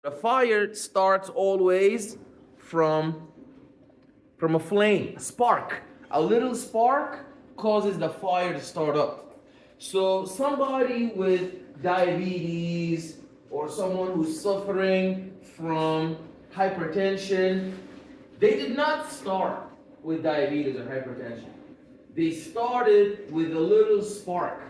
A fire starts always from a flame, a spark. A little spark causes the fire to start up. So somebody with diabetes or someone who's suffering from hypertension, they did not start with diabetes or hypertension. They started with a little spark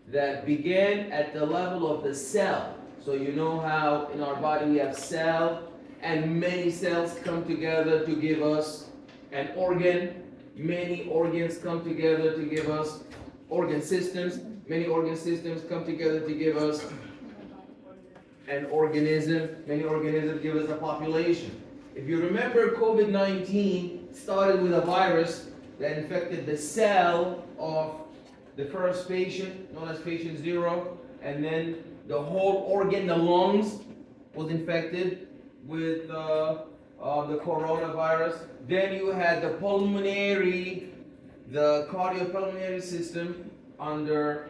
that began at the level of the cell. So you know how in our body we have cell and many cells come together to give us an organ. Many organs come together to give us organ systems. Many organ systems come together to give us an organism. Many organisms give us a population. If you remember, COVID-19 started with a virus that infected the cell of the first patient, known as patient 0, and then the whole organ, the lungs, was infected with the coronavirus. Then you had the cardiopulmonary system under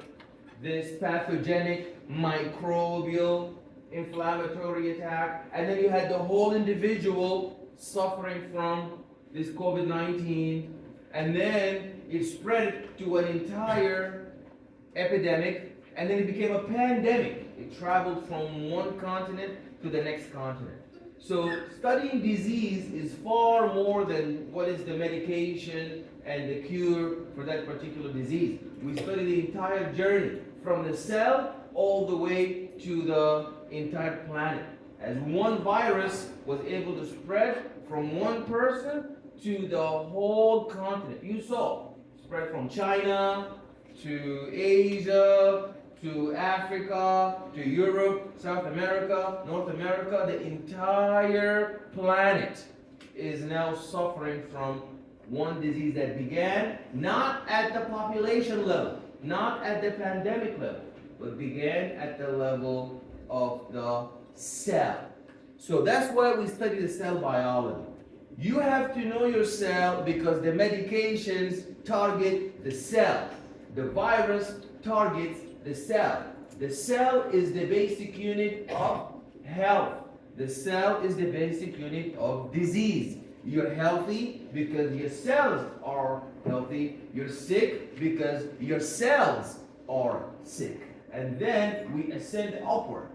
this pathogenic microbial inflammatory attack, and then you had the whole individual suffering from this COVID-19, and then it spread to an entire epidemic, and then it became a pandemic. It traveled from one continent to the next continent. So studying disease is far more than what is the medication and the cure for that particular disease. We study the entire journey from the cell all the way to the entire planet. As one virus was able to spread from one person to the whole continent. You saw spread from China to Asia to Africa to Europe, South America, North America. The entire planet is now suffering from one disease that began not at the population level, not at the pandemic level, but began at the level of the cell. So that's why we study the cell biology. You have to know your cell because the medications target the cell. The virus targets the cell. The cell is the basic unit of health. The cell is the basic unit of disease. You're healthy because your cells are healthy. You're sick because your cells are sick. And then we ascend upward.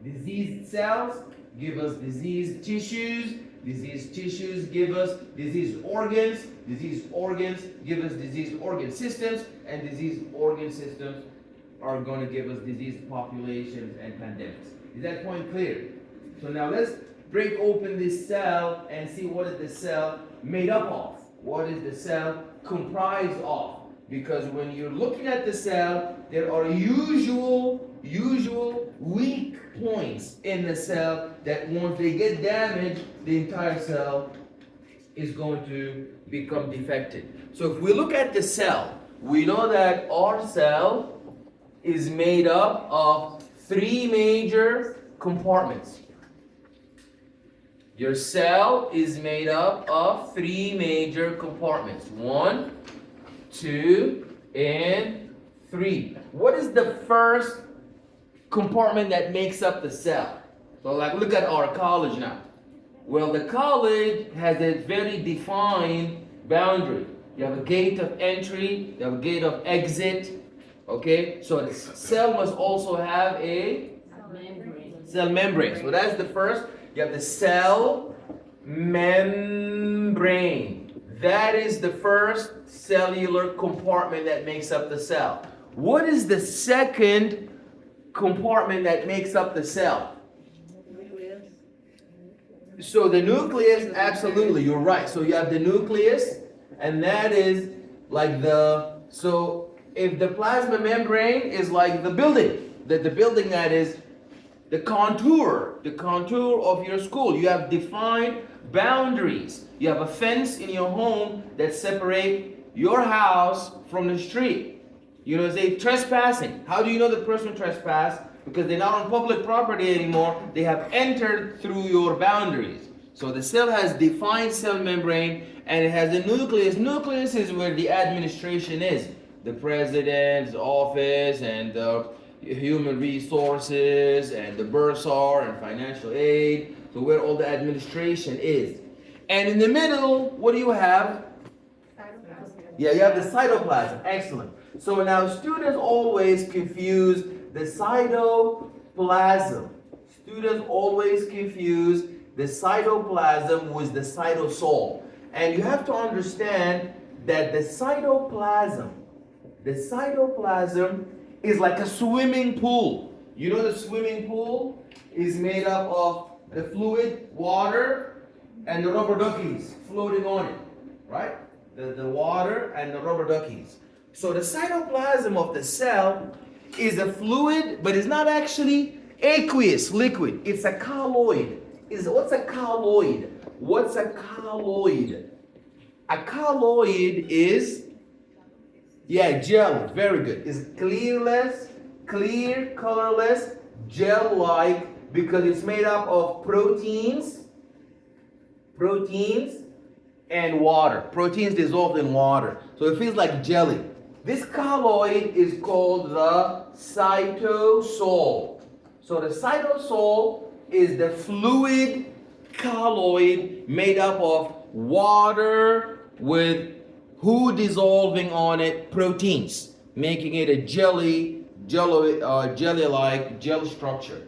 Diseased cells give us diseased tissues. Diseased tissues give us diseased organs. Diseased organs give us diseased organ systems. And diseased organ systems are going to give us diseased populations and pandemics. Is that point clear? So now let's break open this cell and see what is the cell made up of. What is the cell comprised of? Because when you're looking at the cell, there are usual weak points in the cell that once they get damaged, the entire cell is going to become defected. So if we look at the cell, we know that our cell is made up of 3 major compartments. Your cell is made up of 3 major compartments. 1, 2, and 3. What is the first compartment that makes up the cell? So like look at our college now. Well, the college has a very defined boundary. You have a gate of entry, you have a gate of exit. Okay, so the cell must also have a cell membrane. So that's the first. You have the cell membrane. That is the first cellular compartment that makes up the cell. What is the second compartment that makes up the cell? So the nucleus, absolutely, you're right. So you have the nucleus, and that is like so if the plasma membrane is like the building, the building that is the contour of your school. You have defined boundaries. You have a fence in your home that separate your house from the street. You know, say trespassing. How do you know the person trespassed? Because they're not on public property anymore. They have entered through your boundaries. So the cell has defined cell membrane, and it has a nucleus. Nucleus is where the administration is. The president's office and the human resources and the bursar and financial aid, so where all the administration is. And in the middle, what do you have? Yeah, you have the cytoplasm. Excellent. So now students always confuse the cytoplasm. Students always confuse the cytoplasm with the cytosol. And you have to understand that the cytoplasm is like a swimming pool. You know the swimming pool is made up of the fluid, water, and the rubber duckies floating on it, right? The water and the rubber duckies. So the cytoplasm of the cell is a fluid, but it's not actually aqueous, liquid. It's a colloid. What's a colloid? What's a colloid? A colloid is, gel. Very good. It's clear, colorless, gel-like, because it's made up of proteins, and water. Proteins dissolved in water. So it feels like jelly. This colloid is called the cytosol. So the cytosol is the fluid colloid made up of water with dissolving on it proteins, making it a jelly-like gel structure.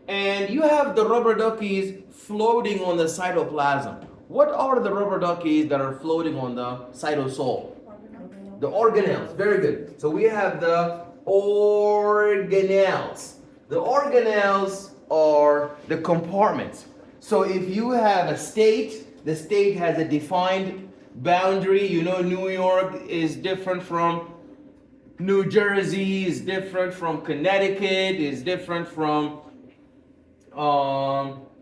And you have the rubber duckies floating on the cytoplasm. What are the rubber duckies that are floating on the cytosol? The organelles. Very good. So we have the organelles. The organelles are the compartments. So if you have a state, the state has a defined boundary. You know, New York is different from New Jersey, is different from Connecticut, is different from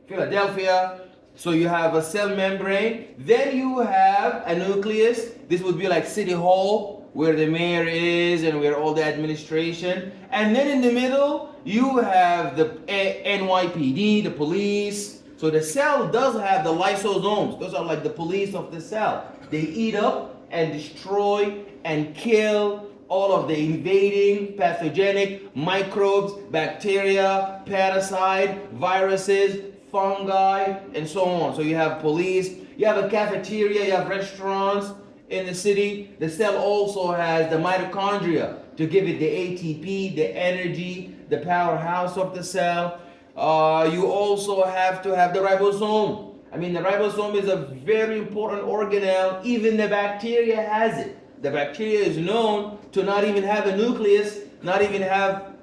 Philadelphia. So you have a cell membrane. Then you have a nucleus. This would be like City Hall, where the mayor is and where all the administration. And then in the middle, you have the NYPD, the police. So the cell does have the lysosomes. Those are like the police of the cell. They eat up and destroy and kill all of the invading pathogenic microbes, bacteria, parasite, viruses, fungi, and so on. So you have police, you have a cafeteria, you have restaurants in the city. The cell also has the mitochondria to give it the ATP, the energy, the powerhouse of the cell. You also have to have the ribosome. I mean, the ribosome is a very important organelle. Even the bacteria has it. The bacteria is known to not even have a nucleus, not even have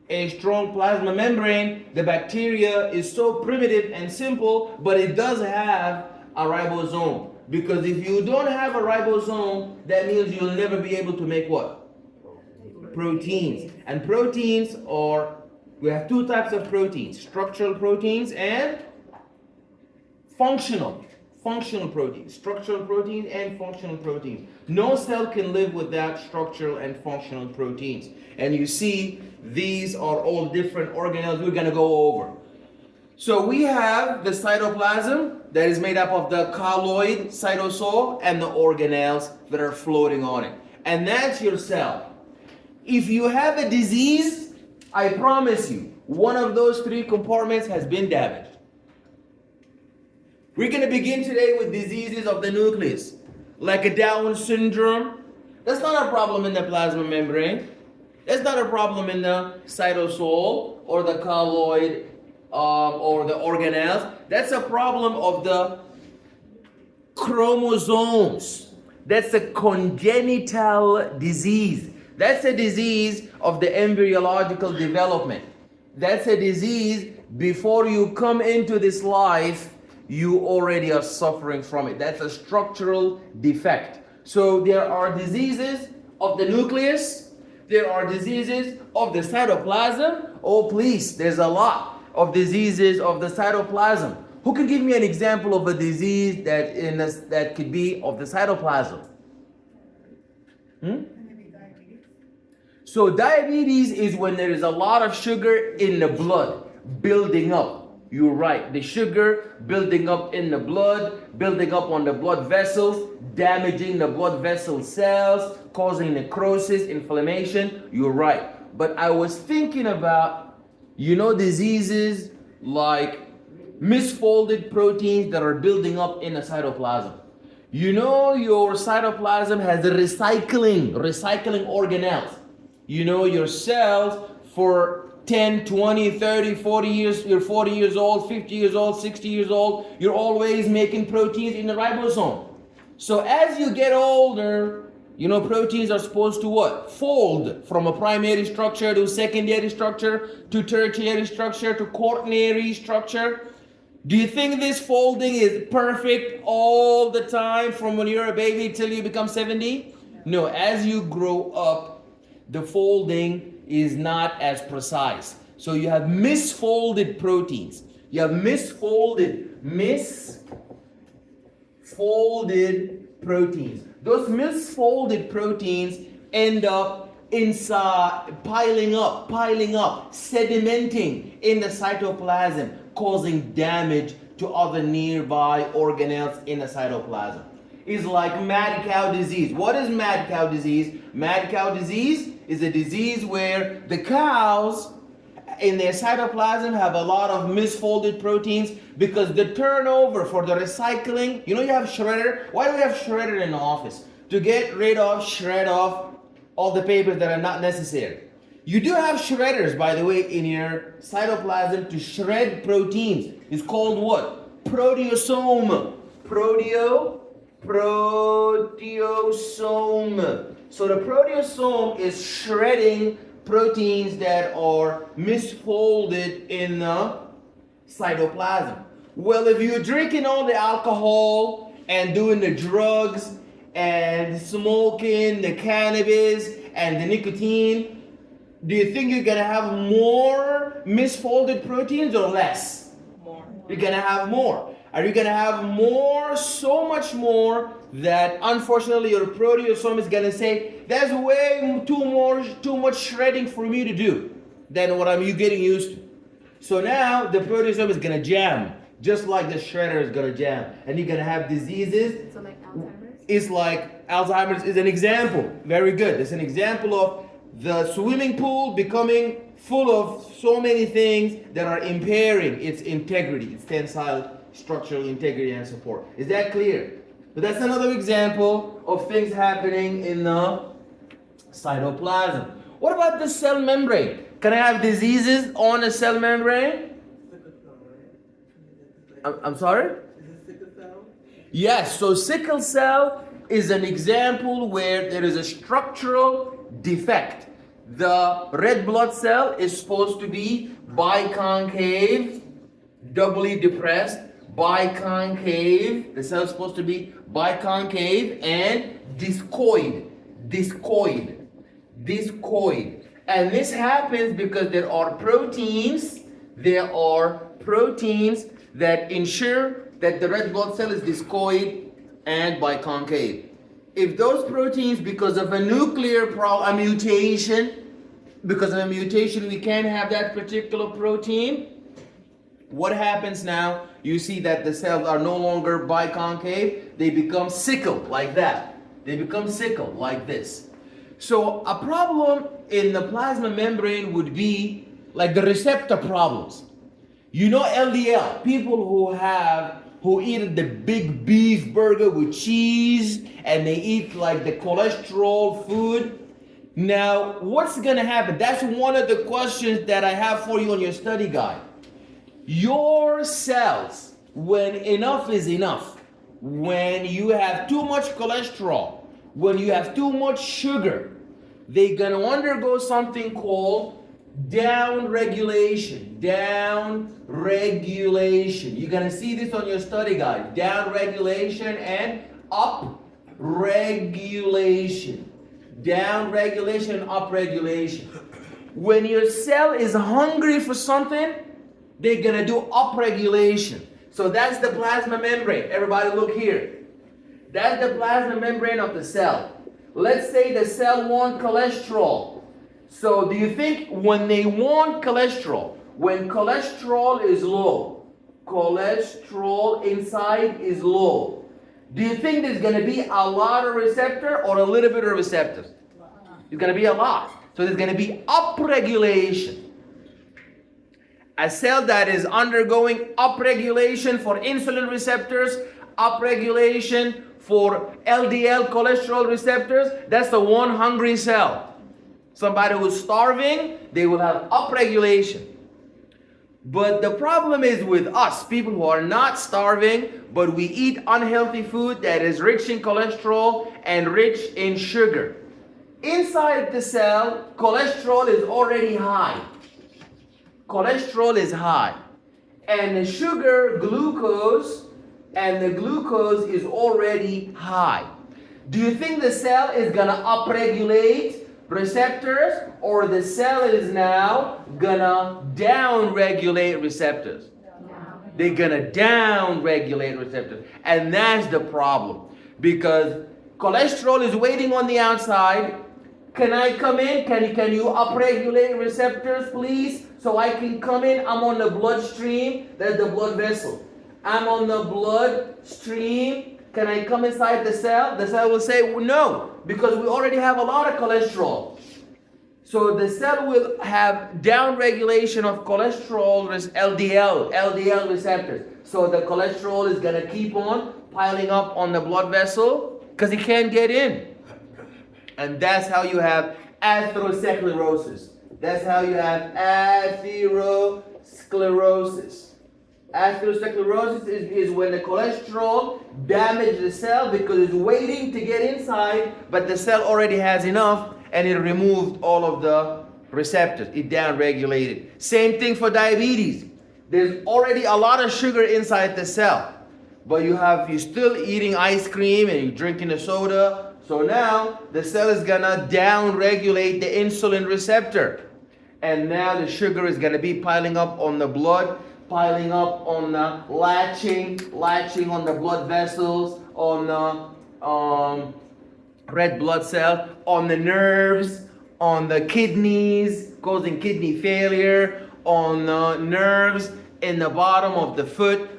a strong plasma membrane. The bacteria is so primitive and simple, but it does have a ribosome. Because if you don't have a ribosome, that means you'll never be able to make what? Proteins. And proteins are, we have two types of proteins: structural proteins and functional proteins. Structural proteins and functional proteins. No cell can live without structural and functional proteins. And you see, these are all different organelles we're going to go over. So we have the cytoplasm that is made up of the colloid, cytosol, and the organelles that are floating on it. And that's your cell. If you have a disease, I promise you, one of those three compartments has been damaged. We're going to begin today with diseases of the nucleus, like a Down syndrome. That's not a problem in the plasma membrane. That's not a problem in the cytosol or the colloid or the organelles. That's a problem of the chromosomes. That's a congenital disease. That's a disease of the embryological development. That's a disease before you come into this life, you already are suffering from it. That's a structural defect. So there are diseases of the nucleus. There are diseases of the cytoplasm. Oh, please, there's a lot of diseases of the cytoplasm. Who can give me an example of a disease that could be of the cytoplasm? So diabetes is when there is a lot of sugar in the blood building up. You're right. The sugar building up in the blood, building up on the blood vessels, damaging the blood vessel cells, causing necrosis, inflammation. You're right. but I was thinking about, diseases like misfolded proteins that are building up in a cytoplasm. Your cytoplasm has recycling organelles. Your cells for 10, 20, 30, 40 years, you're 40 years old, 50 years old, 60 years old, you're always making proteins in the ribosome. So as you get older, proteins are supposed to what? Fold from a primary structure to secondary structure to tertiary structure to quaternary structure. Do you think this folding is perfect all the time from when you're a baby till you become 70? No, as you grow up, the folding is not as precise. So you have misfolded proteins. You have misfolded proteins. Those misfolded proteins end up inside, piling up, sedimenting in the cytoplasm, causing damage to other nearby organelles in the cytoplasm. It's like mad cow disease. What is mad cow disease? Mad cow disease is a disease where the cows in their cytoplasm have a lot of misfolded proteins because the turnover for the recycling, you have shredder. Why do we have shredder in the office? To get rid of, shred off all the papers that are not necessary. You do have shredders, by the way, in your cytoplasm to shred proteins. It's called what? Proteasome. Proteasome. So the proteasome is shredding proteins that are misfolded in the cytoplasm. Well, if you're drinking all the alcohol and doing the drugs and smoking the cannabis and the nicotine, do you think you're gonna have more misfolded proteins or less? More. You're gonna have more. Are you gonna have more, so much more, that unfortunately your proteasome is gonna say, there's way too much shredding for me to do than what you getting used to. So now the proteasome is gonna jam, just like the shredder is gonna jam. And you're gonna have diseases. So like Alzheimer's? It's like Alzheimer's is an example. Very good. It's an example of the swimming pool becoming full of so many things that are impairing its integrity, its tensile structural integrity and support. Is that clear? But that's another example of things happening in the cytoplasm. What about the cell membrane? Can I have diseases on the cell membrane? I'm sorry? Is it sickle cell? Yes, so sickle cell is an example where there is a structural defect. The red blood cell is supposed to be biconcave, doubly depressed, biconcave. The cell is supposed to be biconcave and discoid. And this happens because there are proteins that ensure that the red blood cell is discoid and biconcave. If those proteins, because of a nuclear problem, a mutation, we can't have that particular protein, what happens now? You see that the cells are no longer biconcave, they become sickle like that. They become sickle like this. So a problem in the plasma membrane would be like the receptor problems. LDL, people who eat the big beef burger with cheese and they eat like the cholesterol food. Now, what's gonna happen? That's one of the questions that I have for you on your study guide. Your cells, when enough is enough, when you have too much cholesterol, when you have too much sugar, they're gonna undergo something called downregulation. You're gonna see this on your study guide. Downregulation and upregulation. Downregulation and upregulation. When your cell is hungry for something, they're gonna do upregulation. So that's the plasma membrane. Everybody look here. That's the plasma membrane of the cell. Let's say the cell wants cholesterol. So do you think when they want cholesterol, when cholesterol is low, cholesterol inside is low, do you think there's going to be a lot of receptor or a little bit of receptors? It's going to be a lot. So there's going to be upregulation. A cell that is undergoing upregulation for insulin receptors, upregulation for LDL cholesterol receptors, that's the one hungry cell. Somebody who's starving, they will have upregulation. But the problem is with us, people who are not starving, but we eat unhealthy food that is rich in cholesterol and rich in sugar. Inside the cell, cholesterol is already high. Cholesterol is high. And the sugar, glucose, and the glucose is already high. Do you think the cell is going to upregulate receptors, or the cell is now gonna down-regulate receptors? They're gonna down-regulate receptors. And that's the problem. Because cholesterol is waiting on the outside. Can I come in? Can you upregulate receptors, please? So I can come in. I'm on the bloodstream. That's the blood vessel. I'm on the bloodstream. Can I come inside the cell? The cell will say, well, no, because we already have a lot of cholesterol. So the cell will have down-regulation of cholesterol, LDL receptors. So the cholesterol is going to keep on piling up on the blood vessel because it can't get in. And that's how you have atherosclerosis. That's how you have atherosclerosis. Atherosclerosis is when the cholesterol damages the cell because it's waiting to get inside, but the cell already has enough and it removed all of the receptors. It down-regulated. Same thing for diabetes. There's already a lot of sugar inside the cell, but you're still eating ice cream and you're drinking a soda. So now the cell is gonna down-regulate the insulin receptor, and now the sugar is gonna be piling up on the blood, piling up on the latching on the blood vessels, on the red blood cell, on the nerves, on the kidneys, causing kidney failure, on the nerves in the bottom of the foot,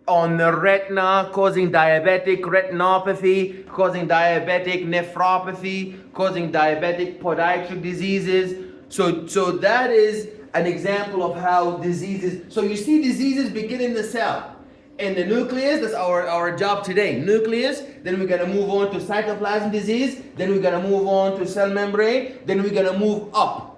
on the retina, causing diabetic retinopathy, causing diabetic nephropathy, causing diabetic podiatric diseases. So that is an example of how diseases, so you see diseases begin in the cell. In the nucleus, that's our job today. Nucleus, then we're going to move on to cytoplasm disease, then we're going to move on to cell membrane, then we're going to move up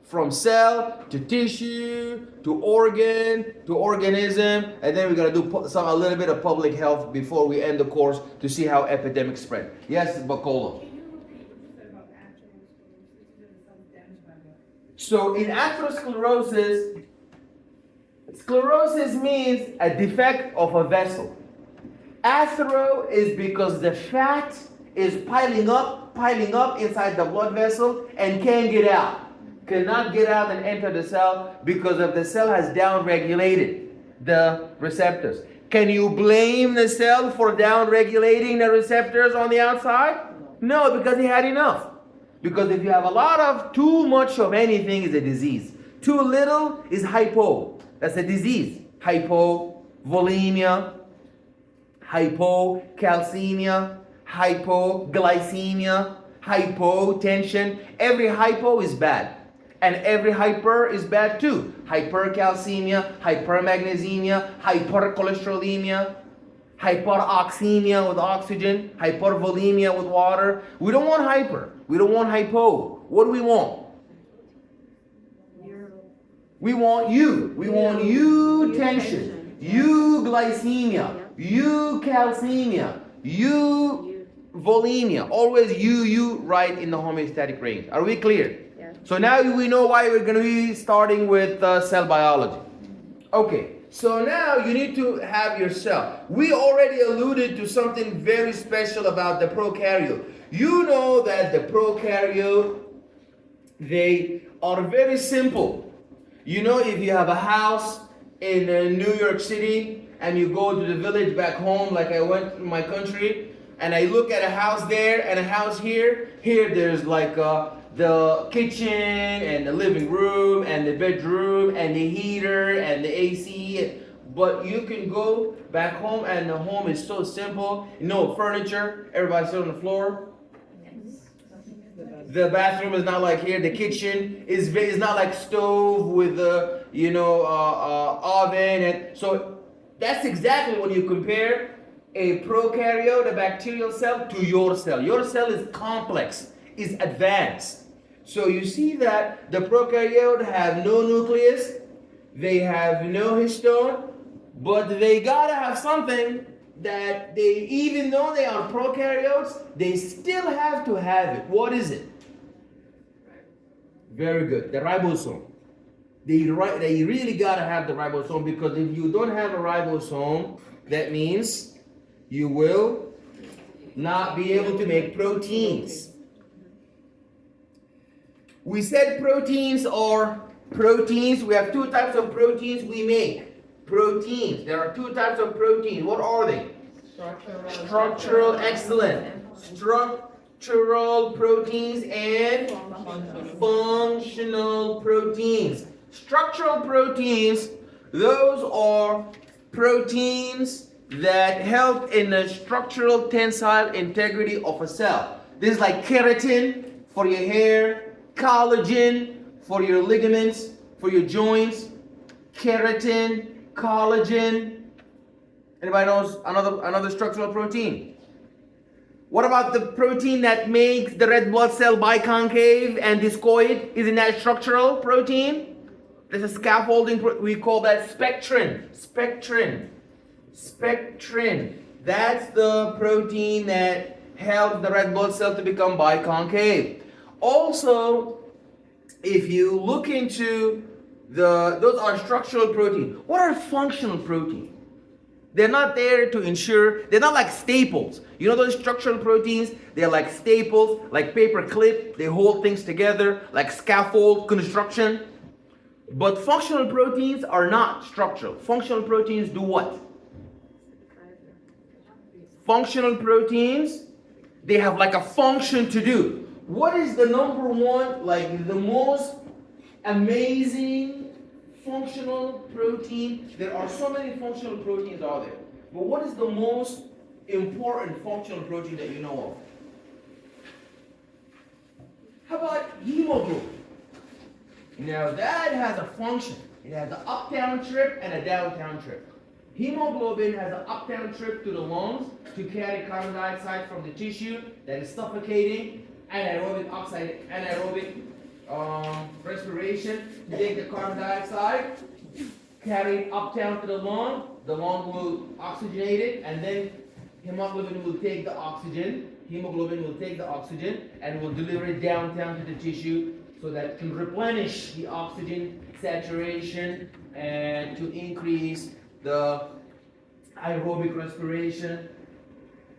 from cell to tissue to organ to organism, and then we're going to do a little bit of public health before we end the course to see how epidemics spread. Yes, Bacolo. So in atherosclerosis, sclerosis means a defect of a vessel. Athero is because the fat is piling up inside the blood vessel and can't get out. Cannot get out and enter the cell because of the cell has down-regulated the receptors. Can you blame the cell for down-regulating the receptors on the outside? No, because it had enough. Because if you have too much of anything is a disease. Too little is hypo. That's a disease. Hypovolemia, hypocalcemia, hypoglycemia, hypotension. Every hypo is bad. And every hyper is bad too. Hypercalcemia, hypermagnesemia, hypercholesterolemia, hyperoxemia with oxygen, hypervolemia with water. We don't want hyper. We don't want hypo. What do we want? We want you. We want tension, glycemia, calcemia, volemia. Always you right in the homeostatic range. Are we clear? Yeah. So now we know why we're going to be starting with cell biology. Okay. So now you need to have your cell. We already alluded to something very special about the prokaryote. You know that the prokaryote, they are very simple. You know, if you have a house in New York City and you go to the village back home, like I went to my country, and I look at a house there and a house here. Here there's like the kitchen and the living room and the bedroom and the heater and the AC. But you can go back home and the home is so simple. No furniture. Everybody sit on the floor. The bathroom is not like here. The kitchen is not like stove with a oven, and so that's exactly when you compare a prokaryote, a bacterial cell, to your cell. Your cell is complex, is advanced. So you see that the prokaryote have no nucleus, they have no histone, but they gotta have something that they, even though they are prokaryotes, they still have to have it. What is it? Very good. The ribosome. They really gotta have the ribosome, because if you don't have a ribosome, that means you will not be able to make proteins. We said proteins are proteins. We have two types of proteins we make. Proteins. There are two types of proteins. What are they? Structural, excellent. Structural proteins and functional proteins. Structural proteins, those are proteins that help in the structural tensile integrity of a cell. This is like keratin for your hair, collagen for your ligaments, for your joints, keratin, collagen. Anybody knows another structural protein? What about the protein that makes the red blood cell biconcave and discoid? Isn't that structural protein? There's a scaffolding, we call that spectrin. Spectrin. That's the protein that helps the red blood cell to become biconcave. Also, if you look into those are structural proteins. What are functional proteins? They're not there to ensure, they're not like staples. You know those structural proteins? They're like staples, like paper clip. They hold things together, like scaffold construction. But functional proteins are not structural. Functional proteins do what? Functional proteins, they have like a function to do. What is the number one, like the most amazing functional protein? There are so many functional proteins out there. But what is the most important functional protein that you know of? How about hemoglobin? Now that has a function. It has an uptown trip and a downtown trip. Hemoglobin has an uptown trip to the lungs to carry carbon dioxide from the tissue that is suffocating, anaerobic respiration to take the carbon dioxide, carry it uptown to the lung will oxygenate it, and then hemoglobin will take the oxygen and will deliver it downtown to the tissue so that it can replenish the oxygen saturation and to increase the aerobic respiration.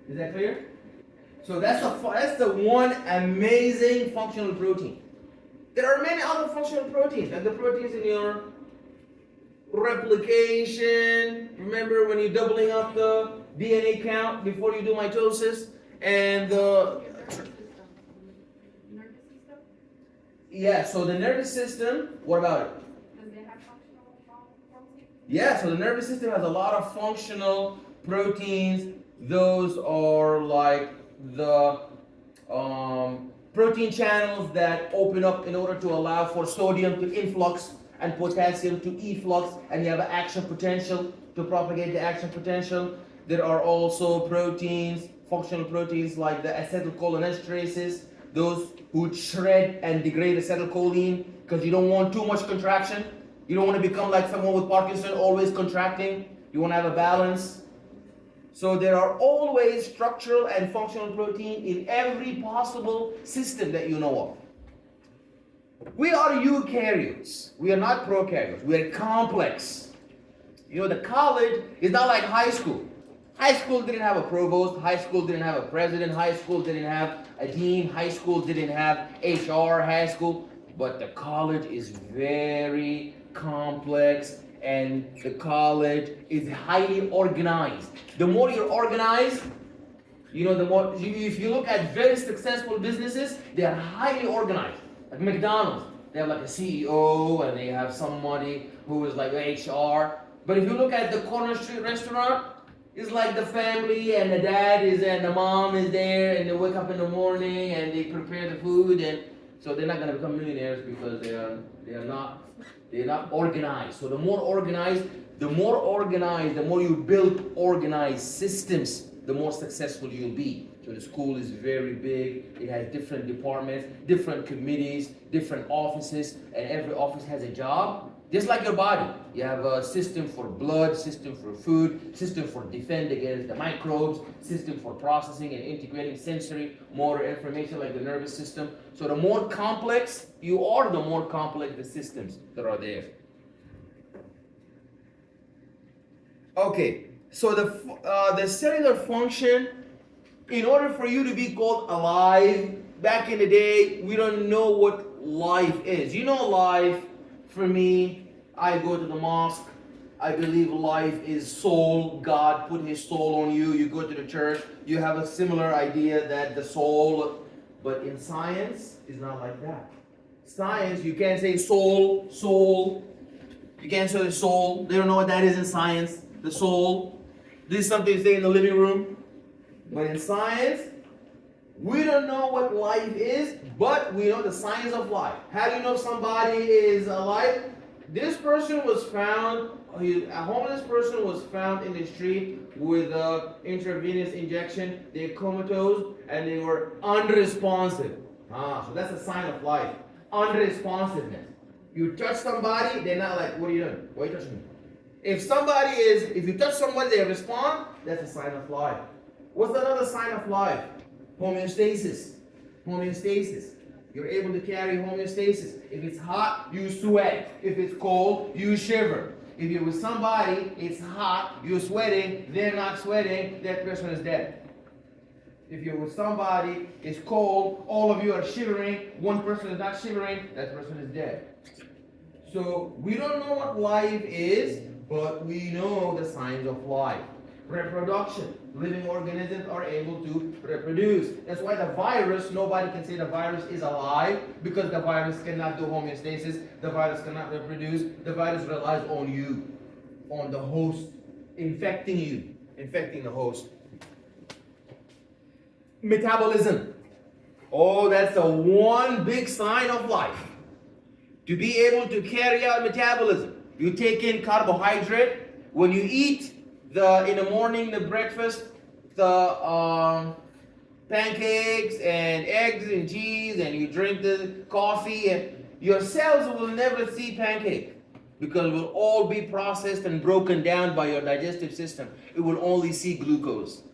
Is that clear? So that's the one amazing functional protein. There are many other functional proteins, and the proteins in your replication. Remember when you're doubling up the DNA count before you do mitosis, and the so the nervous system. What about it? Does it have functional proteins? Yeah, so the nervous system has a lot of functional proteins. Those are like the protein channels that open up in order to allow for sodium to influx and potassium to efflux, and you have an action potential to propagate the action potential. There are also proteins, functional proteins like the acetylcholinesterases, those who shred and degrade acetylcholine because you don't want too much contraction. You don't want to become like someone with Parkinson, always contracting. You want to have a balance. So there are always structural and functional protein in every possible system that you know of. We are eukaryotes. We are not prokaryotes. We are complex. You know, the college is not like high school. High school didn't have a provost. High school didn't have a president. High school didn't have a dean. High school didn't have HR. High school. But the college is very complex, and the college is highly organized. The more you're organized, you know, the more, if you look at very successful businesses, they are highly organized. Like McDonald's, they have like a CEO and they have somebody who is like HR. But if you look at the corner street restaurant, It's like the family and the dad is and the mom is there and they wake up in the morning and they prepare the food, and so they're not gonna become millionaires because they're not organized. So the more organized, the more you build organized systems, the more successful you'll be. So the school is very big. It has different departments, different committees, different offices, and every office has a job. Just like your body, you have a system for blood, system for food, system for defend against the microbes, system for processing and integrating sensory motor information like the nervous system. So the more complex you are, the more complex the systems that are there. Okay, so the cellular function, in order for you to be called alive, back in the day, we don't know what life is. You know life, for me, I go to the mosque. I believe life is soul. God put his soul on you. You go to the church. You have a similar idea that the soul, but in science, it's not like that. Science, you can't say soul, soul. You can't say the soul. They don't know what that is in science. The soul. This is something you say in the living room. But in science, we don't know what life is, but we know the science of life. How do you know somebody is alive? This person was found, a homeless person was found in the street with an intravenous injection. They're comatose and they were unresponsive. So that's a sign of life. Unresponsiveness. You touch somebody, they're not like, what are you doing? Why are you touching me? If you touch somebody, they respond, that's a sign of life. What's another sign of life? Homeostasis. Homeostasis. You're able to carry homeostasis. If it's hot, you sweat. If it's cold, you shiver. If you're with somebody, it's hot, you're sweating, they're not sweating, that person is dead. If you're with somebody, it's cold, all of you are shivering, one person is not shivering, that person is dead. So we don't know what life is, but we know the signs of life. Reproduction. Living organisms are able to reproduce. That's why the virus, nobody can say the virus is alive, because the virus cannot do homeostasis, the virus cannot reproduce, the virus relies on you, on the host, infecting you, infecting the host. Metabolism. Oh, that's the one big sign of life. To be able to carry out metabolism. You take in carbohydrate. When you eat, in the morning, the breakfast, the pancakes and eggs and cheese, and you drink the coffee, and your cells will never see pancake because it will all be processed and broken down by your digestive system. It will only see glucose.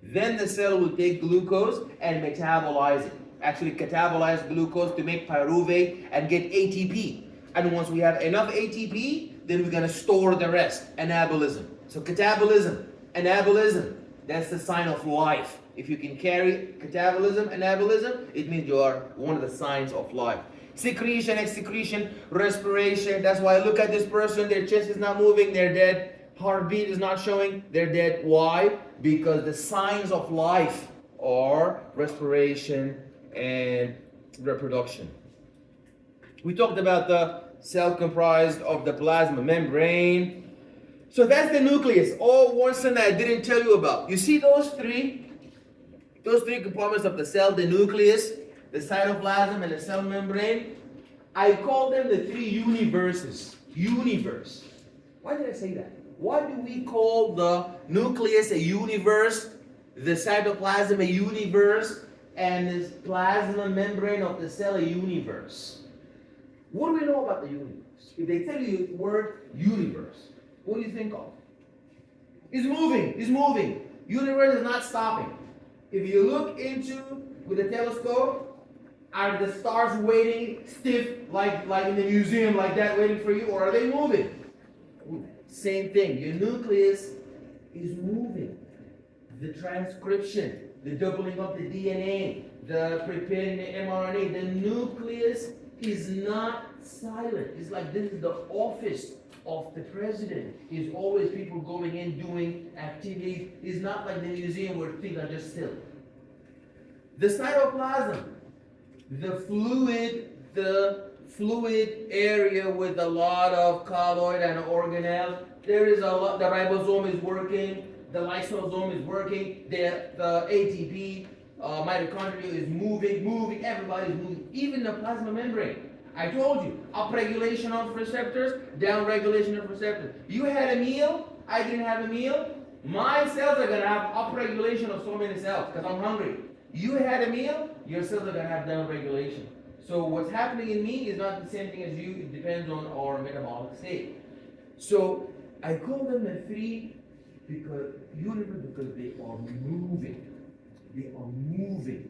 Then the cell will take glucose and metabolize it. Actually catabolize glucose to make pyruvate and get ATP. And once we have enough ATP, then we're going to store the rest, anabolism. So catabolism, anabolism, that's the sign of life. If you can carry catabolism, anabolism, it means you are one of the signs of life. Secretion, excretion, respiration. That's why I look at this person, their chest is not moving, they're dead. Heartbeat is not showing, they're dead. Why? Because the signs of life are respiration and reproduction. We talked about the cell comprised of the plasma membrane. So that's the nucleus. Oh, one thing that I didn't tell you about. You see those three compartments of the cell, the nucleus, the cytoplasm, and the cell membrane? I call them the three universes. Universe. Why did I say that? Why do we call the nucleus a universe, the cytoplasm a universe, and this plasma membrane of the cell a universe? What do we know about the universe? If they tell you the word universe, what do you think of? It's moving, it's moving. Universe is not stopping. If you look into, with a telescope, are the stars waiting stiff, like in the museum, like that, waiting for you, or are they moving? Same thing. Your nucleus is moving. The transcription, the doubling of the DNA, the preparing the mRNA, the nucleus is not silent. It's like this is the office of the president. Is always people going in doing activities. It's not like the museum where things are just still. The cytoplasm, the fluid area with a lot of colloid and organelles. There is a lot. The ribosome is working. the lysosome is working, the ATP, mitochondria is moving, everybody's moving, even the plasma membrane. I told you, upregulation of receptors, downregulation of receptors. You had a meal, I didn't have a meal, my cells are gonna have upregulation of so many cells because I'm hungry. You had a meal, your cells are gonna have downregulation. So what's happening in me is not the same thing as you, it depends on our metabolic state. So I call them the three universe because they are moving. They are moving.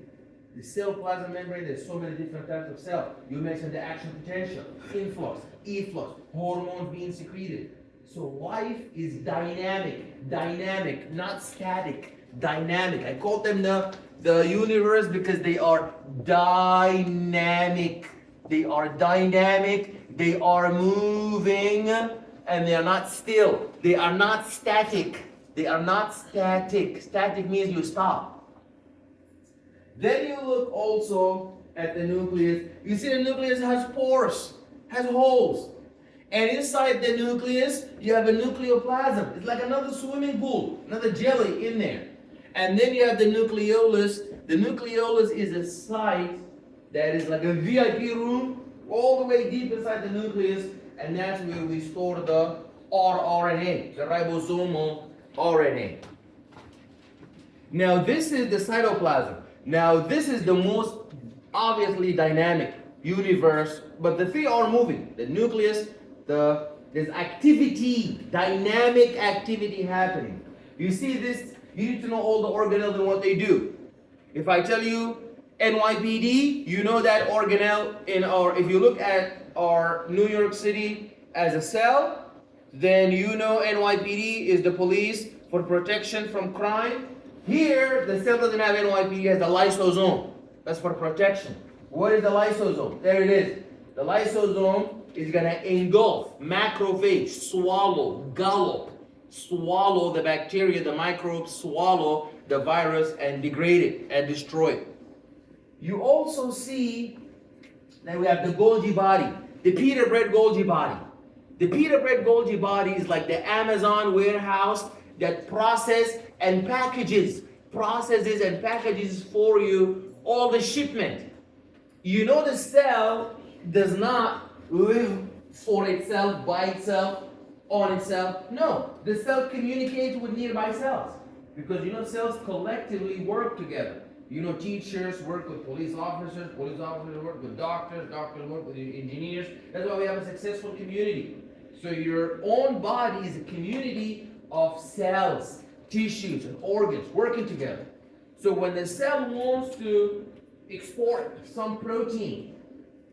The cell plasma membrane, there's so many different types of cells. You mentioned the action potential, influx, efflux, hormones being secreted. So life is dynamic, not static, dynamic. I call them the universe because they are dynamic. They are dynamic, they are moving, and they are not still. They are not static. They are not static. Static means you stop. Then you look also at the nucleus. You see the nucleus has pores, has holes. And inside the nucleus, you have a nucleoplasm. It's like another swimming pool, another jelly in there. And then you have the nucleolus. The nucleolus is a site that is like a VIP room all the way deep inside the nucleus. And that's where we store the rRNA, the ribosomal RNA. Now this is the cytoplasm. Now this is the most obviously dynamic universe, but the three are moving. The nucleus, there's activity, dynamic activity happening. You see this, you need to know all the organelles and what they do. If I tell you NYPD, you know that organelle if you look at our New York City as a cell, then you know NYPD is the police for protection from crime. Here, the cell doesn't have NYPD, it has the lysosome. That's for protection. What is the lysosome? There it is. The lysosome is going to engulf, macrophage, swallow the bacteria, the microbes, swallow the virus and degrade it and destroy it. You also see that we have the Golgi body, the pita bread Golgi body. The pita bread Golgi body is like the Amazon warehouse that processes and packages for you all the shipment. You know the cell does not live for itself, by itself, on itself. No, the cell communicates with nearby cells because cells collectively work together. Teachers work with police officers work with doctors work with engineers. That's why we have a successful community. So your own body is a community of cells, tissues, and organs working together. So when the cell wants to export some protein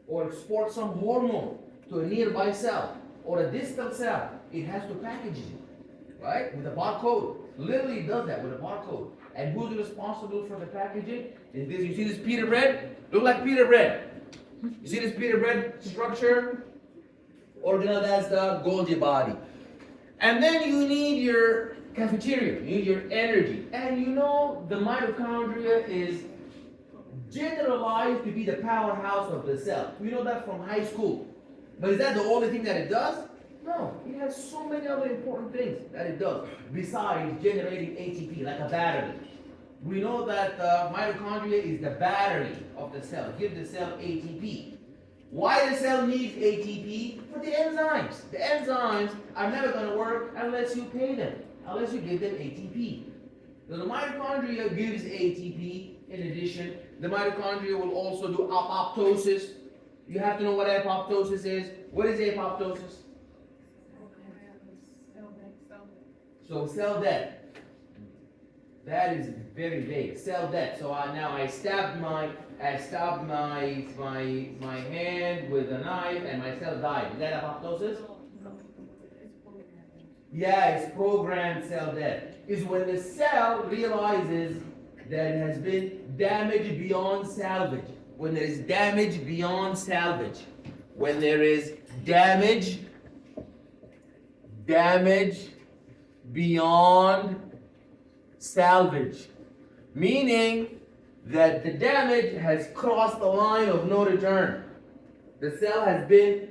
or export some hormone to a nearby cell or a distal cell, it has to package it, right? With a barcode. Literally does that with a barcode. And who's responsible for the packaging? Is this, you see this pita bread? Look like pita bread. You see this pita bread structure? Organelle, that's the Golgi body. And then you need your cafeteria, you need your energy. And the mitochondria is generalized to be the powerhouse of the cell. We know that from high school. But is that the only thing that it does? No, it has so many other important things that it does besides generating ATP, like a battery. We know that the mitochondria is the battery of the cell. Give the cell ATP. Why the cell needs ATP? For the enzymes. The enzymes are never going to work unless you pay them, unless you give them ATP. So the mitochondria gives ATP. In addition, the mitochondria will also do apoptosis. You have to know what apoptosis is. What is apoptosis? So cell death. That is very vague. Cell death. So now I stabbed my hand with a knife and my cell died. Is that apoptosis? Yeah, it's programmed cell death. Is when the cell realizes that it has been damaged beyond salvage. When there is damage beyond salvage. When there is damage beyond salvage. Meaning that the damage has crossed the line of no return. The cell has been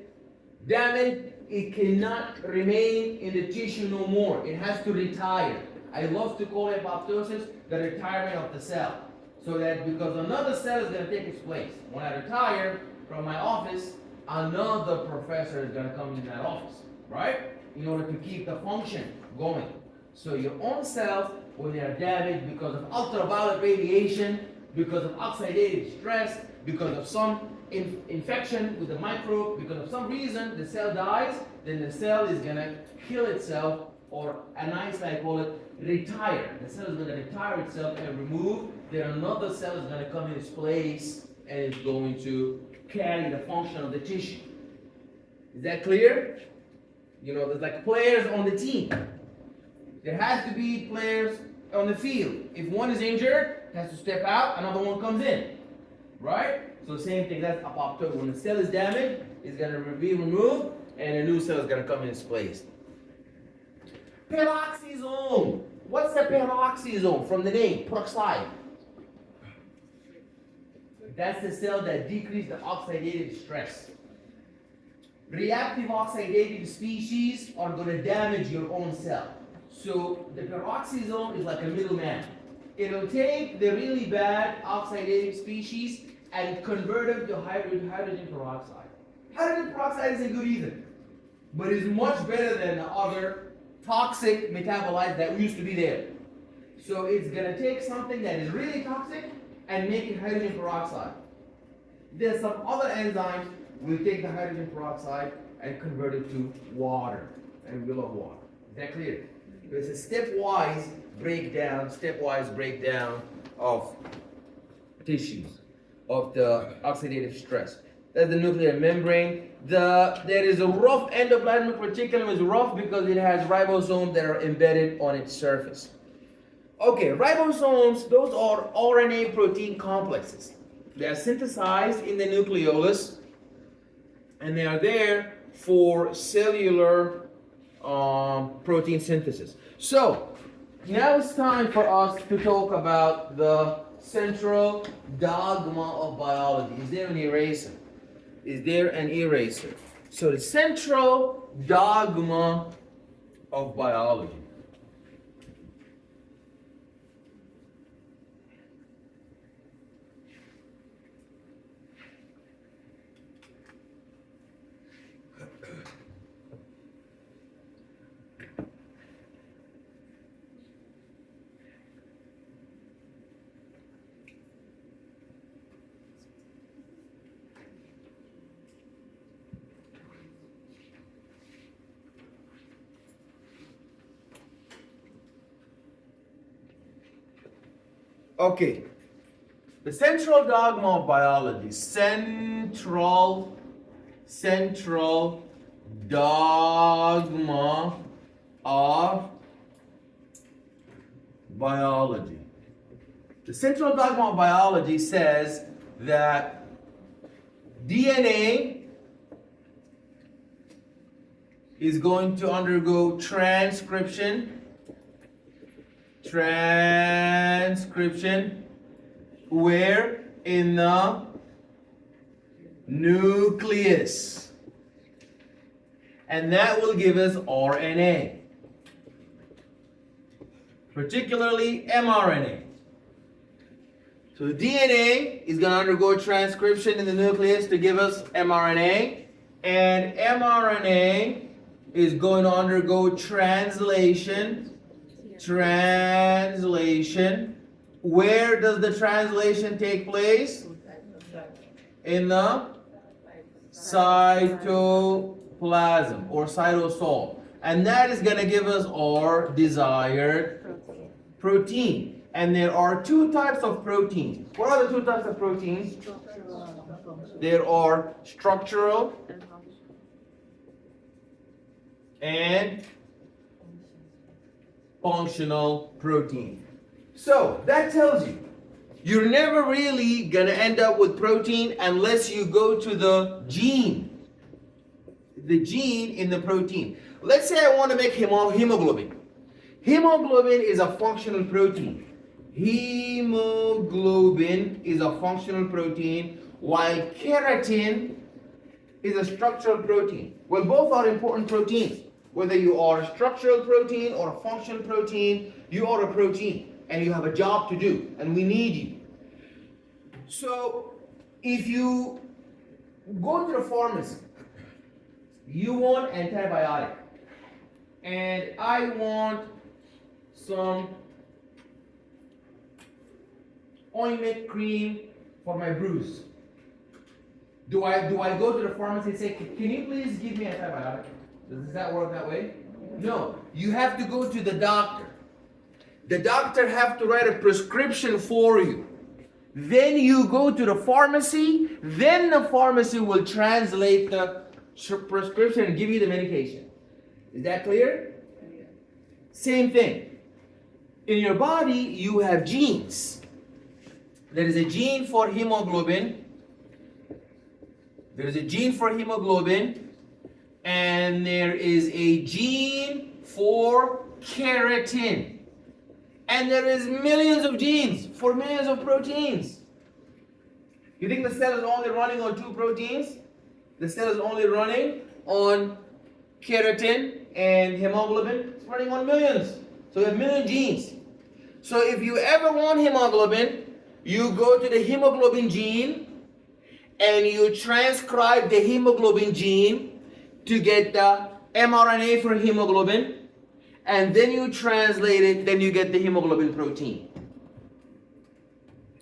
damaged. It cannot remain in the tissue no more. It has to retire. I love to call apoptosis the retirement of the cell. So that because another cell is going to take its place. When I retire from my office, another professor is going to come in that office, right? In order to keep the function going. So your own cells, when they are damaged because of ultraviolet radiation, because of oxidative stress, because of some infection with the microbe, because of some reason the cell dies, then the cell is going to kill itself, or nicely I call it retire. The cell is going to retire itself and remove. Then another cell is going to come in its place and it's going to carry the function of the tissue. Is that clear? You know, there's like players on the team. There has to be players on the field. If one is injured, has to step out, another one comes in. Right? So same thing, that's apoptosis. When the cell is damaged, it's going to be removed and a new cell is going to come in its place. Peroxisome. What's the peroxisome from the name? Peroxide. That's the cell that decreases the oxidative stress. Reactive oxidative species are going to damage your own cell. So the peroxisome is like a middleman. It'll take the really bad oxidative species and convert them to hydrogen peroxide. Hydrogen peroxide isn't good either, but it's much better than the other toxic metabolites that used to be there. So it's going to take something that is really toxic and make it hydrogen peroxide. There's some other enzymes will take the hydrogen peroxide and convert it to water, and we love water. Is that clear? It's a stepwise breakdown of tissues, of the oxidative stress. That's the nuclear membrane. There is a rough endoplasmic reticulum. Is rough because it has ribosomes that are embedded on its surface. Okay, ribosomes, those are RNA protein complexes. They are synthesized in the nucleolus, and they are there for cellular protein synthesis. So, now it's time for us to talk about the central dogma of biology. Is there an eraser? Is there an eraser? So, the central dogma of biology. Okay, the central dogma of biology, central dogma of biology. The central dogma of biology says that DNA is going to undergo transcription, where in the nucleus, and that will give us RNA, particularly mRNA. So the DNA is going to undergo transcription in the nucleus to give us mRNA, and mRNA is going to undergo translation. Where does the translation take place? In the cytoplasm or cytosol. And that is going to give us our desired protein. And there are two types of proteins. What are the two types of proteins? There are structural and functional protein. So that tells you you're never really going to end up with protein unless you go to the gene in the protein. Let's say I want to make hemoglobin. Hemoglobin is a functional protein. Hemoglobin is a functional protein, while keratin is a structural protein. Well, both are important proteins. Whether you are a structural protein or a functional protein, you are a protein and you have a job to do and we need you. So if you go to the pharmacy, you want antibiotic and I want some ointment cream for my bruise. Do I go to the pharmacy and say, can you please give me antibiotic? Does that work that way? No. You have to go to the doctor. The doctor have to write a prescription for you. Then you go to the pharmacy. Then the pharmacy will translate the prescription and give you the medication. Is that clear? Same thing. In your body, you have genes. There is a gene for hemoglobin. There is a gene for hemoglobin. And there is a gene for keratin. And there is millions of genes for millions of proteins. You think the cell is only running on 2 proteins? The cell is only running on keratin and hemoglobin. It's running on millions. So you have million genes. So if you ever want hemoglobin, you go to the hemoglobin gene and you transcribe the hemoglobin gene to get the mRNA for hemoglobin, and then you translate it, then you get the hemoglobin protein.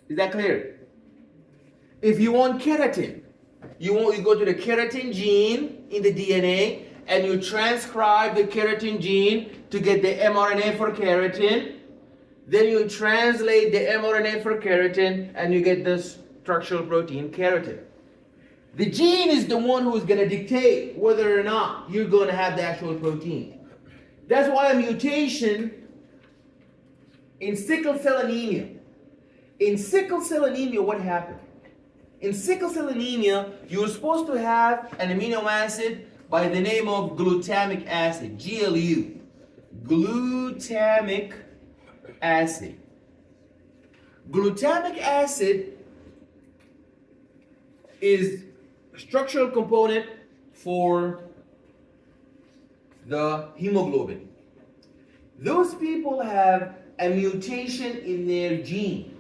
Is that clear? If you want keratin, you go to the keratin gene in the DNA and you transcribe the keratin gene to get the mRNA for keratin. Then you translate the mRNA for keratin and you get the structural protein keratin. The gene is the one who is going to dictate whether or not you're going to have the actual protein. That's why a mutation in sickle cell anemia. In sickle cell anemia, what happened? In sickle cell anemia, you're supposed to have an amino acid by the name of glutamic acid, GLU. Glutamic acid. Glutamic acid is a structural component for the hemoglobin. Those people have a mutation in their gene.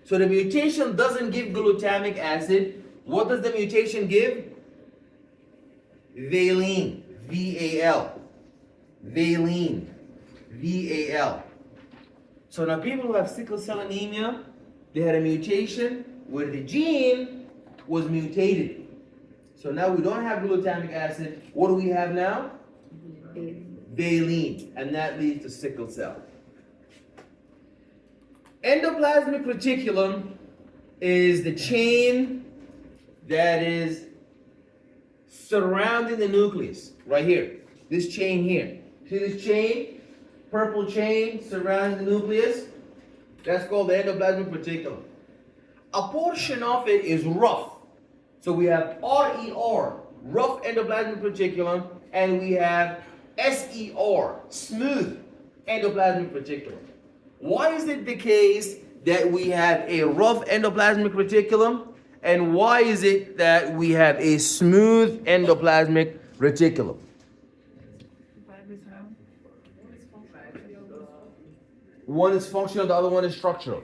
So the mutation doesn't give glutamic acid. What does the mutation give? Valine, V-A-L. Valine, V-A-L. So now people who have sickle cell anemia, they had a mutation where the gene was mutated. So now we don't have glutamic acid. What do we have now? Valine, and that leads to sickle cell. Endoplasmic reticulum is the chain that is surrounding the nucleus, right here. This chain here. See this chain? Purple chain surrounding the nucleus? That's called the endoplasmic reticulum. A portion of it is rough. So we have RER, rough endoplasmic reticulum, and we have SER, smooth endoplasmic reticulum. Why is it the case that we have a rough endoplasmic reticulum? And why is it that we have a smooth endoplasmic reticulum? One is functional, the other one is structural.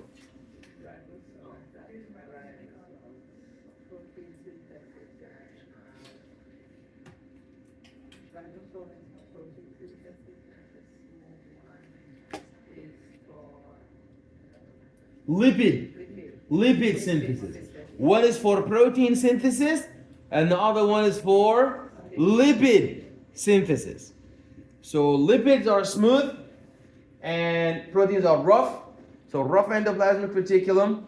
Lipid synthesis. One is for protein synthesis and the other one is for lipid synthesis. So lipids are smooth and proteins are rough. So rough endoplasmic reticulum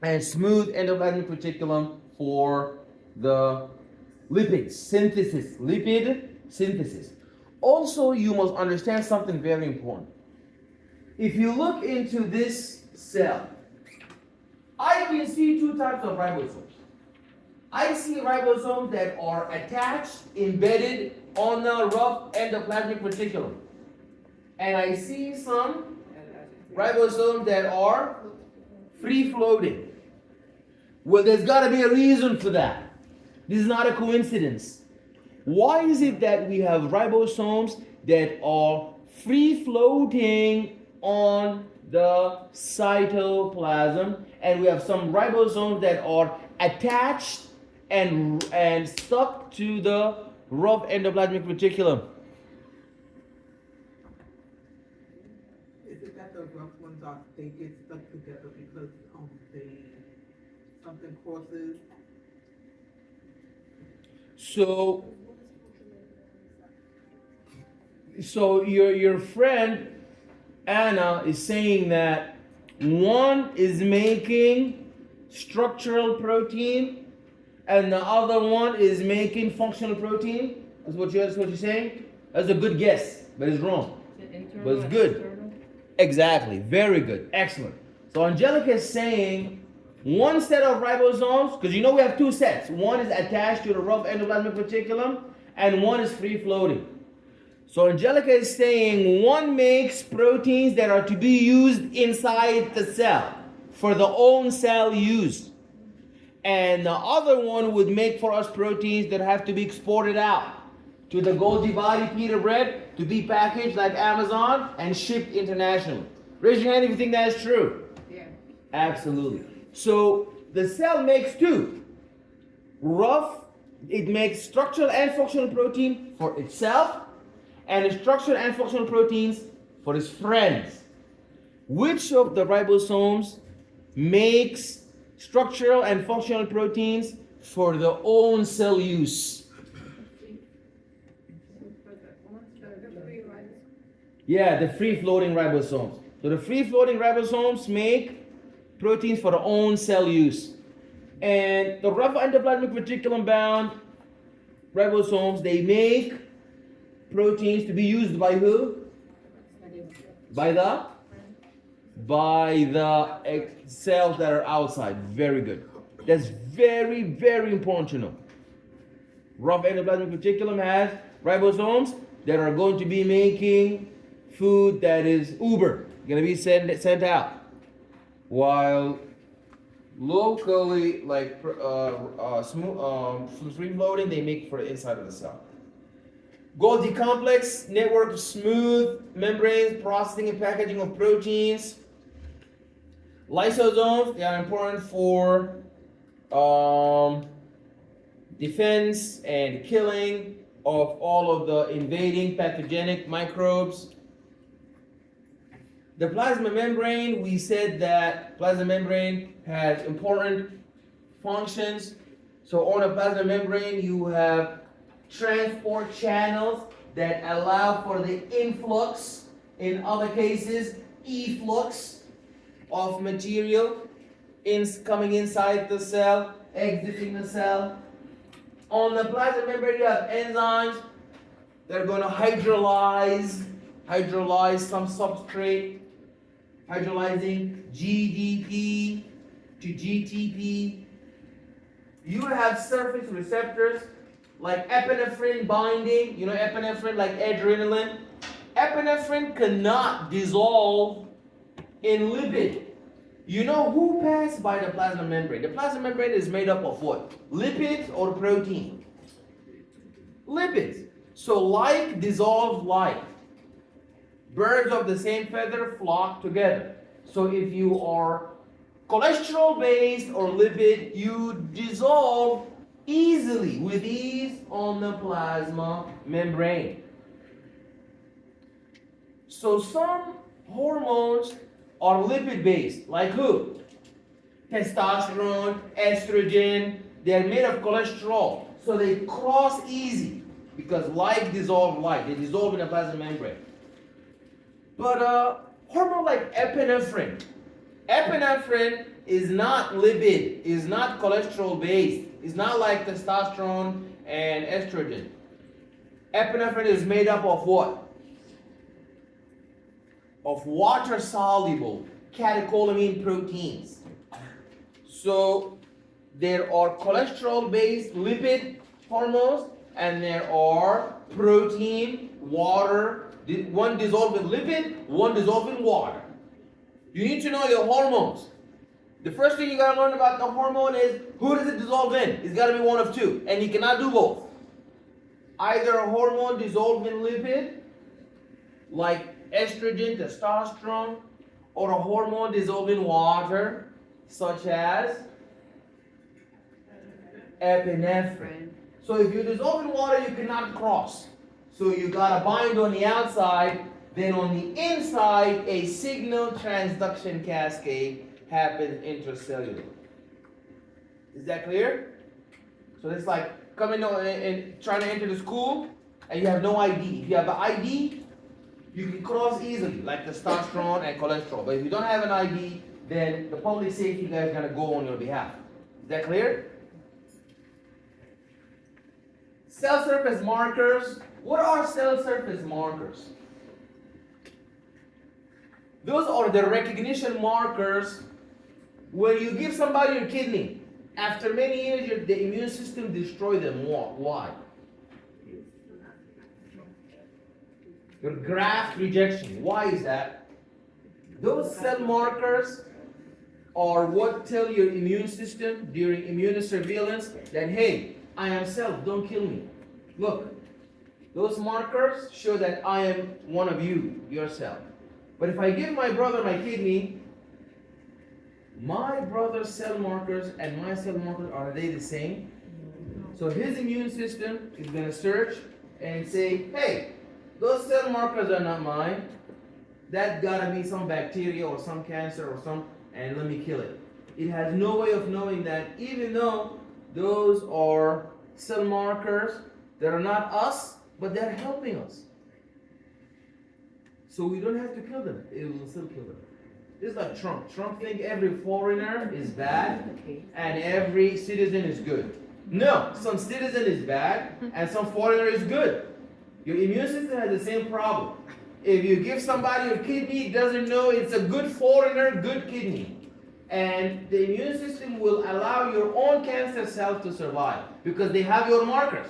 and smooth endoplasmic reticulum for the lipid synthesis. Lipid synthesis. Also, you must understand something very important. If you look into this cell, I can see 2 types of ribosomes. I see ribosomes that are attached, embedded on the rough endoplasmic reticulum. And I see some ribosomes that are free floating. Well, there's got to be a reason for that. This is not a coincidence. Why is it that we have ribosomes that are free floating on the cytoplasm, and we have some ribosomes that are attached and stuck to the rough endoplasmic reticulum? Is it that the rough ones are, they get stuck together because they, something causes? So your friend Anna is saying that one is making structural protein and the other one is making functional protein. That's what you're saying? That's a good guess, but it's wrong. But it's good. Exactly. Very good. Excellent. So Angelica is saying one set of ribosomes, because you know we have two sets. One is attached to the rough endoplasmic reticulum, and one is free floating. So Angelica is saying one makes proteins that are to be used inside the cell for the own cell use. And the other one would make for us proteins that have to be exported out to the Golgi Body pita bread to be packaged like Amazon and shipped internationally. Raise your hand if you think that is true. Yeah. Absolutely. So the cell makes two. It makes structural and functional protein for itself, and structural and functional proteins for its friends. Which of the ribosomes makes structural and functional proteins for their own cell use? Yeah, the free-floating ribosomes. So the free-floating ribosomes make proteins for their own cell use. And the rough endoplasmic reticulum bound ribosomes, they make proteins to be used by who? By the cells that are outside. Very good. That's very, very important to know. Rough endoplasmic reticulum has ribosomes that are going to be making food that is uber, going to be sent out. While locally, like free floating, they make for the inside of the cell. Golgi complex, network of smooth membranes, processing and packaging of proteins. Lysosomes, they are important for defense and killing of all of the invading pathogenic microbes. The plasma membrane, we said that plasma membrane has important functions. So on a plasma membrane, you have transport channels that allow for the influx, in other cases, efflux of material coming inside the cell, exiting the cell. On the plasma membrane, you have enzymes that are going to hydrolyze some substrate, hydrolyzing GDP to GTP. You have surface receptors like epinephrine binding. You know epinephrine, like adrenaline. Epinephrine cannot dissolve in lipid. You know who passed by the plasma membrane? The plasma membrane is made up of what? Lipids or protein? Lipids. So like dissolve like. Birds of the same feather flock together. So if you are cholesterol based or lipid, you dissolve easily, with ease, on the plasma membrane. So some hormones are lipid based, like who? Testosterone, estrogen, they're made of cholesterol. So they cross easy because like dissolve like, they dissolve in the plasma membrane. But hormone like epinephrine is not lipid, is not cholesterol based, is not like testosterone and estrogen. Epinephrine is made up of what? Of water soluble catecholamine proteins. So there are cholesterol based lipid hormones, and there are protein, water. One dissolved in lipid, one dissolved in water. You need to know your hormones. The first thing you gotta learn about the hormone is who does it dissolve in? It's gotta be one of two, and you cannot do both. either a hormone dissolved in lipid, like estrogen, testosterone, or a hormone dissolved in water, such as epinephrine. So if you dissolve in water, you cannot cross. So you gotta bind on the outside, then on the inside, a signal transduction cascade happens intracellular. Is that clear? So it's like coming and trying to enter the school, and you have no ID. If you have an ID, you can cross easily, like testosterone and cholesterol. But if you don't have an ID, then the public safety guy is gonna go on your behalf. Is that clear? Cell surface markers. What are cell surface markers? Those are the recognition markers when you give somebody your kidney. After many years, the immune system destroys them. Why? Your graft rejection. Why is that? Those cell markers are what tell your immune system during immunosurveillance that, hey, I am self, don't kill me. Look, those markers show that I am one of you, yourself. But if I give my brother my kidney, my brother's cell markers and my cell markers, are they the same? So his immune system is going to search and say, hey, those cell markers are not mine. That gotta be some bacteria or some cancer or some, and let me kill it. It has no way of knowing that, even though those are cell markers that are not us, but they're helping us. So we don't have to kill them. It will still kill them. It's like Trump. Trump thinks every foreigner is bad and every citizen is good. No, some citizen is bad and some foreigner is good. Your immune system has the same problem. If you give somebody your kidney, it doesn't know it's a good foreigner, good kidney. And the immune system will allow your own cancer cells to survive because they have your markers.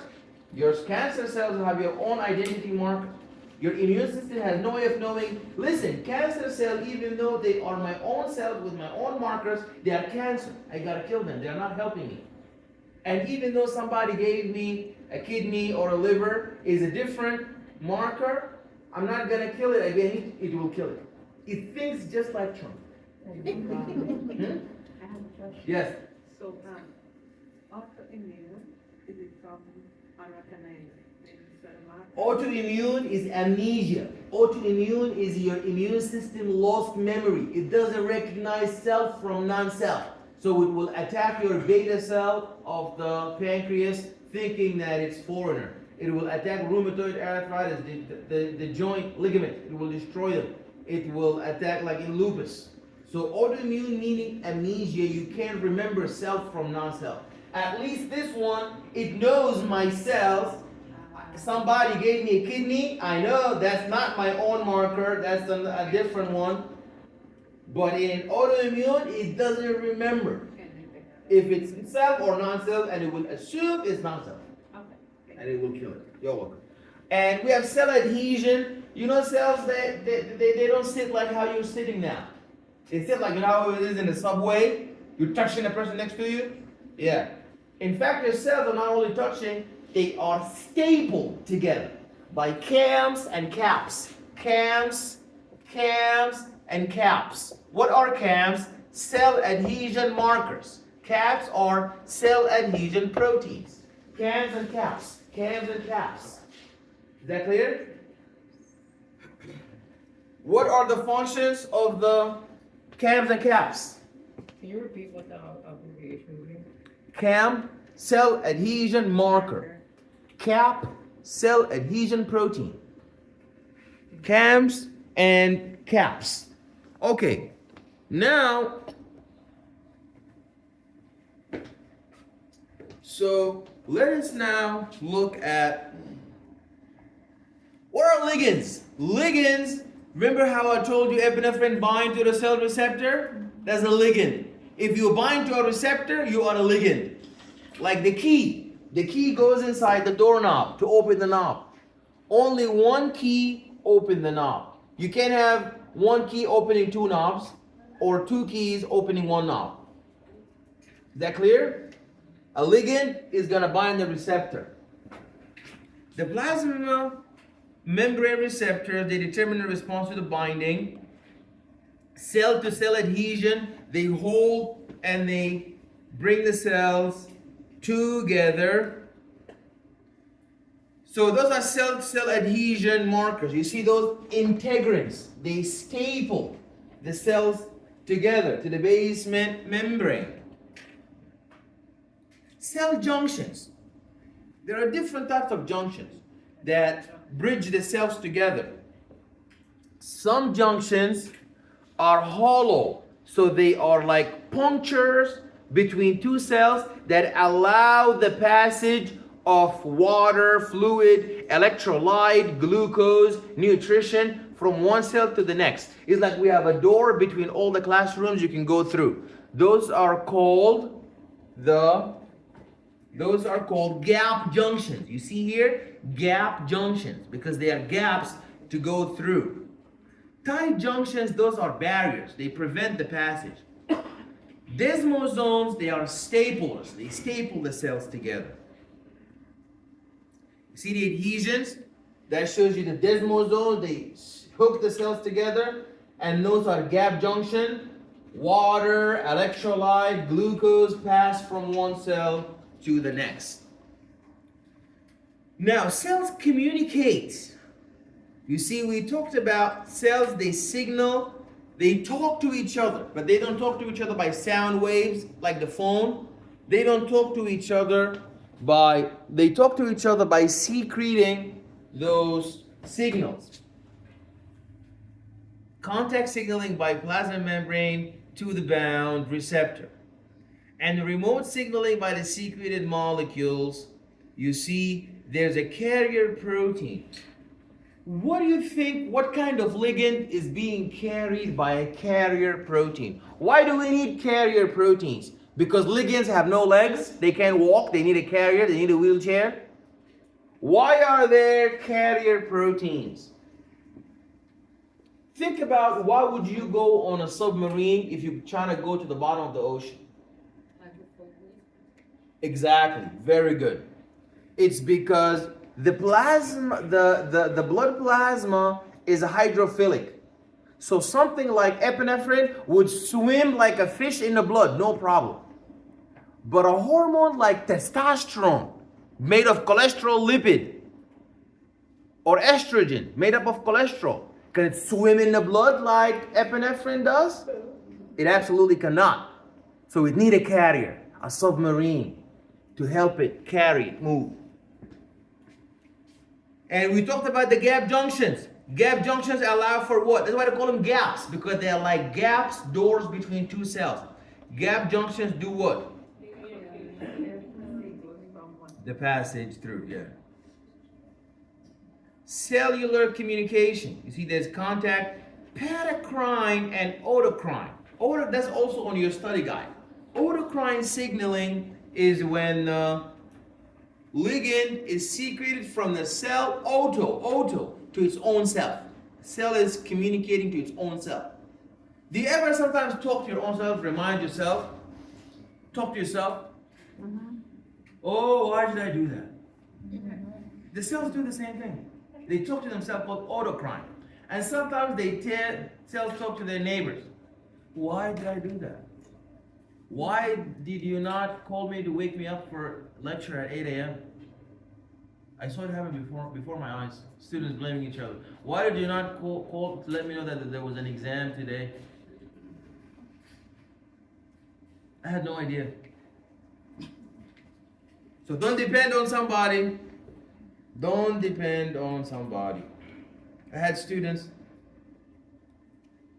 Your cancer cells have your own identity markers. Your immune system has no way of knowing, listen, cancer cells, even though they are my own cells with my own markers, they are cancer. I gotta kill them. They're not helping me. And even though somebody gave me a kidney or a liver is a different marker, I'm not gonna kill it again, it will kill it. It thinks just like Trump. I have a question. Yes. So, autoimmune, is it from unrecognized cell marker? Autoimmune is amnesia. Autoimmune is your immune system lost memory. It doesn't recognize self from non-self. So it will attack your beta cell of the pancreas thinking that it's foreigner. It will attack rheumatoid arthritis, the joint ligament. It will destroy them. It will attack like in lupus. So autoimmune meaning amnesia. You can't remember self from non-self. At least this one, it knows my cells. Somebody gave me a kidney. I know that's not my own marker. That's a different one. But in autoimmune, it doesn't remember if it's self or non-self, and it will assume it's non-self. Okay. And it will kill it. You're welcome. And we have cell adhesion. You know, cells, they don't sit like how you're sitting now. They sit like, you know how it is in the subway? You're touching the person next to you? Yeah. In fact, your cells are not only touching, they are stapled together by cams and caps. Cams, and caps. What are cams? Cell adhesion markers. Caps are cell adhesion proteins. Cams and caps. Cams and caps. Is that clear? What are the functions of the cams and caps? Can you repeat what the abbreviation means? Cam, cell adhesion marker. Cap, cell adhesion protein. Cams and caps. Okay, now, so let us now look at what are ligands? Ligands, remember how I told you epinephrine bind to the cell receptor? That's a ligand. If you bind to a receptor, you are a ligand. Like the key. The key goes inside the doorknob to open the knob. Only one key opens the knob. You can't have one key opening two knobs or two keys opening one knob. Is that clear? A ligand is going to bind the receptor. The plasma membrane receptors, they determine the response to the binding. Cell to cell adhesion, they hold and they bring the cells together. So those are cell to cell adhesion markers. You see those integrins, they staple the cells together to the basement membrane. Cell junctions. There are different types of junctions that bridge the cells together. Some junctions are hollow, so they are like punctures between two cells that allow the passage of water, fluid, electrolyte, glucose, nutrition from one cell to the next. It's like we have a door between all the classrooms you can go through. Those are called gap junctions. You see here, gap junctions, because they are gaps to go through. Tight junctions, those are barriers. They prevent the passage. Desmosomes, they are staplers. They staple the cells together. You see the adhesions? That shows you the desmosomes. They hook the cells together. And those are gap junction. Water, electrolyte, glucose pass from one cell to the next. Now, cells communicate. You see, we talked about cells, they signal, they talk to each other, but they don't talk to each other by sound waves like the phone. They don't talk to each other by secreting those signals. Contact signaling by plasma membrane to the bound receptor. And remote signaling by the secreted molecules. You see, there's a carrier protein. What do you think, what kind of ligand is being carried by a carrier protein? Why do we need carrier proteins? Because ligands have no legs, they can't walk, they need a carrier, they need a wheelchair. Why are there carrier proteins? Think about, why would you go on a submarine if you're trying to go to the bottom of the ocean? Exactly, very good. It's because the plasma, the blood plasma is hydrophilic. So something like epinephrine would swim like a fish in the blood, no problem. But a hormone like testosterone, made of cholesterol lipid, or estrogen, made up of cholesterol, can it swim in the blood like epinephrine does? It absolutely cannot. So it needs a carrier, a submarine, to help it carry it, move. And we talked about the gap junctions. Gap junctions allow for what? That's why they call them gaps, because they are like gaps, doors between two cells. Gap junctions do what? The passage through, yeah. Cellular communication. You see, there's contact, patacrine and autocrine. That's also on your study guide. Autocrine signaling is when ligand is secreted from the cell auto to its own self. Cell is communicating to its own self. Do you ever sometimes talk to your own self, remind yourself, talk to yourself? Mm-hmm. Oh, why did I do that? The cells do the same thing. They talk to themselves called autocrine. And sometimes cells talk to their neighbors. Why did I do that? Why did you not call me to wake me up for lecture at 8 a.m.? I saw it happen before my eyes. Students blaming each other. Why did you not call to let me know that there was an exam today? I had no idea. So don't depend on somebody. Don't depend on somebody. I had students,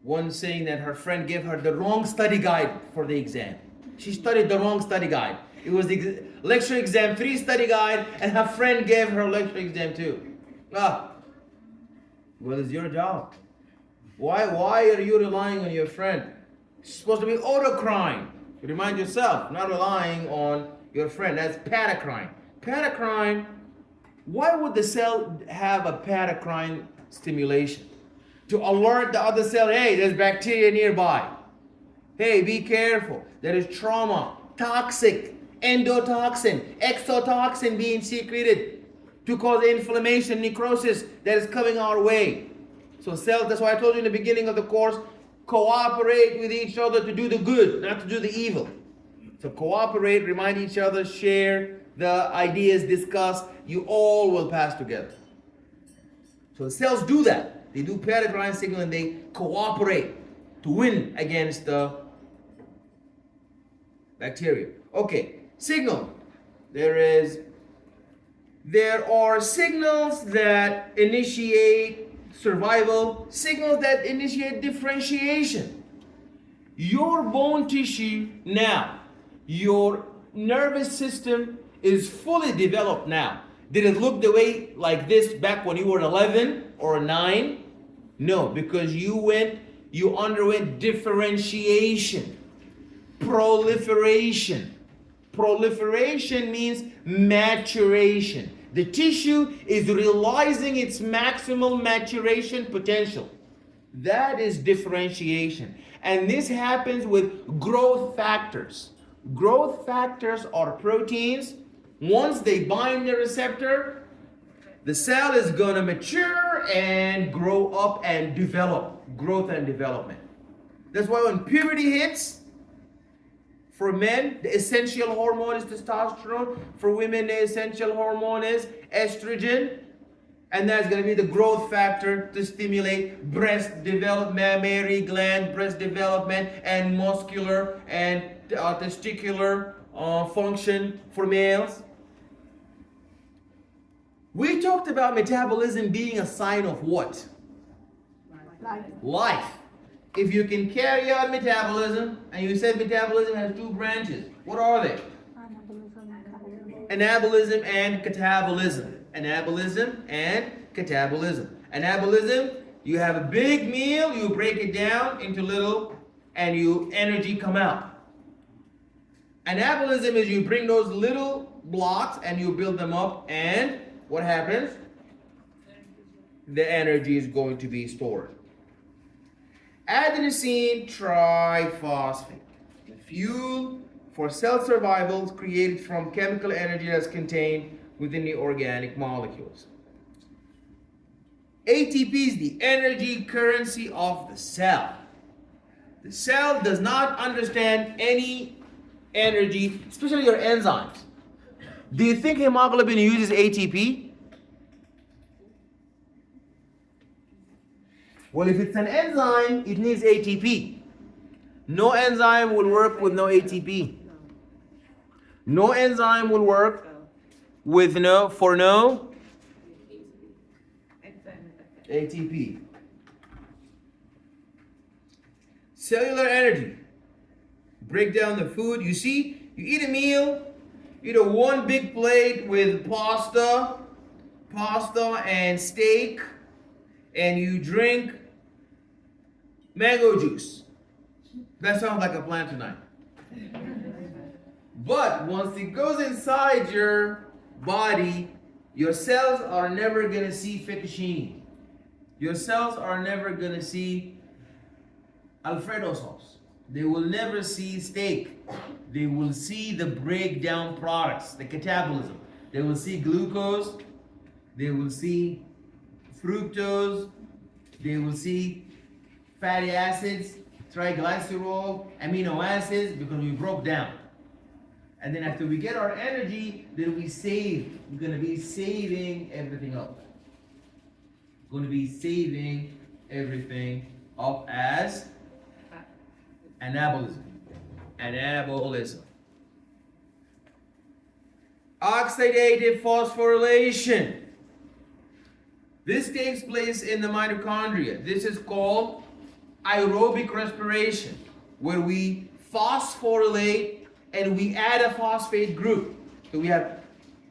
one saying that her friend gave her the wrong study guide for the exam. She studied the wrong study guide. It was the lecture exam 3 study guide, and her friend gave her lecture exam 2. Well, it's your job. Why are you relying on your friend? It's supposed to be autocrine. Remind yourself, not relying on your friend. That's patacrine. Patacrine, why would the cell have a patacrine stimulation? To alert the other cell, hey, there's bacteria nearby. Hey, be careful. There is trauma, toxic, endotoxin, exotoxin being secreted. to cause inflammation, necrosis that is coming our way. So cells, that's why I told you in the beginning of the course, cooperate with each other to do the good, not to do the evil. So cooperate, remind each other, share the ideas, discuss. You all will pass together. So the cells do that. They do peripheral signal and they cooperate to win against the bacteria. Okay, signal. There are signals that initiate survival, signals that initiate differentiation. Your bone tissue now, your nervous system is fully developed now. Did it look the way like this back when you were 11 or 9? No, because you underwent differentiation, proliferation. Proliferation means maturation. The tissue is realizing its maximal maturation potential. That is differentiation. And this happens with growth factors. Growth factors are proteins. Once they bind the receptor, the cell is going to mature and grow up and develop. Growth and development. That's why when puberty hits, for men, the essential hormone is testosterone. For women, the essential hormone is estrogen. And that's going to be the growth factor to stimulate breast development, mammary gland, breast development, and muscular and testicular function for males. We talked about metabolism being a sign of what? Life. If you can carry out metabolism, and you said metabolism has two branches, what are they? Anabolism and catabolism. Anabolism and catabolism. Anabolism, you have a big meal, you break it down into little, and energy come out. Anabolism is you bring those little blocks and you build them up, and what happens? The energy is going to be stored. Adenosine triphosphate, the fuel for cell survival is created from chemical energy that's contained within the organic molecules. ATP is the energy currency of the cell. The cell does not understand any energy, especially your enzymes. Do you think hemoglobin uses ATP? Well, if it's an enzyme, it needs ATP. No enzyme will work with no ATP. No enzyme will work with no ATP. Cellular energy. Break down the food. You see, you eat a meal, you eat one big plate with pasta and steak, and you drink mango juice. That sounds like a plan tonight. But once it goes inside your body, your cells are never going to see fettuccine. Your cells are never going to see Alfredo sauce. They will never see steak. They will see the breakdown products, the catabolism. They will see glucose. They will see fructose. They will see fatty acids, triglycerol, amino acids, because we broke down. And then after we get our energy, then we save. We're going to be saving everything up. Going to be saving everything up as anabolism. Anabolism. Oxidative phosphorylation. This takes place in the mitochondria. This is called aerobic respiration, where we phosphorylate and we add a phosphate group. So we have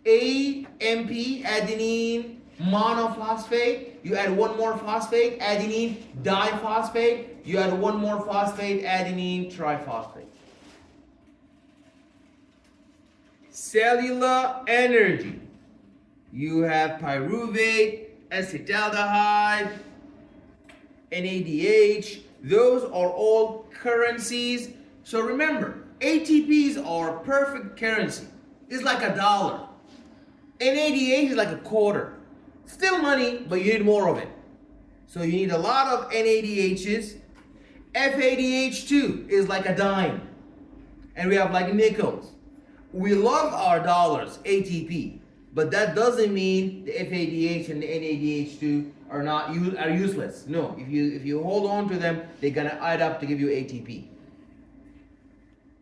AMP, adenine monophosphate. You add one more phosphate, adenine diphosphate. You add one more phosphate, adenine triphosphate. Cellular energy. You have pyruvate, acetaldehyde, NADH. Those are all currencies. So remember, ATPs are perfect currency. It's like $1. NADH is like a quarter. Still money, but you need more of it. So you need a lot of NADHs. FADH2 is like a dime. And we have like nickels. We love our dollars, ATP, but that doesn't mean the FADH and the NADH2 are useless. No, if you hold on to them, they're gonna add up to give you ATP.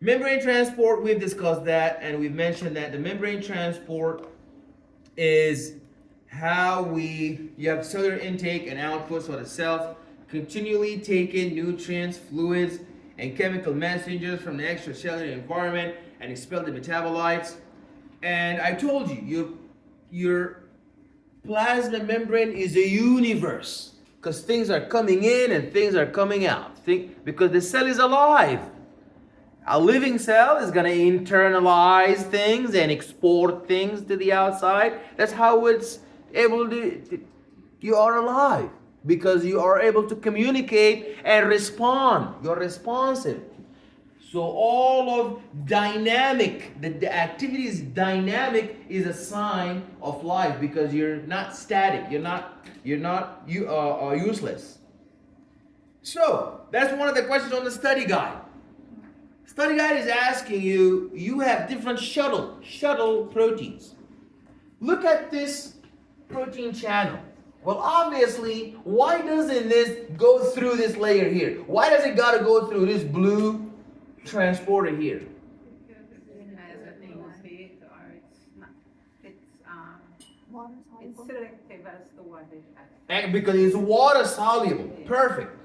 Membrane transport, we've discussed that, and we've mentioned that the membrane transport is how you have cellular intake and output, so the cells continually take in nutrients, fluids, and chemical messengers from the extracellular environment and expel the metabolites. And I told you, your plasma membrane is a universe, because things are coming in and things are coming out. Because the cell is alive. A living cell is going to internalize things and export things to the outside. That's how it's able to, you are alive, because you are able to communicate and respond. You're responsive. So all of dynamic, the activity is dynamic, is a sign of life, because you're not static. You're not useless. So that's one of the questions on the study guide. Study guide is asking you have different shuttle proteins. Look at this protein channel. Well, obviously, why doesn't this go through this layer here? Why does it got to go through this blue transporter here? As a thing fit, or it's selective as to what it has. And because it's water soluble. Perfect.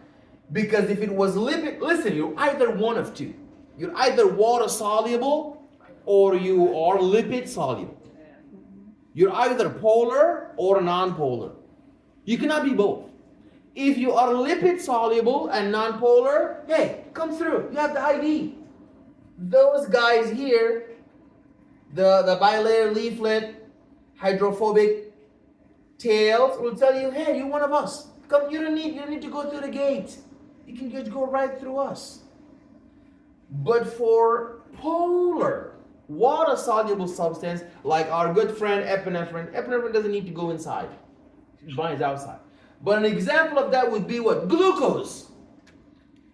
Because if it was lipid, listen, you're either one of two. You're either water soluble or you are lipid soluble. You're either polar or non-polar. You cannot be both. If you are lipid soluble and non-polar, hey, come through. You have the ID. Those guys here, the bilayer leaflet, hydrophobic tails, will tell you, hey, you're one of us. Come, you don't need to go through the gate. You can just go right through us. But for polar, water-soluble substance, like our good friend epinephrine doesn't need to go inside. It binds outside. But an example of that would be what? Glucose.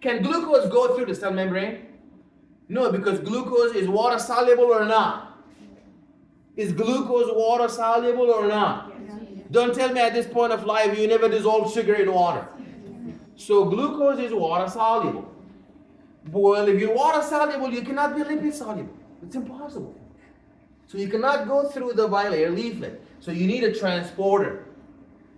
Can glucose go through the cell membrane? No, because glucose is water-soluble or not? Is glucose water-soluble or not? Don't tell me at this point of life you never dissolve sugar in water. So glucose is water-soluble. Well, if you're water-soluble, you cannot be lipid-soluble. It's impossible. So you cannot go through the bilayer leaflet. So you need a transporter.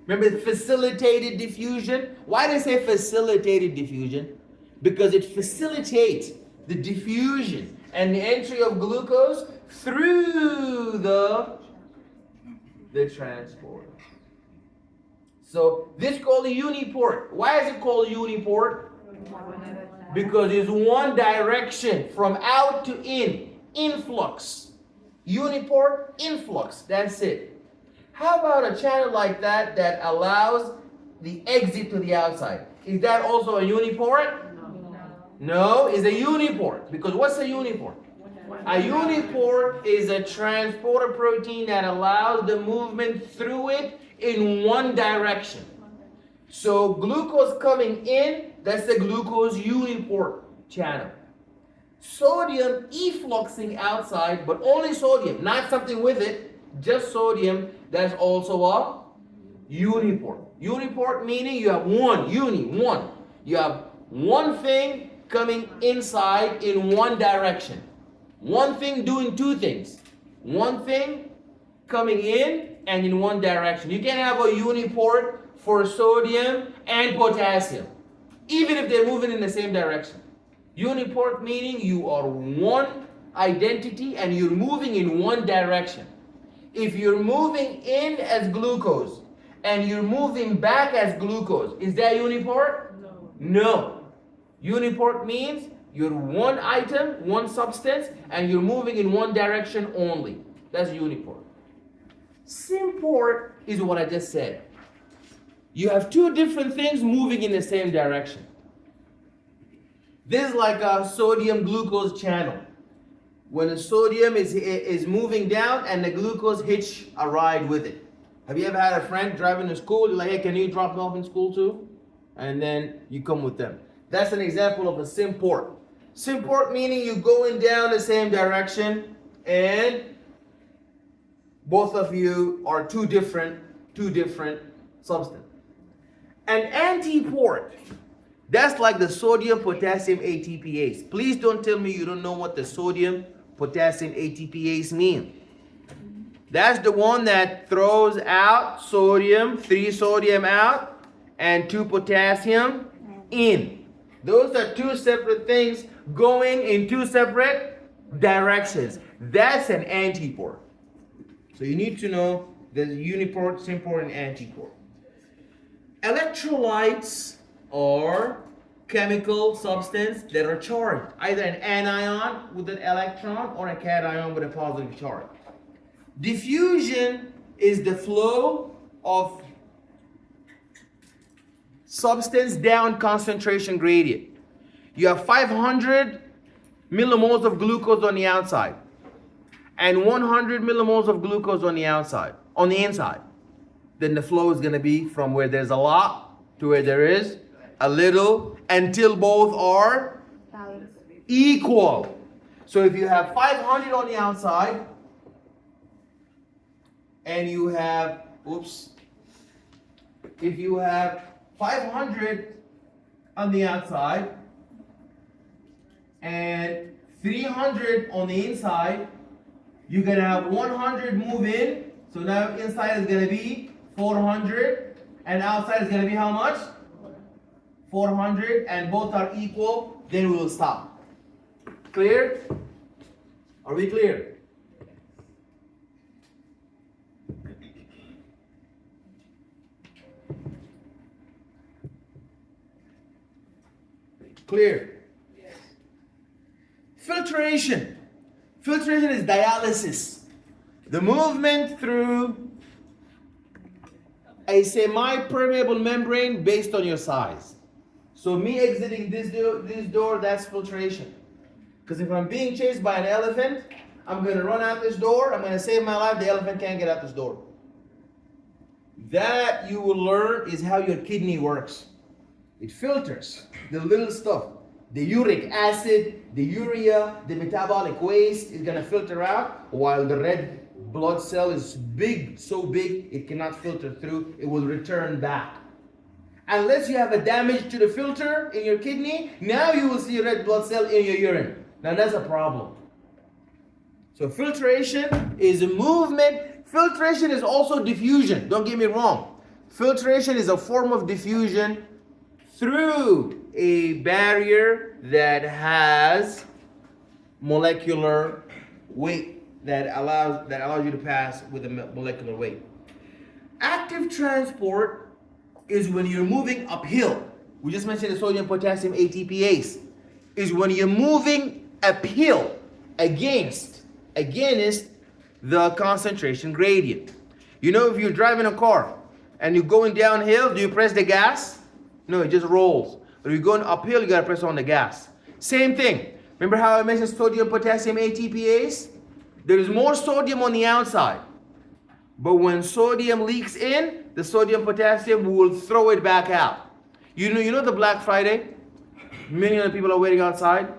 Remember facilitated diffusion? Why do I say facilitated diffusion? Because it facilitates the diffusion and the entry of glucose through the transporter. So this is called a uniport. Why is it called a uniport? Because it's one direction from out to in. Influx. Uniport, influx. That's it. How about a channel like that allows the exit to the outside? Is that also a uniport? No, it's a uniport. Because what's a uniport? A uniport is a transporter protein that allows the movement through it in one direction. So glucose coming in, that's the glucose uniport channel. Sodium effluxing outside, but only sodium, not something with it, just sodium, that's also a uniport. Uniport meaning you have one. You have one thing coming inside in one direction. One thing doing two things. One thing coming in and in one direction. You can have a uniport for sodium and potassium, even if they're moving in the same direction. Uniport meaning you are one identity and you're moving in one direction. If you're moving in as glucose and you're moving back as glucose, is that uniport? No. Uniport means you're one item, one substance, and you're moving in one direction only. That's uniport. Symport is what I just said. You have two different things moving in the same direction. This is like a sodium glucose channel. when the sodium is moving down and the glucose hitch a ride with it. Have you ever had a friend driving to school? You're like, hey, can you drop me off in school too? And then you come with them. That's an example of a symport. Symport meaning you going down the same direction and both of you are two different substances. An antiport, that's like the sodium potassium ATPase. Please don't tell me you don't know what the sodium potassium ATPase mean. That's the one that throws out sodium, 3 sodium out, and 2 potassium in. Those are two separate things going in two separate directions. That's an antiport. So you need to know the uniport, symport, and antiport. Electrolytes are chemical substance that are charged, either an anion with an electron or a cation with a positive charge. Diffusion is the flow of substance down concentration gradient. You have 500 millimoles of glucose on the outside and 100 millimoles of glucose on the inside. Then the flow is going to be from where there's a lot to where there is a little until both are equal. So if you have 500 on the outside and you have, if you have 500 on the outside and 300 on the inside, you're going to have 100 move in. So now inside is going to be 400 and outside is going to be how much? 400, and both are equal. Then we will stop. Clear? Are we clear? Clear? Yes. Filtration. Filtration is dialysis. The movement through a semi-permeable membrane based on your size. So me exiting this door, that's filtration. Because if I'm being chased by an elephant, I'm going to run out this door, I'm going to save my life, the elephant can't get out this door. That you will learn is how your kidney works. It filters the little stuff. The uric acid, the urea, the metabolic waste is going to filter out, while the red blood cell is big, so big it cannot filter through. It will return back. Unless you have a damage to the filter in your kidney, now you will see red blood cell in your urine. Now that's a problem. So filtration is a movement. Filtration is also diffusion. Don't get me wrong. Filtration is a form of diffusion through a barrier that has molecular weight that allows you to pass with a molecular weight. Active transport is when you're moving uphill. We just mentioned the sodium potassium ATPase. Is when you're moving uphill against the concentration gradient. You know, if you're driving a car and you're going downhill, do you press the gas? No, it just rolls. But if you're going uphill, you gotta press on the gas. Same thing. Remember how I mentioned sodium potassium ATPase? There is more sodium on the outside. But when sodium leaks in, the sodium potassium will throw it back out. You know the Black Friday? Millions of people are waiting outside.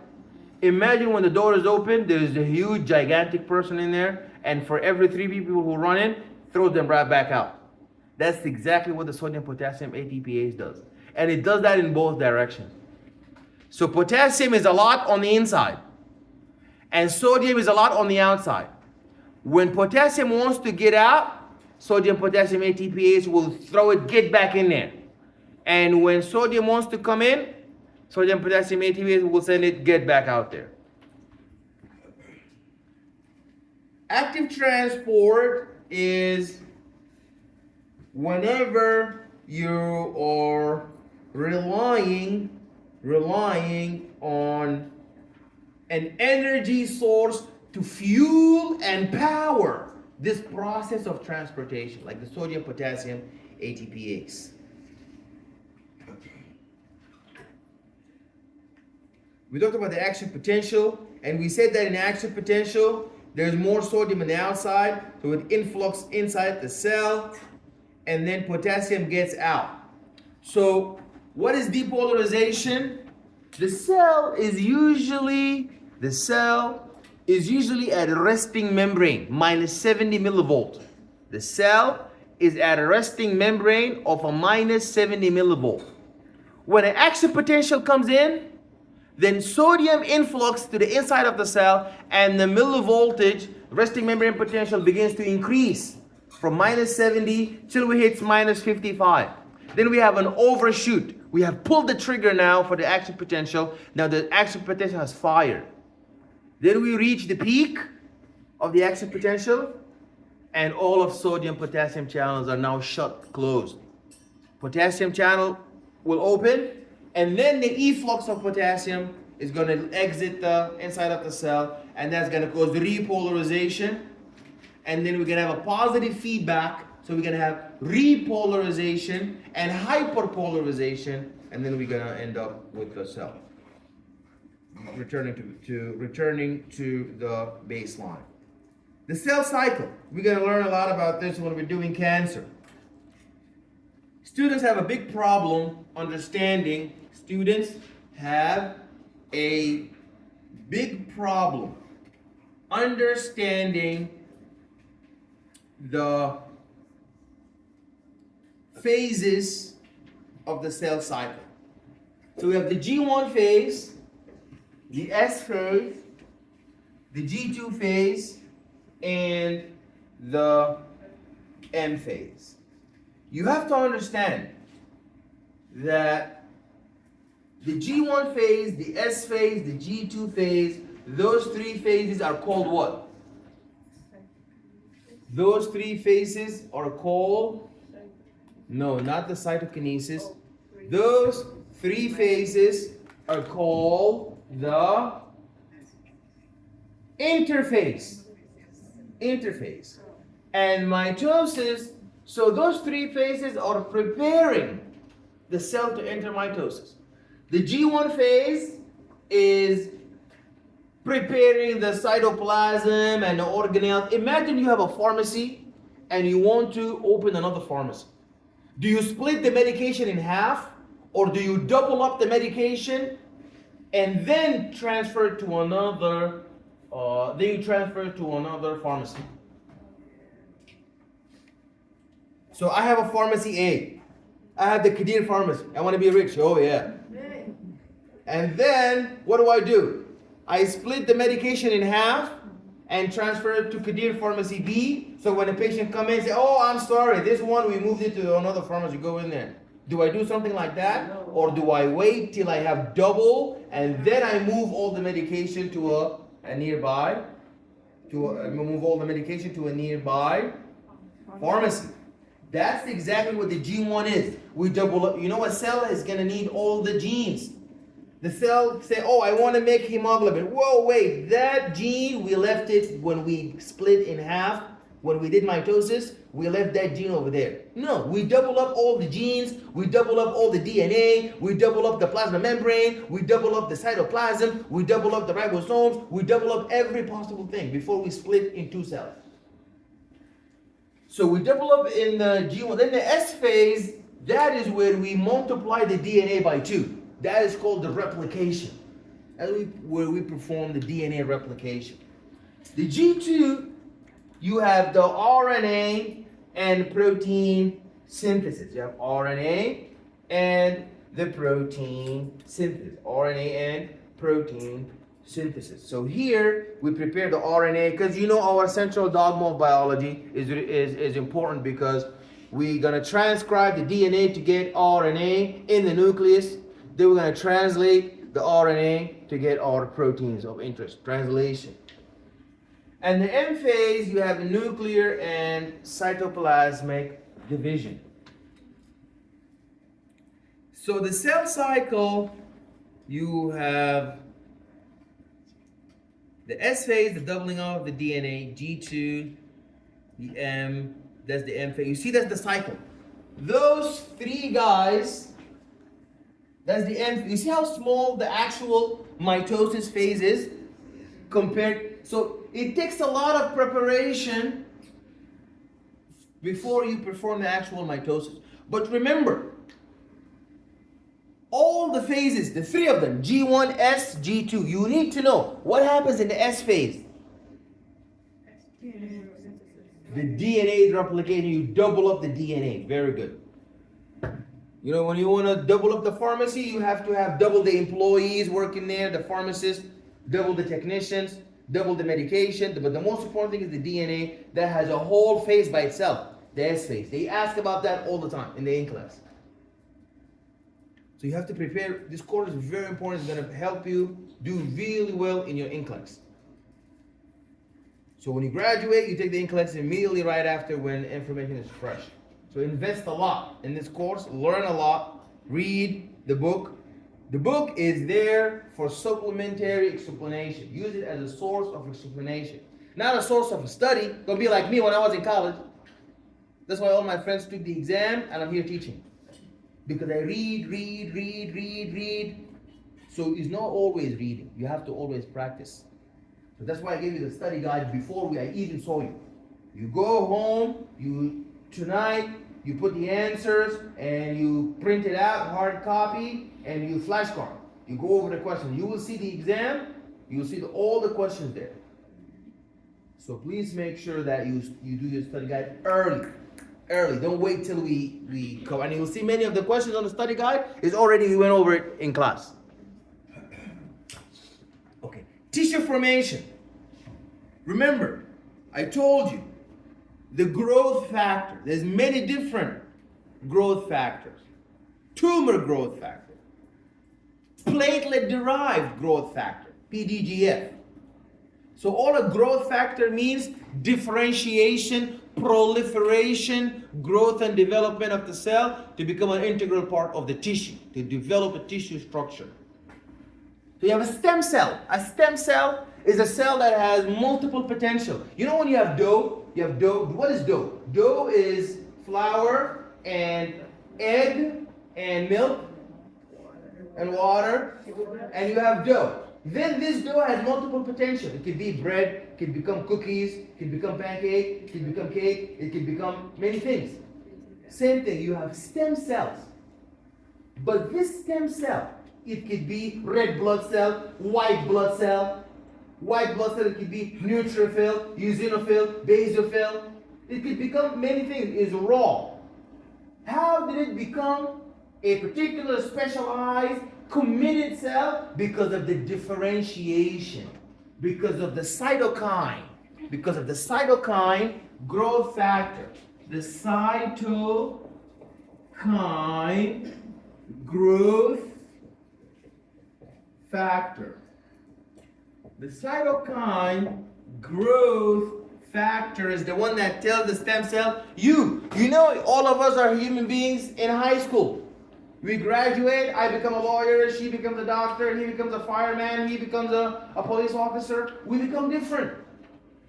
Imagine when the door is open, there's a huge, gigantic person in there, and for every 3 people who run in, throws them right back out. That's exactly what the sodium potassium ATPase does. And it does that in both directions. So potassium is a lot on the inside, and sodium is a lot on the outside. When potassium wants to get out, sodium potassium ATPase will throw it, get back in there. And when sodium wants to come in, sodium potassium ATPase will send it, get back out there. Active transport is whenever you are relying on an energy source to fuel and power this process of transportation, like the sodium potassium ATPase. We talked about the action potential, and we said that in action potential, there's more sodium on the outside, so with influx inside the cell, and then potassium gets out. So, what is depolarization? The cell is usually at a resting membrane, minus 70 millivolt. The cell is at a resting membrane of a minus 70 millivolt. When an action potential comes in, then sodium influx to the inside of the cell and the millivoltage resting membrane potential begins to increase from minus 70 till we hit minus 55. Then we have an overshoot. We have pulled the trigger now for the action potential. Now the action potential has fired. Then we reach the peak of the action potential, and all of sodium potassium channels are now shut, closed. Potassium channel will open, and then the efflux of potassium is going to exit the inside of the cell, and that's going to cause repolarization. And then we're going to have a positive feedback, so we're going to have repolarization and hyperpolarization, and then we're going to end up with the cell returning to the baseline. The cell cycle. We're going to learn a lot about this when we're doing cancer. Students have a big problem understanding. Students have a big problem understanding the phases of the cell cycle. So we have the G1 phase, the S phase, the G2 phase, and the M phase. You have to understand that the G1 phase, the S phase, the G2 phase, those three phases are called what? Those three phases are called, no, not the cytokinesis. Those three phases are called the interphase. Interphase. And mitosis, so those three phases are preparing the cell to enter mitosis. The G1 phase is preparing the cytoplasm and the organelles. Imagine you have a pharmacy and you want to open another pharmacy. Do you split the medication in half, or do you double up the medication and then transfer to another pharmacy? So I have a pharmacy A. I have the Kadir pharmacy. I want to be rich. Oh yeah. And then what do? I split the medication in half and transfer it to Kadir pharmacy B. So when a patient comes in and says, oh, I'm sorry, this one we moved it to another pharmacy, go in there. Do I do something like that? Or do I wait till I have double and then I move all the medication to a nearby pharmacy? That's exactly what the G1 is. We double up. You know, a cell is going to need all the genes. The cell say, oh, I want to make hemoglobin. Whoa, wait, that gene, we left it when we split in half. When we did mitosis, we left that gene over there. No, we double up all the genes, we double up all the DNA, we double up the plasma membrane, we double up the cytoplasm, we double up the ribosomes, we double up every possible thing before we split in two cells. So we double up in the G1. Then the S phase, that is where we multiply the DNA by 2. That is called the replication. That's where we perform the DNA replication. The G2, you have the RNA and protein synthesis. You have RNA and the protein synthesis. RNA and protein synthesis. So here we prepare the RNA, because you know our central dogma of biology is important, because we're going to transcribe the DNA to get RNA in the nucleus. Then we're going to translate the RNA to get our proteins of interest. Translation. And the M phase, you have the nuclear and cytoplasmic division. So the cell cycle, you have the S phase, the doubling of the DNA, G2, the M, that's the M phase. You see, that's the cycle. Those three guys, that's the M. You see how small the actual mitosis phase is compared. So it takes a lot of preparation before you perform the actual mitosis. But remember, all the phases, the three of them, G1, S, G2, you need to know what happens in the S phase. The DNA is replicating, you double up the DNA. Very good. You know, when you want to double up the pharmacy, you have to have double the employees working there, the pharmacists, double the technicians, double the medication. But the most important thing is the DNA that has a whole phase by itself, the S phase. They ask about that all the time in the ink class. So you have to prepare. This course is very important. It's going to help you do really well in your ink class. So when you graduate, you take the ink class immediately right after when information is fresh. So invest a lot in this course, learn a lot, read the book. The book is there for supplementary explanation. Use it as a source of explanation, not a source of study. Don't be like me when I was in college. That's why all my friends took the exam and I'm here teaching. Because I read. So it's not always reading. You have to always practice. So that's why I gave you the study guide before I even saw you. You go home, tonight, you put the answers and you print it out, hard copy, and you flashcard. You go over the questions. You will see the exam, you will see all the questions there. So please make sure that you do your study guide early. Don't wait till we come. And you will see many of the questions on the study guide is already, we went over it in class. Okay, tissue formation. Remember, I told you, the growth factor. There's many different growth factors. Tumor growth factor. Platelet-derived growth factor, PDGF. So all a growth factor means differentiation, proliferation, growth and development of the cell to become an integral part of the tissue, to develop a tissue structure. So you have a stem cell. A stem cell is a cell that has multiple potential. You know when you have dough? You have dough. What is dough? Dough is flour and egg and milk and water, and you have dough. Then this dough has multiple potential. It could be bread, it could become cookies, it could become pancake, it could become cake, it could become many things. Same thing, you have stem cells. But this stem cell, it could be red blood cell, white blood cell. White blood cell, it could be neutrophil, eosinophil, basophil. It could become many things. It's raw. How did it become a particular specialized committed cell? Because of the differentiation, because of the cytokine, growth factor. The cytokine growth factor. The cytokine growth factor is the one that tells the stem cell, you know, all of us are human beings in high school. We graduate, I become a lawyer, she becomes a doctor, he becomes a fireman, he becomes a police officer. We become different.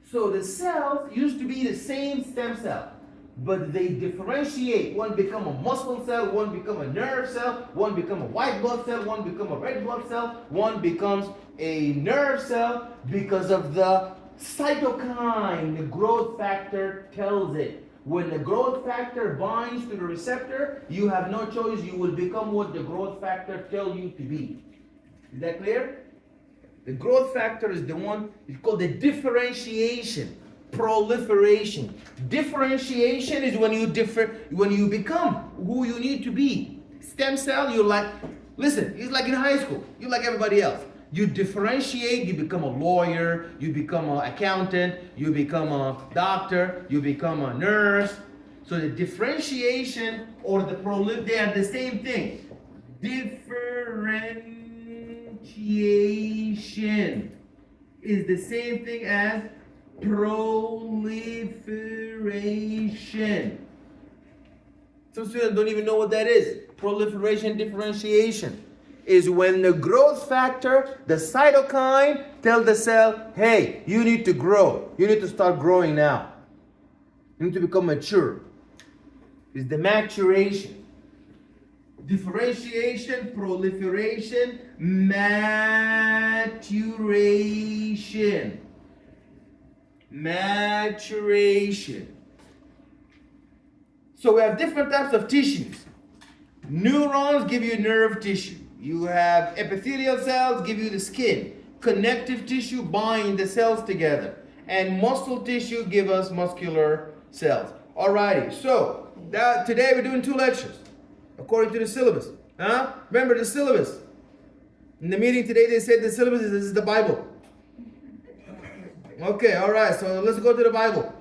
So the cells used to be the same stem cell, but they differentiate. One become a muscle cell, one become a nerve cell, one become a white blood cell, one become a red blood cell, one becomes a nerve cell because of the cytokine. The growth factor tells it. When the growth factor binds to the receptor, you have no choice. You will become what the growth factor tells you to be. Is that clear? The growth factor is the one, it's called the differentiation, proliferation. Differentiation is when you become who you need to be. Stem cell, you're like, listen, it's like in high school. You're like everybody else. You differentiate, you become a lawyer, you become an accountant, you become a doctor, you become a nurse. So the differentiation or the they are the same thing. Differentiation is the same thing as proliferation. Some students don't even know what that is. Proliferation, differentiation is when the growth factor, the cytokine, tell the cell, hey, you need to grow. You need to start growing now. You need to become mature. It's the maturation. differentiation, proliferation, maturation. Maturation. So we have different types of tissues. Neurons give you nerve tissue. You have epithelial cells give you the skin. Connective tissue bind the cells together. And muscle tissue give us muscular cells. Alrighty, so today we're doing 2 lectures according to the syllabus. Huh? Remember the syllabus. In the meeting today they said the syllabus is the Bible. Okay, alright, so let's go to the Bible.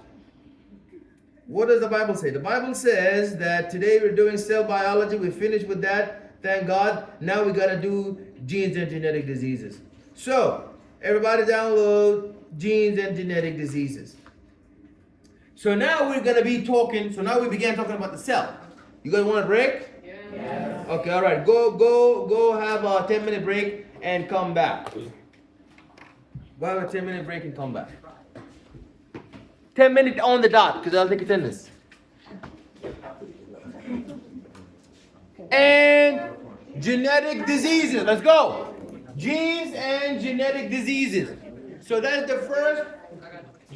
What does the Bible say? The Bible says that today we're doing cell biology. We finished with that. Thank God. Now we got to do genes and genetic diseases. So, everybody download genes and genetic diseases. So now we're going to be talking. So now we began talking about the cell. You guys want a break? Yes. Okay, all right. Go have a 10-minute break and come back. Go have a 10-minute break and come back. 10 minutes on the dot, because I'll take attendance. And genetic diseases. Let's go. Genes and genetic diseases. So that's the first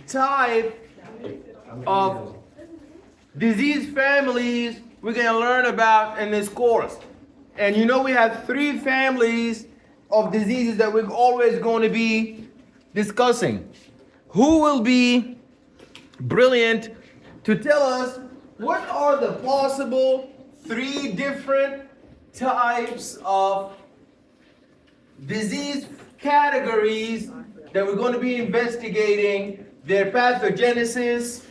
type of disease families we're going to learn about in this course. And you know we have 3 families of diseases that we're always going to be discussing. Who will be brilliant to tell us what are the possible 3 different types of disease categories that we're going to be investigating, their pathogenesis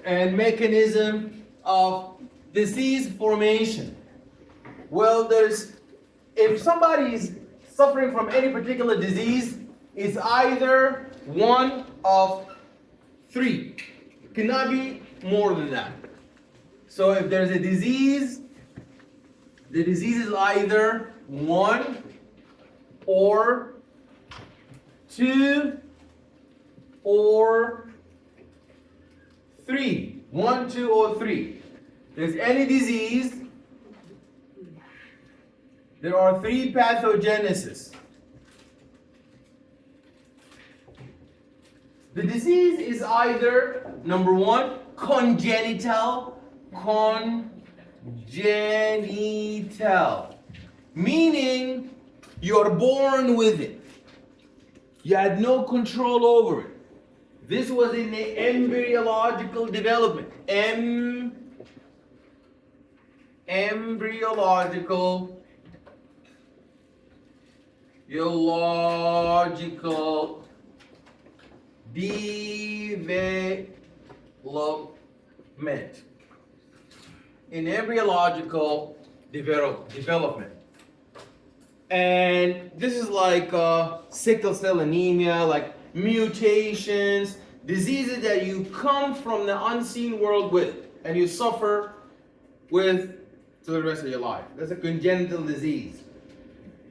and mechanism of disease formation. Well, if somebody is suffering from any particular disease, it's either one of 3. It cannot be more than that. So if there's a disease, the disease is either 1 or 2 or 3. 1, 2, or 3. There's any disease, there are 3 pathogenesis. The disease is either, number 1, congenital, meaning you're born with it. You had no control over it. This was in the embryological development. Embryological development. In embryological development. And this is like sickle cell anemia, like mutations, diseases that you come from the unseen world with, and you suffer with for the rest of your life. That's a congenital disease.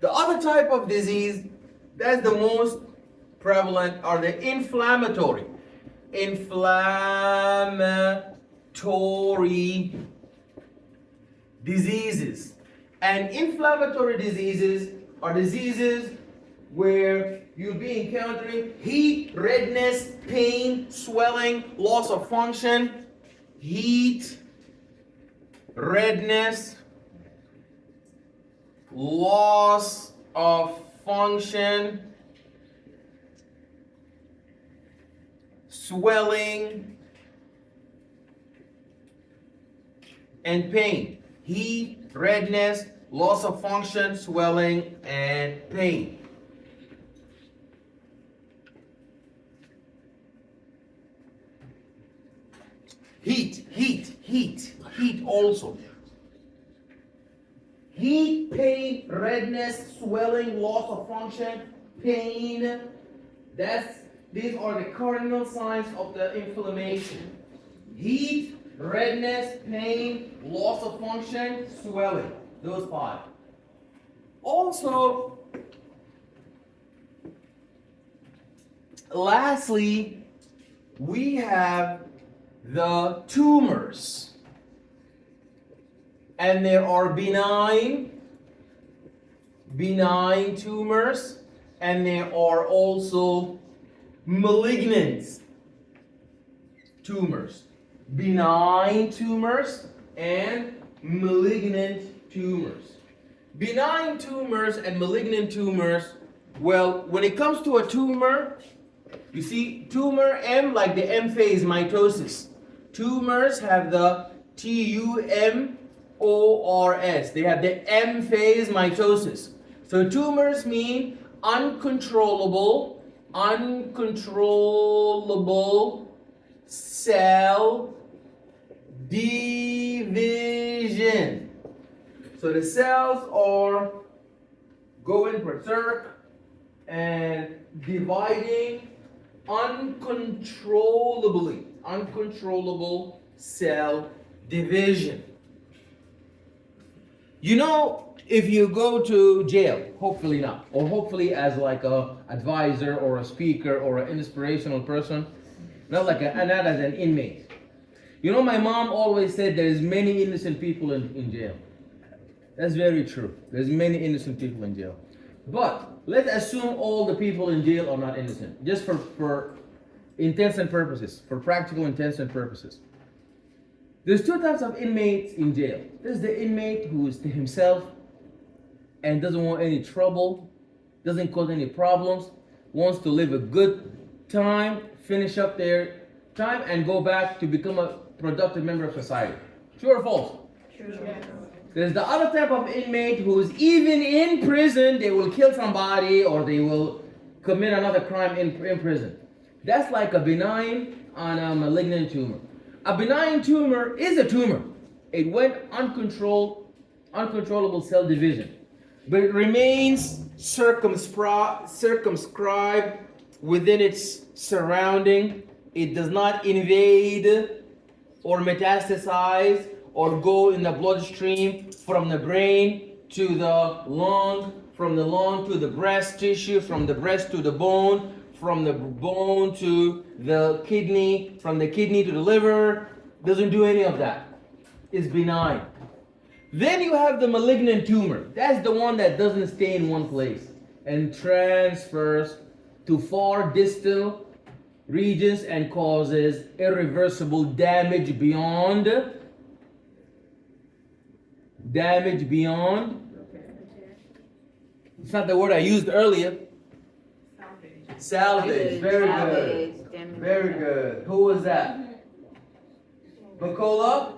The other type of disease that's the most prevalent are the inflammatory diseases. And inflammatory diseases are diseases where you'll be encountering heat, redness, pain, swelling, loss of function. Heat, redness, loss of function, swelling, and pain. Heat, redness, loss of function, swelling, and pain. Heat also. Heat, pain, redness, swelling, loss of function, pain. These are the cardinal signs of the inflammation. Heat, redness, pain, loss of function, swelling. Those 5. Also, lastly, we have the tumors. and there are benign tumors, and there are also malignant tumors. Benign tumors and malignant tumors. Benign tumors and malignant tumors, well, when it comes to a tumor, you see, tumor M, like the M phase mitosis. Tumors have the TUMORS. They have the M phase mitosis. So tumors mean uncontrollable cell division. So the cells are going berserk and dividing uncontrollable cell division. You know, if you go to jail, hopefully not, or hopefully as like a advisor or a speaker or an inspirational person, not as an inmate. You know, my mom always said there's many innocent people in jail. That's very true. There's many innocent people in jail. But let's assume all the people in jail are not innocent, just for intents and purposes, for practical intents and purposes. There's two types of inmates in jail. There's the inmate who is to himself and doesn't want any trouble, doesn't cause any problems, wants to live a good time, finish up their time, and go back to become a productive member of society. True or false? True. There's the other type of inmate who's even in prison, they will kill somebody or they will commit another crime in prison. That's like a benign and a malignant tumor. A benign tumor is a tumor. It went uncontrollable cell division. But it remains circumscribed within its surrounding. It does not invade or metastasize or go in the bloodstream from the brain to the lung, from the lung to the breast tissue, from the breast to the bone, from the bone to the kidney, from the kidney to the liver. Doesn't do any of that. It's benign. Then you have the malignant tumor. That's the one that doesn't stay in one place and transfers to far distal regions and causes irreversible damage beyond. It's not the word I used earlier. Salvage. Very good. Very good. Who was that? Bacola?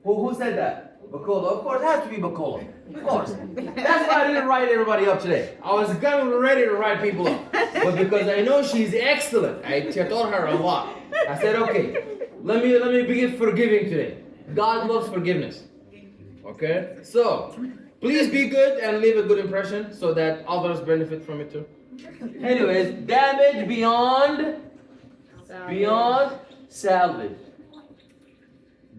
Who said that? Bacola. Of course, it has to be Bacola. Of course. That's why I didn't write everybody up today. I was kind of ready to write people up. But because I know she's excellent, I taught her a lot. I said, okay, let me be forgiving today. God loves forgiveness. Okay? So, please be good and leave a good impression so that others benefit from it too. Anyways, damage beyond salvage.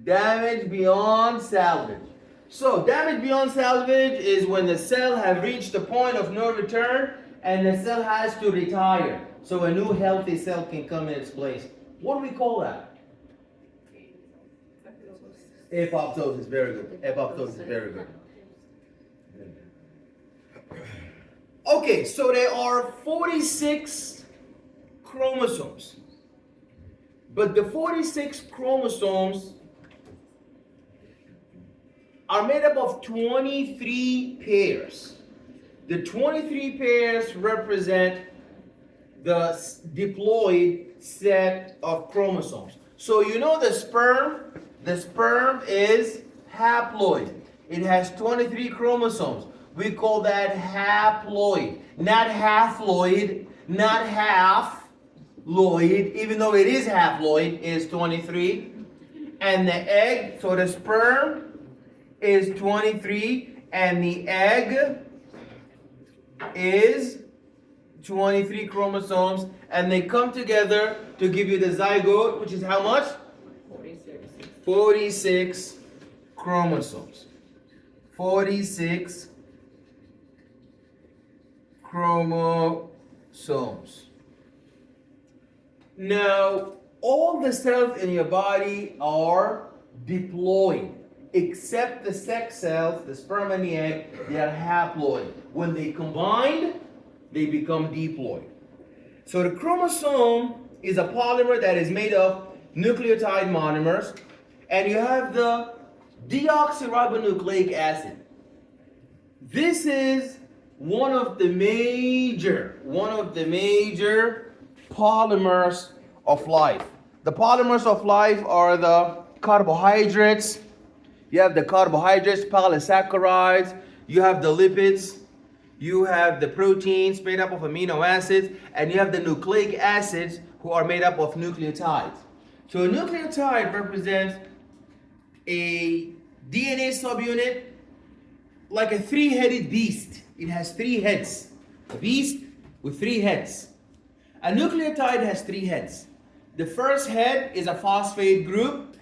Damage beyond salvage. So, damage beyond salvage is when the cell have reached the point of no return and the cell has to retire so a new healthy cell can come in its place. What do we call that? Apoptosis. Very good. Apoptosis. Very good. Okay, so there are 46 chromosomes. But the 46 chromosomes are made up of 23 pairs. The 23 pairs represent the diploid set of chromosomes. So you know the sperm is haploid. It has 23 chromosomes. We call that haploid, not haploid, not half-loid, even though it is haploid, is 23. And the egg, so the sperm is 23, and the egg is 23 chromosomes, and they come together to give you the zygote, which is how much? 46 chromosomes. 46 chromosomes. Now, all the cells in your body are diploid. except the sex cells, the sperm and the egg, they are haploid. When they combine, they become diploid. So the chromosome is a polymer that is made of nucleotide monomers, and you have the deoxyribonucleic acid. This is one of the major polymers of life. The polymers of life are the carbohydrates. You have the carbohydrates, polysaccharides. You have the lipids. You have the proteins made up of amino acids. And you have the nucleic acids who are made up of nucleotides. So a nucleotide represents a DNA subunit like a three-headed beast. It has three heads. A beast with three heads. A nucleotide has three heads. The first head is a phosphate group.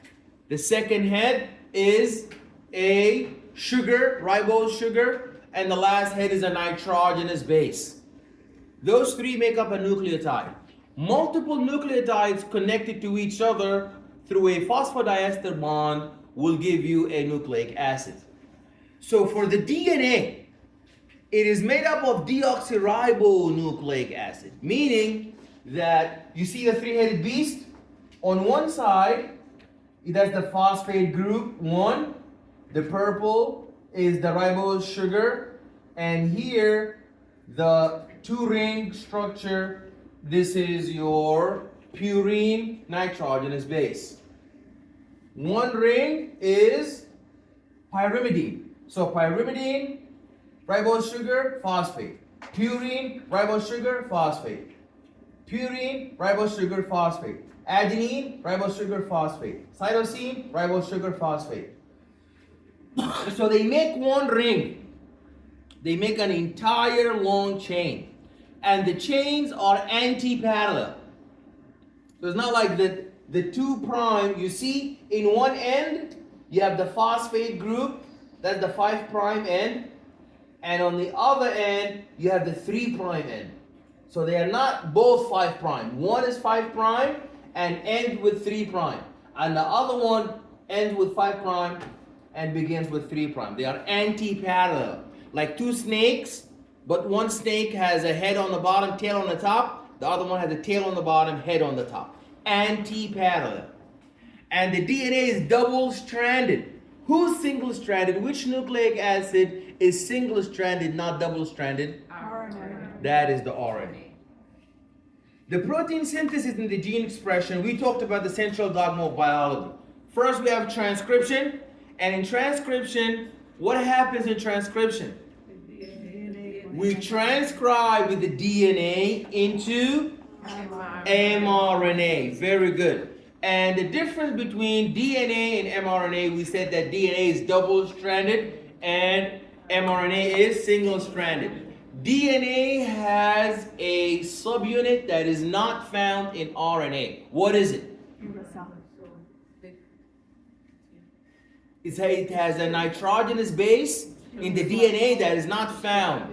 The second head is a sugar, ribose sugar. And the last head is a nitrogenous base. Those three make up a nucleotide. Multiple nucleotides connected to each other through a phosphodiester bond will give you a nucleic acid. So for the DNA, it is made up of deoxyribonucleic acid, meaning that you see the three-headed beast. On one side, it has the phosphate group 1. The purple is the ribose sugar. And here, the two-ring structure, this is your purine nitrogenous base. One ring is pyrimidine. So pyrimidine, ribose sugar, phosphate. Purine, ribose sugar, phosphate. Purine, ribose sugar, phosphate. Adenine, ribose sugar, phosphate. Cytosine, ribose sugar, phosphate. So they make one ring. They make an entire long chain. And the chains are anti-parallel. So it's not like the 2' you see in one end you have the phosphate group, that's the 5' end, and on the other end you have the 3' end. So they are not both 5'. One is 5' and ends with 3', and the other one ends with 5' and begins with 3'. They are anti-parallel, like two snakes, but one snake has a head on the bottom, tail on the top. The other one has a tail on the bottom, head on the top. Anti-parallel. And the DNA is double-stranded. Who's single-stranded? Which nucleic acid is single-stranded, not double-stranded? RNA. That is the RNA. The protein synthesis and the gene expression, we talked about the central dogma of biology. First, we have transcription. And in transcription, what happens in transcription? We transcribe with the DNA into mRNA. Very good. And the difference between DNA and mRNA, we said that DNA is double-stranded and mRNA is single-stranded. DNA has a subunit that is not found in RNA. What is it? It has a nitrogenous base in the DNA that is not found.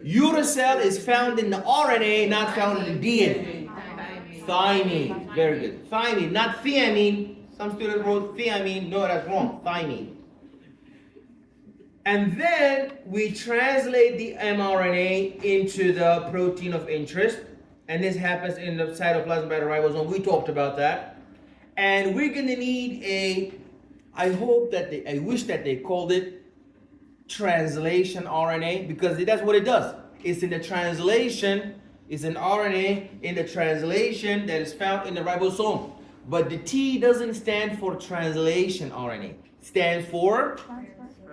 Uracil is found in the RNA, not found in the DNA. Thymine. Very good. Thymine, not thiamine. Some students wrote thiamine. No, that's wrong. Thymine. And then we translate the mRNA into the protein of interest. And this happens in the cytoplasm by the ribosome. We talked about that. And we're going to need I wish that they called it translation RNA, because that's what it does. It's in the translation, it's an RNA in the translation that is found in the ribosome. But the T doesn't stand for translation RNA. It stands for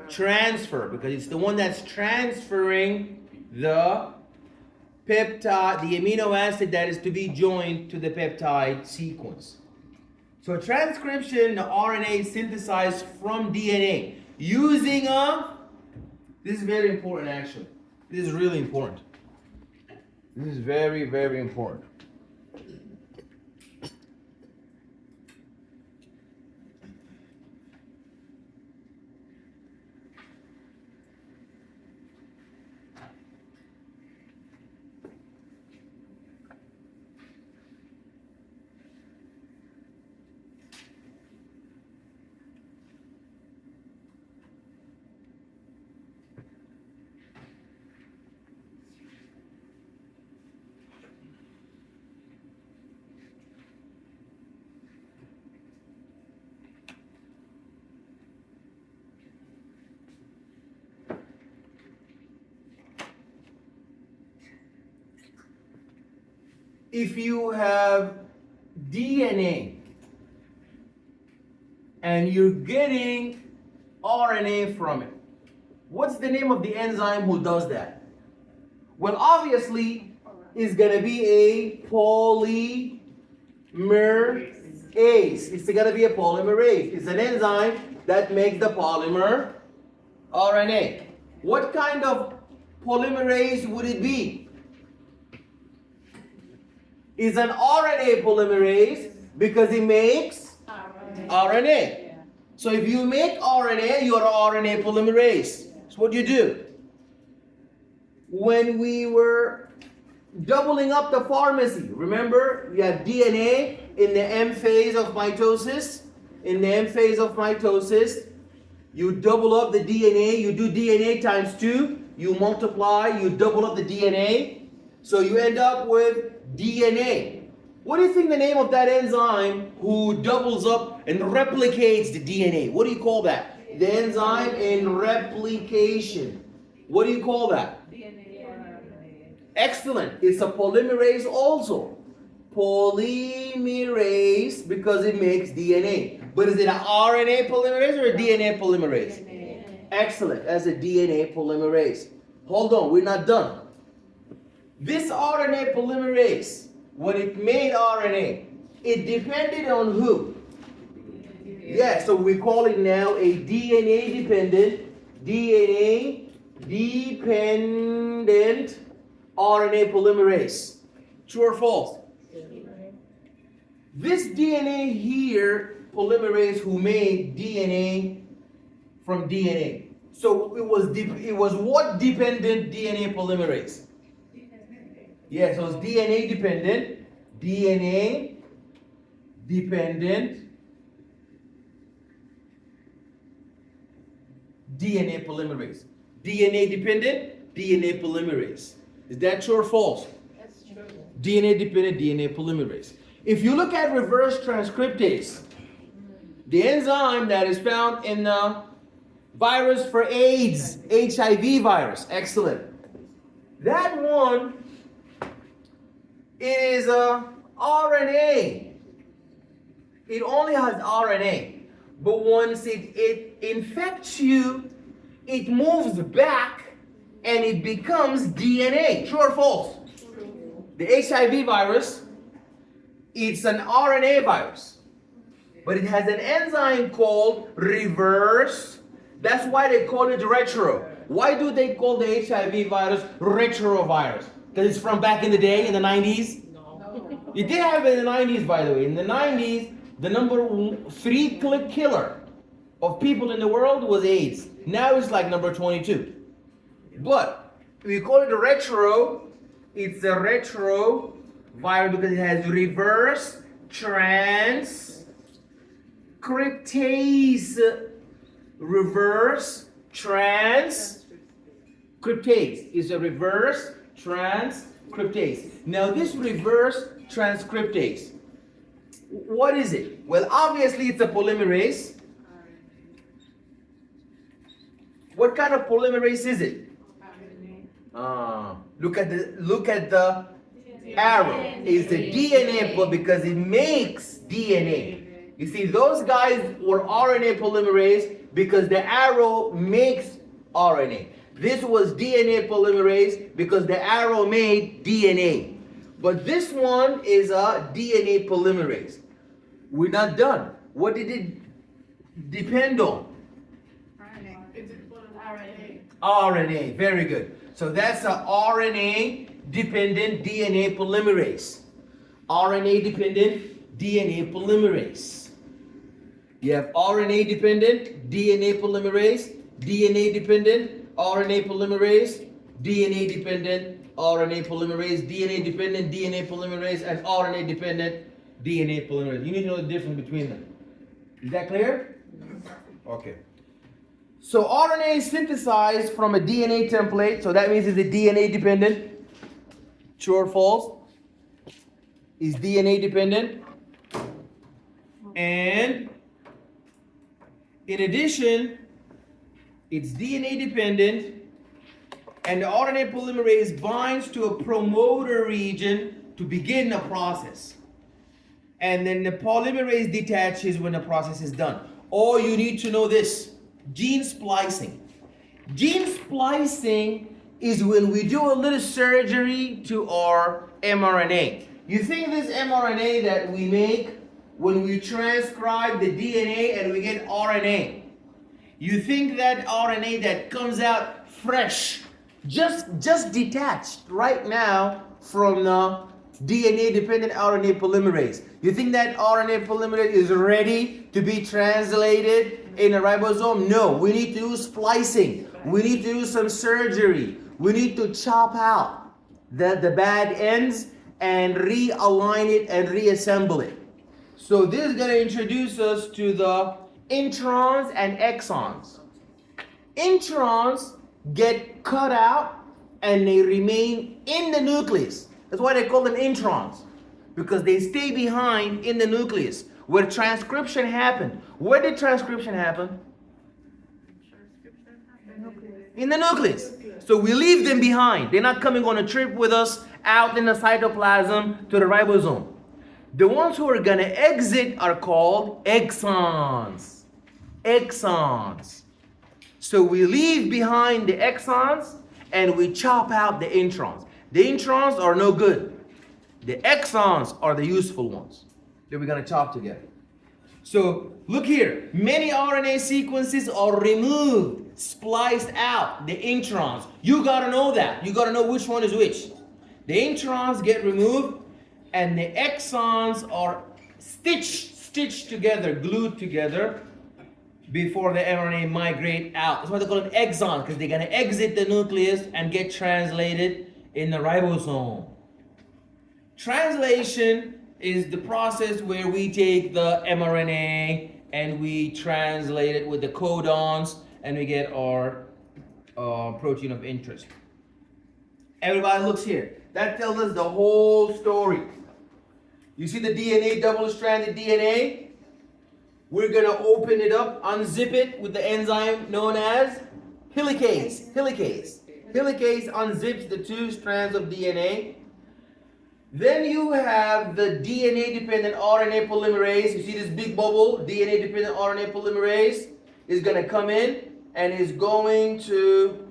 transfer, because it's the one that's transferring the peptide, the amino acid that is to be joined to the peptide sequence. So transcription, the RNA is synthesized from DNA using this is very important actually. This is really important. This is very, very important. if you have DNA and you're getting RNA from it, what's the name of the enzyme who does that? Well, obviously, it's going to be a polymerase. It's going to be a polymerase. It's an enzyme that makes the polymer RNA. What kind of polymerase would it be? It's an RNA polymerase because it makes RNA. So if you make RNA, you're an RNA polymerase. That's what you do. When we were doubling up the pharmacy, remember, you have DNA in the M phase of mitosis. In the M phase of mitosis, you double up the DNA, you do DNA times 2, you multiply, you double up the DNA, so you end up with DNA. What do you think the name of that enzyme who doubles up and replicates the DNA? What do you call that? The enzyme in replication. What do you call that? Excellent. It's a polymerase also. Polymerase because it makes DNA. But is it an RNA polymerase or a DNA polymerase? Excellent. That's a DNA polymerase. Hold on, we're not done. This RNA polymerase, when it made RNA, it depended on who? Yeah, so we call it now a DNA dependent RNA polymerase. True or false? This DNA here, polymerase who made DNA from DNA. So it was what dependent DNA polymerase? Yeah, so it's DNA dependent DNA polymerase. DNA dependent DNA polymerase. Is that true or false? That's true. DNA dependent DNA polymerase. If you look at reverse transcriptase, the enzyme that is found in the virus for AIDS, HIV virus, excellent. That one is a RNA. It only has RNA. But once it infects you, it moves back and it becomes DNA. True or false? True. The HIV virus, it's an RNA virus. But it has an enzyme called reverse. That's why they call it retro. Why do they call the HIV virus retrovirus? Because it's from back in the day, in the 90s? No. It did have it in the 90s, by the way. In the 90s, the number 3 killer of people in the world was AIDS. Now it's like number 22. But we call it a retro. It's a retro virus because it has reverse transcriptase. Reverse transcriptase is a reverse transcriptase. Now this reverse transcriptase, what is it? Well, obviously it's a polymerase. What kind of polymerase is it? Look at the arrow. It's a DNA, but because it makes DNA. You see, those guys were RNA polymerase because the arrow makes RNA. This was DNA polymerase because the arrow made DNA. But this one is a DNA polymerase. We're not done. What did it depend on? RNA. RNA. Very good. So that's a RNA dependent DNA polymerase. RNA dependent DNA polymerase. You have RNA dependent DNA polymerase, DNA dependent RNA polymerase, DNA dependent RNA polymerase, DNA dependent DNA polymerase, and RNA dependent DNA polymerase. You need to know the difference between them. Is that clear? Okay. So RNA is synthesized from a DNA template, so that means it's a DNA dependent. True or false? Is DNA dependent. And in addition, it's DNA dependent And the RNA polymerase binds to a promoter region to begin the process. And then the polymerase detaches when the process is done. Or you need to know this, gene splicing. Gene splicing is when we do a little surgery to our mRNA. You think this mRNA that we make when we transcribe the DNA and we get RNA. You think that RNA that comes out fresh, just detached right now from the DNA-dependent RNA polymerase. You think that RNA polymerase is ready to be translated in a ribosome? No, we need to do splicing. We need to do some surgery. We need to chop out the bad ends and realign it and reassemble it. So this is going to introduce us to the introns and exons. Introns get cut out and they remain in the nucleus. That's why they call them introns, because they stay behind in the nucleus where transcription happened. Where did transcription happen? In the nucleus. So we leave them behind. They're not coming on a trip with us out in the cytoplasm to the ribosome. The ones who are going to exit are called exons. Exons. So we leave behind the exons and we chop out the introns. The introns are no good. The exons are the useful ones that we're going to chop together. So look here. Many RNA sequences are removed, spliced out, the introns. You got to know that. You got to know which one is which. The introns get removed and the exons are stitched together, glued together before the mRNA migrate out. That's why they call them exons, because they're going to exit the nucleus and get translated in the ribosome. Translation is the process where we take the mRNA and we translate it with the codons and we get our protein of interest. Everybody looks here. That tells us the whole story. You see the DNA, double-stranded DNA? We're going to open it up, unzip it with the enzyme known as helicase. Helicase unzips the two strands of DNA. Then you have the DNA-dependent RNA polymerase. You see this big bubble? DNA-dependent RNA polymerase is going to come in and is going to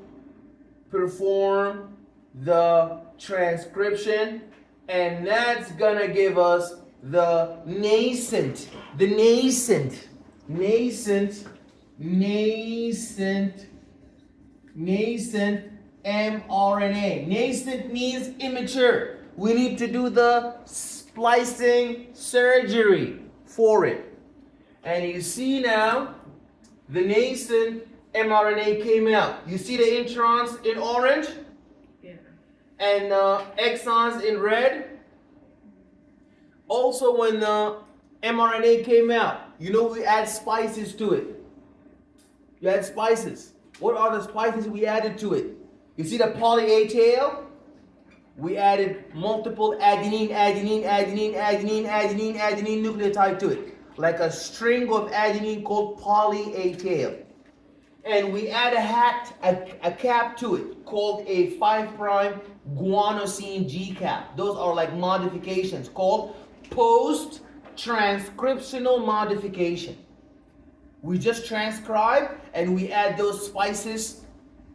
perform the transcription, and that's going to give us the nascent mRNA. Nascent means immature. We need to do the splicing surgery for it. And you see now, the nascent mRNA came out. You see the introns in orange? Yeah. And exons in red? Also, when the mRNA came out, you know we add spices to it. You add spices. What are the spices we added to it? You see the poly A tail? We added multiple adenine nucleotide to it, like a string of adenine called poly A tail. And we add a cap to it called a 5' guanosine G cap. Those are like modifications called post-transcriptional modification. We just transcribe and we add those spices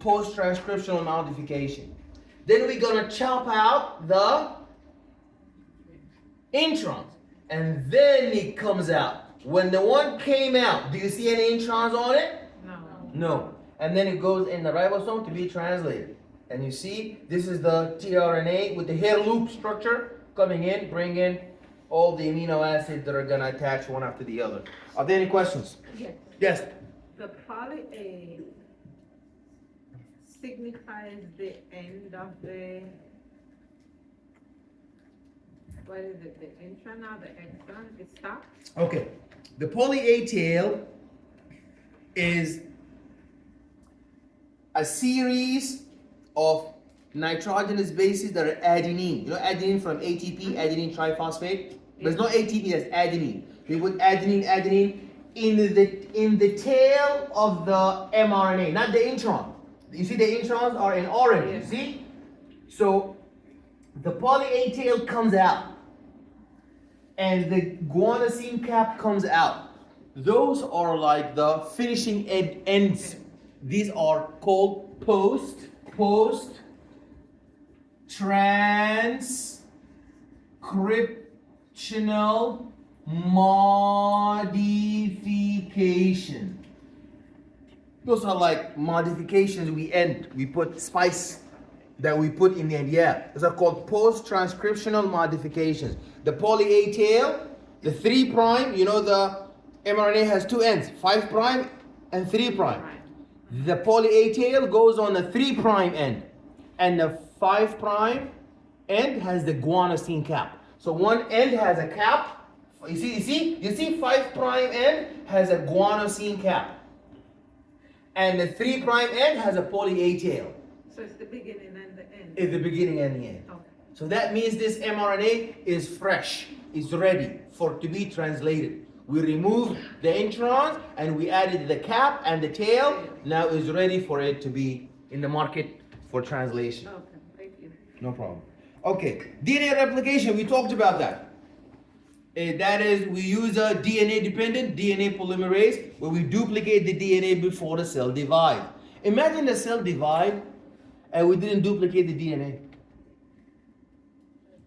post-transcriptional modification. Then we're going to chop out the introns. And then it comes out. When the one came out, do you see any introns on it? No. And then it goes in the ribosome to be translated. And you see, this is the tRNA with the hair loop structure coming in, bringing all the amino acids that are going to attach one after the other. Are there any questions? Yes. Yes. The poly A signifies the end of the, what is it, the intron or the exon? It stops? Okay. The poly A tail is a series of nitrogenous bases that are adenine. You know adenine from ATP, adenine triphosphate? There's no ATP, that's adenine. We put adenine in the tail of the mRNA, not the intron. You see the introns are in orange, you see? So the poly A tail comes out and the guanosine cap comes out. Those are like the finishing ends. These are called post transcriptional modification. Those are like modifications we put spice that we put in the end. Yeah, those are called post-transcriptional modifications. The poly A tail, the 3 prime, you know the mRNA has 2 ends, 5 prime and 3 prime. The poly A tail goes on the 3 prime end, and the 5 prime end has the guanosine cap. So one end has a cap. You see 5 prime end has a guanosine cap. And the 3 prime end has a poly A tail. So it's the beginning and the end. It's the beginning and the end. Okay. So that means this mRNA is fresh, is ready to be translated. We removed the introns and we added the cap and the tail. Now is ready for it to be in the market for translation. Okay, thank you. No problem. Okay, DNA replication, we talked about that. That is, we use a DNA-dependent DNA polymerase where we duplicate the DNA before the cell divide. Imagine the cell divide and we didn't duplicate the DNA.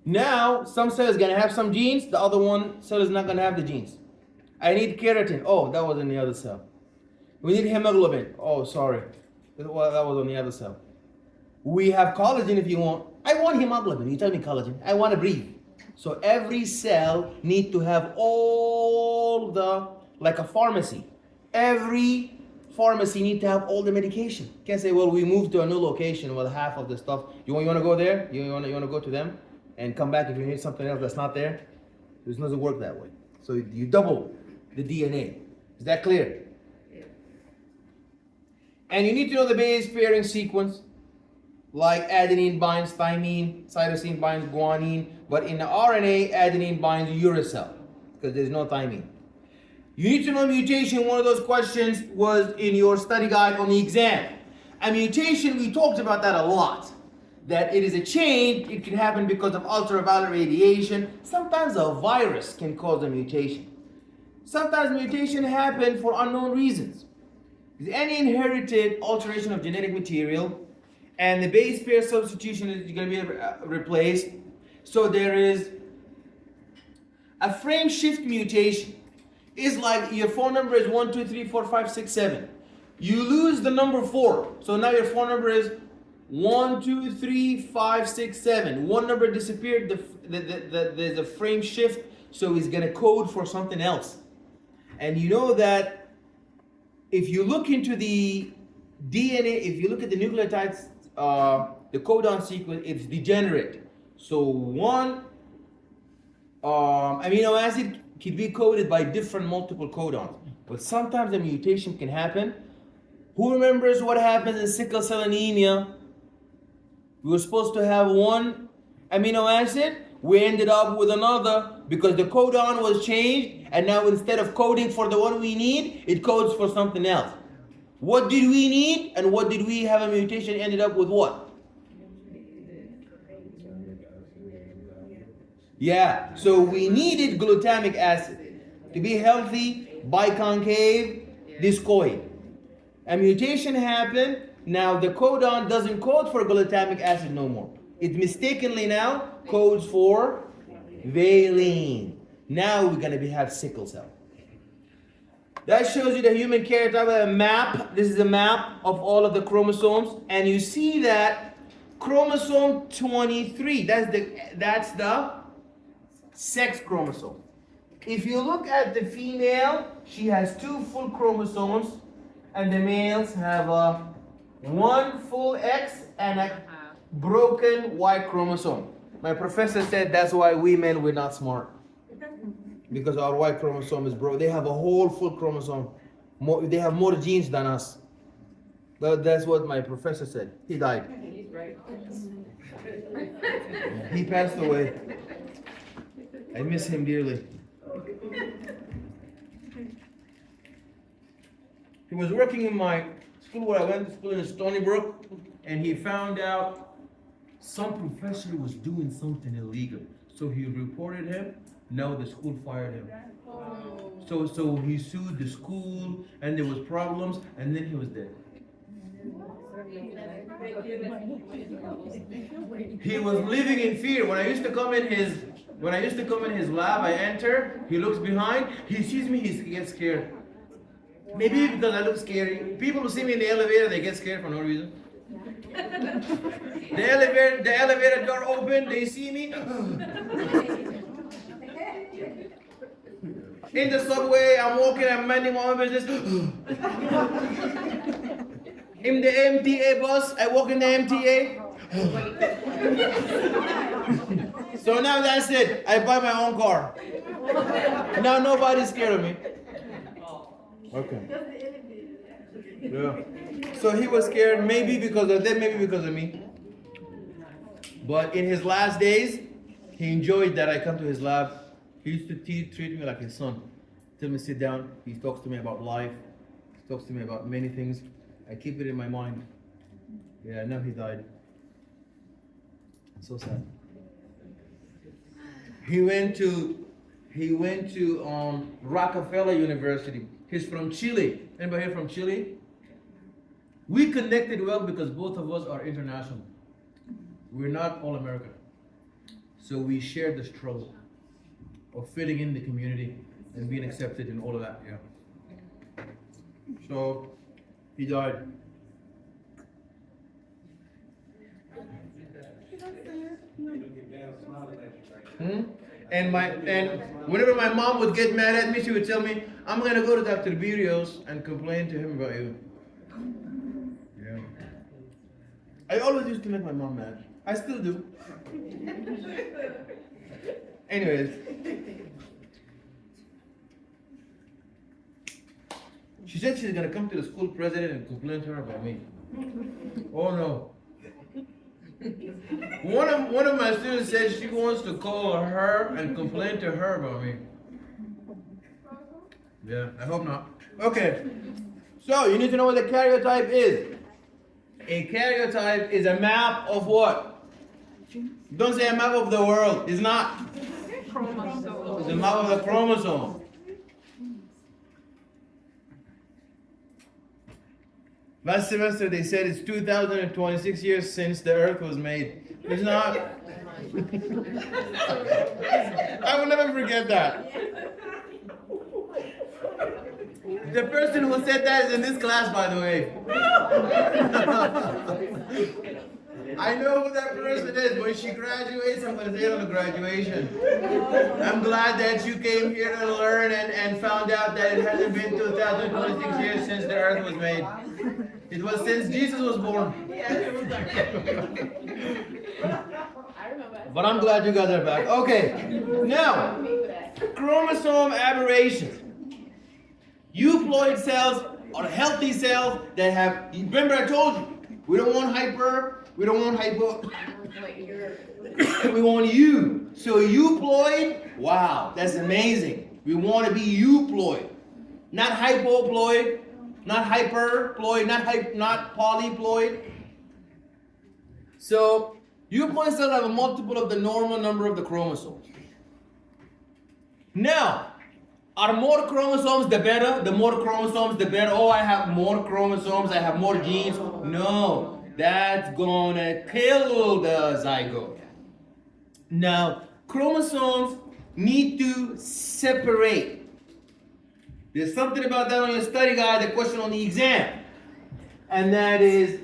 Now, some cell is going to have some genes, the other one cell is not going to have the genes. I need keratin. Oh, that was in the other cell. We need hemoglobin. Oh, sorry. That was on the other cell. We have collagen if you want. I want hemoglobin. You tell me collagen. I want to breathe. So every cell needs to have all the, like a pharmacy. Every pharmacy needs to have all the medication. You can't say, well, we moved to a new location with half of the stuff. You want to go there? You want to go to them and come back if you need something else that's not there? It doesn't work that way. So you double the DNA. Is that clear? Yeah. And you need to know the base pairing sequence, like adenine binds thymine, cytosine binds guanine, but in the RNA, adenine binds uracil, because there's no thymine. You need to know mutation. One of those questions was in your study guide on the exam. A mutation, we talked about that a lot. That it is a change, it can happen because of ultraviolet radiation. Sometimes a virus can cause a mutation. Sometimes mutation happen for unknown reasons. Any inherited alteration of genetic material and the base pair substitution is going to be replaced. So there is a frame shift mutation. It's like your phone number is 1, 2, 3, 4, 5, 6, 7. You lose the number 4. So now your phone number is 1, 2, 3, 5, 6, 7. One number disappeared, there's a frame shift, so it's going to code for something else. And you know that if you look into the DNA, if you look at the nucleotides, the codon sequence, it's degenerate. So one amino acid can be coded by different multiple codons. But sometimes a mutation can happen. Who remembers what happens in sickle cell anemia? We were supposed to have one amino acid. We ended up with another because the codon was changed, and now instead of coding for the one we need, it codes for something else. What did we need and what did we have a mutation ended up with what? Yeah, so we needed glutamic acid to be healthy, biconcave, discoid. A mutation happened. Now the codon doesn't code for glutamic acid no more. It mistakenly now codes for valine. Now we're going to have sickle cell. That shows you the human karyotype, a map. This is a map of all of the chromosomes, and you see that chromosome 23. That's the sex chromosome. If you look at the female, she has 2 full chromosomes, and the males have 1 full X and a broken Y chromosome. My professor said that's why women were not smart. Because our Y chromosome is broken. They have a whole full chromosome. They have more genes than us. But that's what my professor said. He died. He's right. He passed away. I miss him dearly. He was working in my school where I went to school in Stony Brook, and he found out some professor was doing something illegal. So he reported him. Now the school fired him. So he sued the school, and there was problems, and then he was dead. He was living in fear. When I used to come in his lab, I enter. He looks behind. He sees me. He gets scared. Maybe because I look scary. People who see me in the elevator, they get scared for no reason. The elevator door open. They see me. In the subway, I'm walking. I'm minding my own business. In the MTA bus, I walk in the MTA. So now that's it. I buy my own car. Now nobody's scared of me. Okay. Yeah. So he was scared, maybe because of them, maybe because of me. But in his last days, he enjoyed that I come to his lab. He used to treat me like his son. Tell me sit down. He talks to me about life. He talks to me about many things. I keep it in my mind. Yeah, now he died. So sad. He went to Rockefeller University. He's from Chile. Anybody here from Chile? We connected well because both of us are international. We're not all American. So we share the struggle of fitting in the community and being accepted and all of that. Yeah. So he died. And whenever my mom would get mad at me, she would tell me, "I'm gonna go to Dr. Burios and complain to him about you." Yeah. I always used to make my mom mad. I still do. Anyways. She said she's gonna come to the school president and complain to her about me. Oh no. One of my students said she wants to call her and complain to her about me. Yeah, I hope not. Okay. So you need to know what a karyotype is. A karyotype is a map of what? Don't say a map of the world. It's not. It's a map of the chromosome. Last semester they said it's 2026 years since the earth was made. It's not. I will never forget that. The person who said that is in this class, by the way. I know who that person is. When she graduates, I'm going to say it on the graduation. I'm glad that you came here to learn and found out that it hasn't been 2026 years since the earth was made. It was since Jesus was born. But I'm glad you got that back. Okay. Now, chromosome aberrations. Euploid cells are healthy cells that have, remember I told you, we don't want hyper, we don't want hypo, we want U. So euploid, wow, that's amazing. We want to be euploid, not hypoploid, not hyperploid, not polyploid. So euploid cells have a multiple of the normal number of the chromosomes. Now, are more chromosomes the better? The more chromosomes the better. Oh, I have more chromosomes, I have more genes. No, that's gonna kill the zygote. Now, chromosomes need to separate. There's something about that on your study guide, the question on the exam. And that is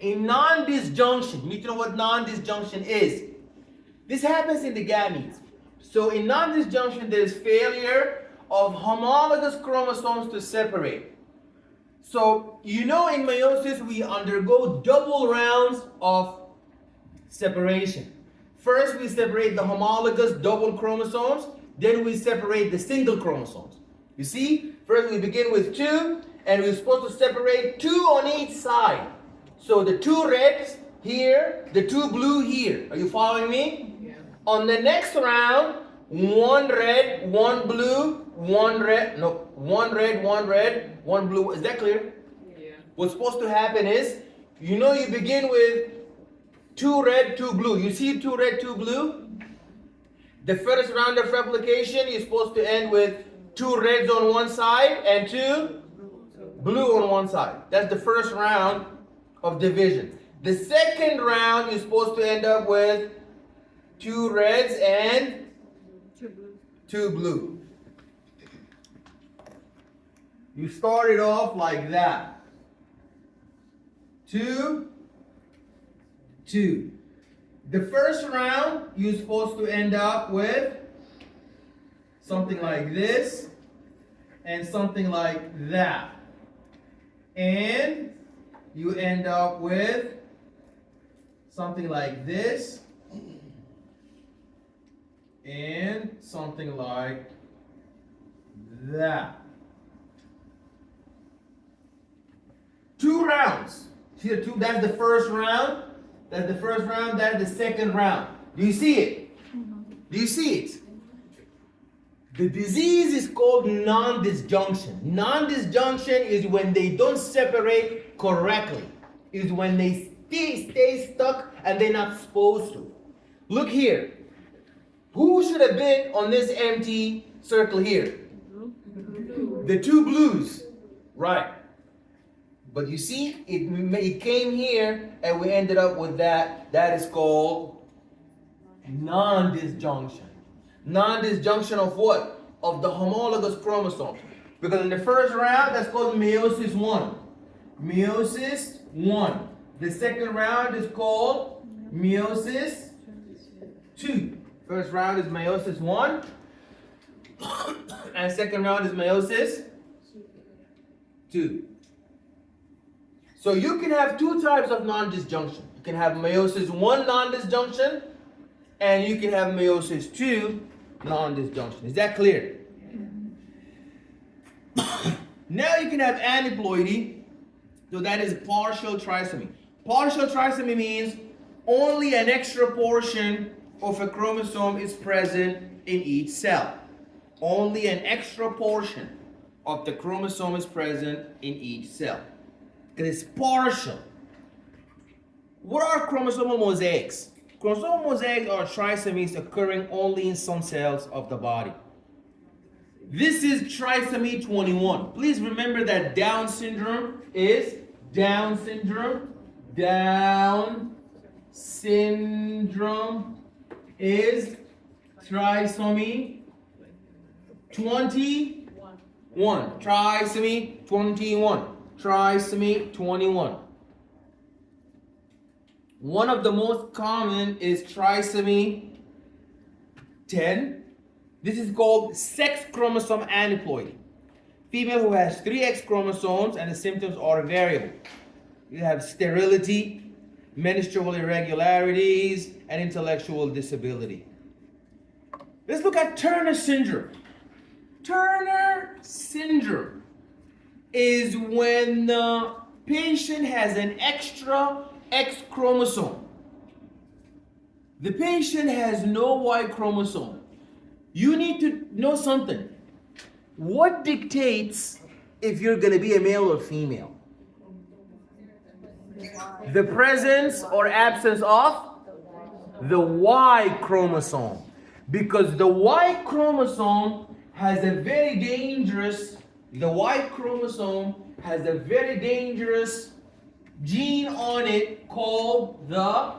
a non-disjunction. You need to know what non-disjunction is. This happens in the gametes. So in non-disjunction, there is failure of homologous chromosomes to separate. So you know in meiosis, we undergo double rounds of separation. First, we separate the homologous double chromosomes. Then we separate the single chromosomes. You see, first we begin with 2, and we're supposed to separate 2 on each side. So the 2 reds here, the 2 blue here. Are you following me? Yeah. On the next round, 1 red, 1 blue, 1 red, no, 1 red, 1 red, 1 blue. Is that clear? Yeah. what's supposed to happen is, you know, you begin with 2 red, 2 blue. You see 2 red, 2 blue? The first round of replication, you're supposed to end with 2 reds on one side and 2 blue on one side. That's the first round of division. The second round, you're supposed to end up with 2 reds and 2 blue. You start it off like that. 2, 2. The first round, you're supposed to end up with something like this and something like that. And you end up with something like this and something like that. 2 rounds. See the 2? That's the first round. That's the first round. That's the second round. Do you see it? Do you see it? The disease is called non-disjunction. Non-disjunction is when they don't separate correctly. Is when they stay stuck and they're not supposed to. Look here. Who should have been on this empty circle here? The 2 blues. Right. But you see, it came here and we ended up with that. That is called non-disjunction. Non-disjunction of what? Of the homologous chromosomes. Because in the first round, that's called meiosis 1. Meiosis 1. The second round is called meiosis 2. First round is meiosis 1. And second round is meiosis 2. So you can have 2 types of non-disjunction. You can have meiosis 1 non-disjunction, and you can have meiosis 2 non-disjunction. Is that clear? Now you can have aneuploidy. So that is partial trisomy. Partial trisomy means only an extra portion of a chromosome is present in each cell. Only an extra portion of the chromosome is present in each cell. It is partial. What are chromosomal mosaics? Chromosomal mosaics are trisomies occurring only in some cells of the body. This is trisomy 21. Please remember that Down syndrome is Down syndrome. Down syndrome is trisomy 21. Trisomy 21. Trisomy 21. One of the most common is trisomy 10. This is called sex chromosome aneuploidy. Female who has 3 X chromosomes and the symptoms are variable. You have sterility, menstrual irregularities, and intellectual disability. Let's look at Turner syndrome. Turner syndrome is when the patient has an extra X chromosome. The patient has no Y chromosome. You need to know something. What dictates if you're going to be a male or female? The presence or absence of the Y chromosome. Because the Y chromosome has a very dangerous gene on it called the,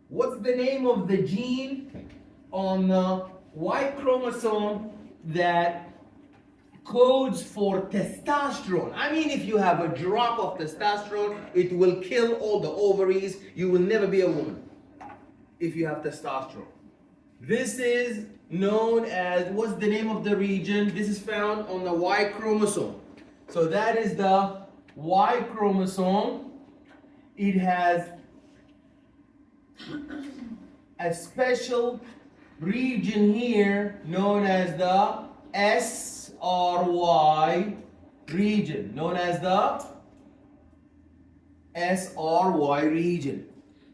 what's the name of the gene on the Y chromosome that codes for testosterone? I mean, if you have a drop of testosterone, it will kill all the ovaries. You will never be a woman if you have testosterone. This is known as, what's the name of the region? This is found on the Y chromosome. So that is the Y chromosome. It has a special region here known as the SRY region.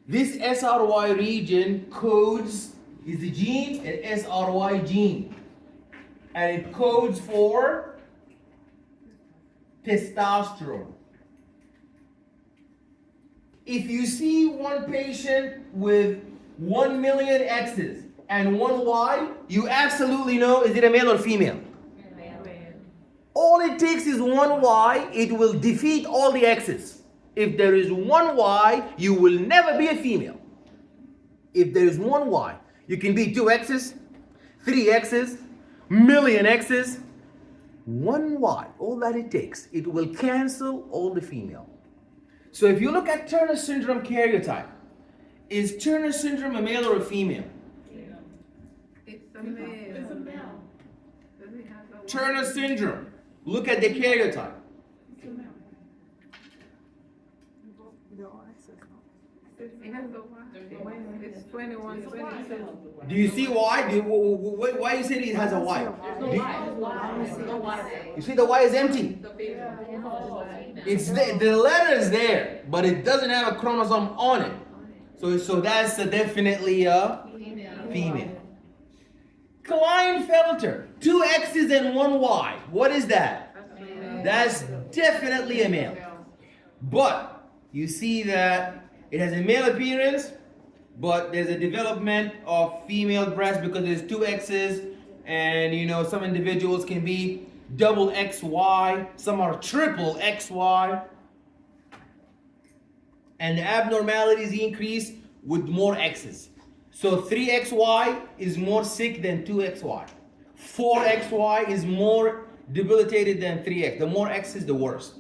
This SRY region codes, is the gene, an SRY gene. And it codes for testosterone. If you see one patient with 1 million X's and 1 Y, you absolutely know is it a male or female. All it takes is 1 Y, it will defeat all the X's. If there is 1 Y, you will never be a female. If there is 1 Y, you can be 2 X's, 3 X's, million X's, 1 Y, all that it takes. It will cancel all the female. So if you look at Turner syndrome karyotype, is Turner syndrome a male or a female? It's a male. It's a male. Does it have a Turner syndrome, look at the karyotype. It's a male. It has a Y. It's 21, 22. Do you see why? Why you say it has a Y? You see the Y is empty. It's the letter is there, but it doesn't have a chromosome on it. So that's definitely a female. Klinefelter, 2 X's and 1 Y. What is that? That's definitely a male. But you see that it has a male appearance, but there's a development of female breast because there's 2 X's, and you know some individuals can be double XY, some are triple XY, and the abnormalities increase with more X's. So 3XY is more sick than 2XY. 4XY is more debilitated than 3X. The more X's, the worse.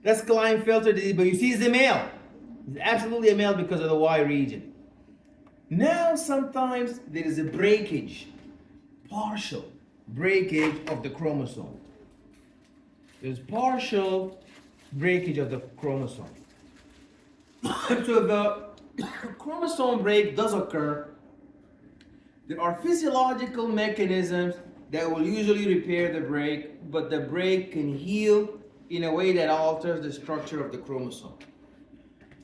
That's Klinefelter disease, but you see it's a male. It's absolutely a male because of the Y region. Now sometimes there is a breakage, partial breakage of the chromosome. There's partial breakage of the chromosome. So the chromosome break does occur. There are physiological mechanisms that will usually repair the break, but the break can heal in a way that alters the structure of the chromosome.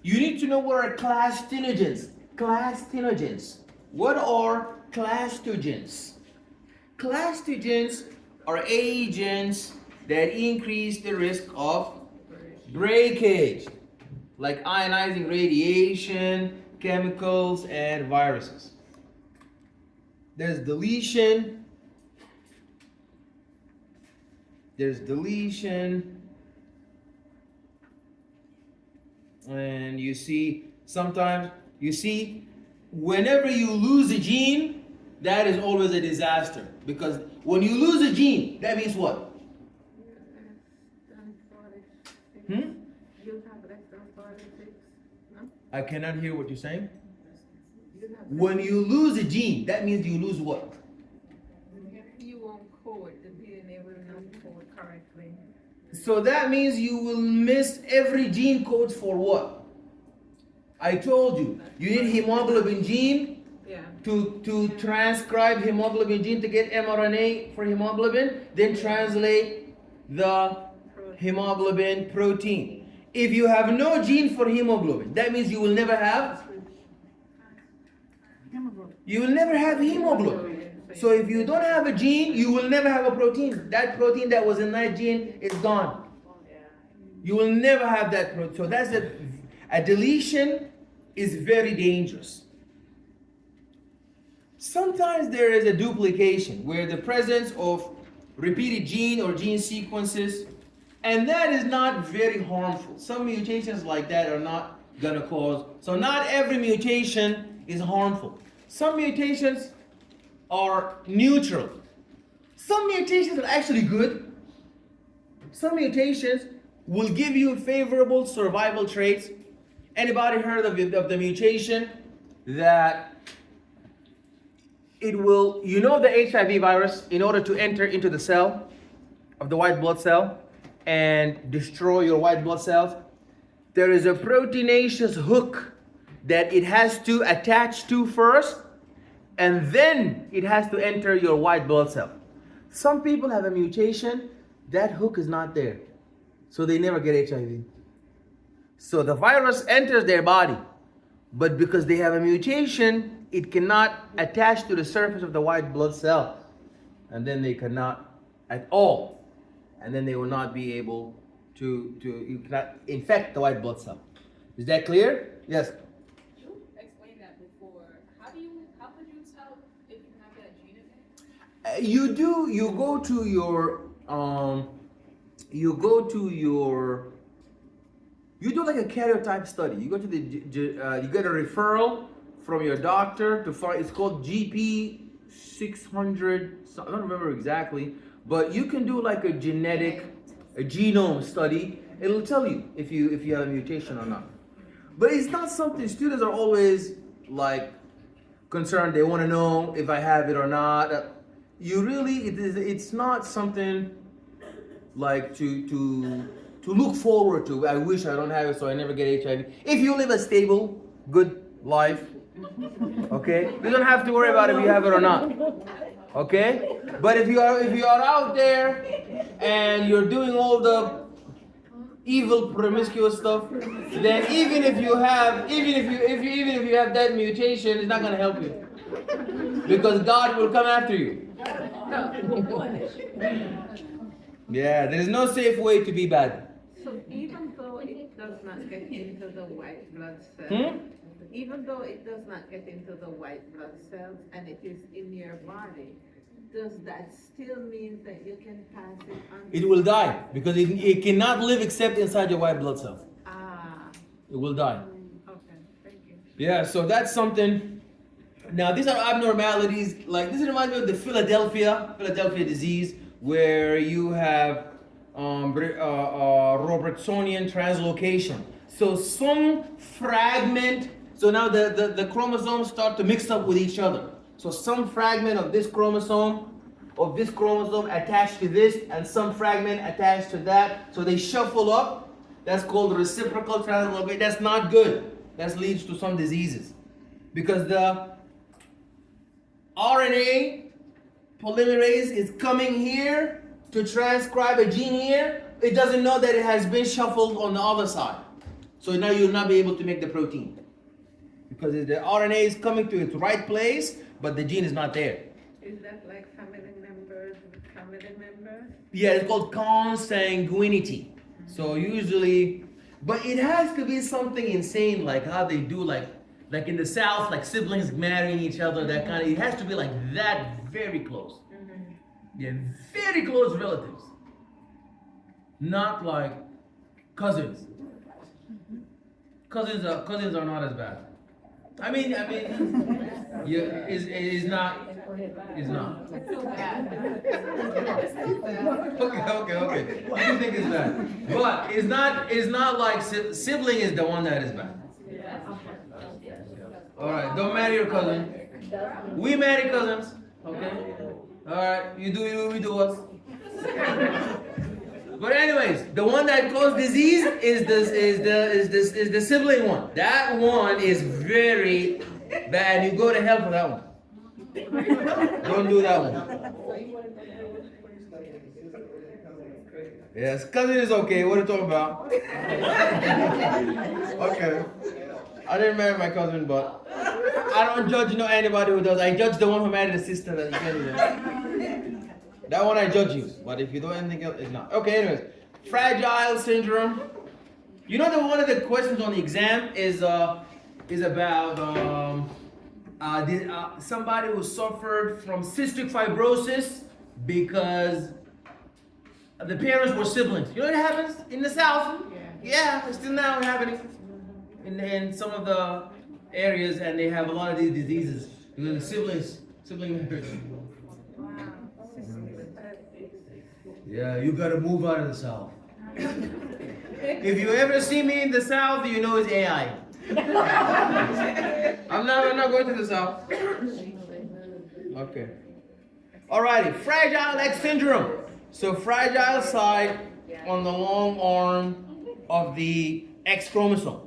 You need to know what are clastogens. Clastogens. What are clastogens? Clastogens are agents that increase the risk of breakage, like ionizing radiation, chemicals, and viruses. There's deletion. And you see, sometimes, whenever you lose a gene, that is always a disaster. Because when you lose a gene, that means what? Hmm? You have less than 46, no? I cannot hear what you're saying. When you lose a gene, that means you lose what? You won't code, the DNA will not code correctly. So that means you will miss every gene code for what? I told you, you need hemoglobin gene Yeah. to transcribe hemoglobin gene to get mRNA for hemoglobin, then translate the hemoglobin protein. If you have no gene for hemoglobin, that means you will never have hemoglobin. So if you don't have a gene, you will never have a protein. That protein that was in that gene is gone. You will never have that protein. So that's a deletion is very dangerous. Sometimes there is a duplication where the presence of repeated gene or gene sequences, and that is not very harmful. Some mutations like that are not gonna cause, so not every mutation is harmful. Some mutations are neutral. Some mutations are actually good. Some mutations will give you favorable survival traits. Anybody heard of the mutation that it will, you know, the HIV virus, in order to enter into the cell of the white blood cell and destroy your white blood cells, there is a proteinaceous hook that it has to attach to first, and then it has to enter your white blood cell. Some people have a mutation, that hook is not there, so they never get HIV. So the virus enters their body, but because they have a mutation, it cannot attach to the surface of the white blood cell, and then they cannot at all, and then they will not be able to you cannot infect the white blood cell. Is that clear? Yes. You explained that before. How could you tell if you have that genotype? You do. You go to your you do like a karyotype study. You go to you get a referral from your doctor to find. It's called GP 600. I don't remember exactly, but you can do like a genome study. It'll tell you if you have a mutation or not. But it's not something students are always like concerned. They want to know if I have it or not. It's not something like to look forward to. I wish I don't have it so I never get HIV. If you live a stable, good life, okay, you don't have to worry about if you have it or not. Okay? But if you are out there and you're doing all the evil promiscuous stuff, then even if you have that mutation, it's not gonna help you. Because God will come after you. Yeah, there is no safe way to be bad. So even though it does not get into the white blood cells, even though it does not get into the white blood cells and it is in your body, does that still mean that you can pass it on? It will die because it cannot live except inside your white blood cells. Ah, It will die. okay, thank you. Yeah, so that's something. Now these are abnormalities. Like this reminds me of the Philadelphia disease, where you have Robertsonian translocation. So some fragment. So now the chromosomes start to mix up with each other. So some fragment of this chromosome attached to this, and some fragment attached to that. So they shuffle up. That's called reciprocal translocation. That's not good. That leads to some diseases. Because the RNA polymerase is coming here to transcribe a gene here. It doesn't know that it has been shuffled on the other side. So now you'll not be able to make the protein. Because the RNA is coming to its right place, but the gene is not there. Is that like family members with family members? Yeah, it's called consanguinity. So usually, but it has to be something insane like how they do like in the South, like siblings marrying each other, that kind of, it has to be like that very close. Yeah, very close relatives. Not like cousins. Cousins are not as bad. I mean, yeah, is not. Okay. What do you think is bad? But it's not like sibling is the one that is bad. All right, don't marry your cousin. We marry cousins. Okay. All right, you do you, we do us. But anyways, the one that causes disease is the sibling one. That one is very bad. You go to hell for that one. Don't do that one. Yes, cousin is okay. What are you talking about? Okay. I didn't marry my cousin, but I don't judge anybody who does. I judge the one who married a sister that you can't even. That one I judge you, but if you do anything else, it's not. Okay, anyways, fragile syndrome. You know that one of the questions on the exam is about somebody who suffered from cystic fibrosis because the parents were siblings. You know what happens in the South? Yeah, it's still now happening in some of the areas, and they have a lot of these diseases because the sibling marriage. Yeah, you gotta move out of the South. If you ever see me in the South, you know it's AI. I'm not going to the South. Okay. Alrighty, Fragile X syndrome. So fragile side on the long arm of the X chromosome.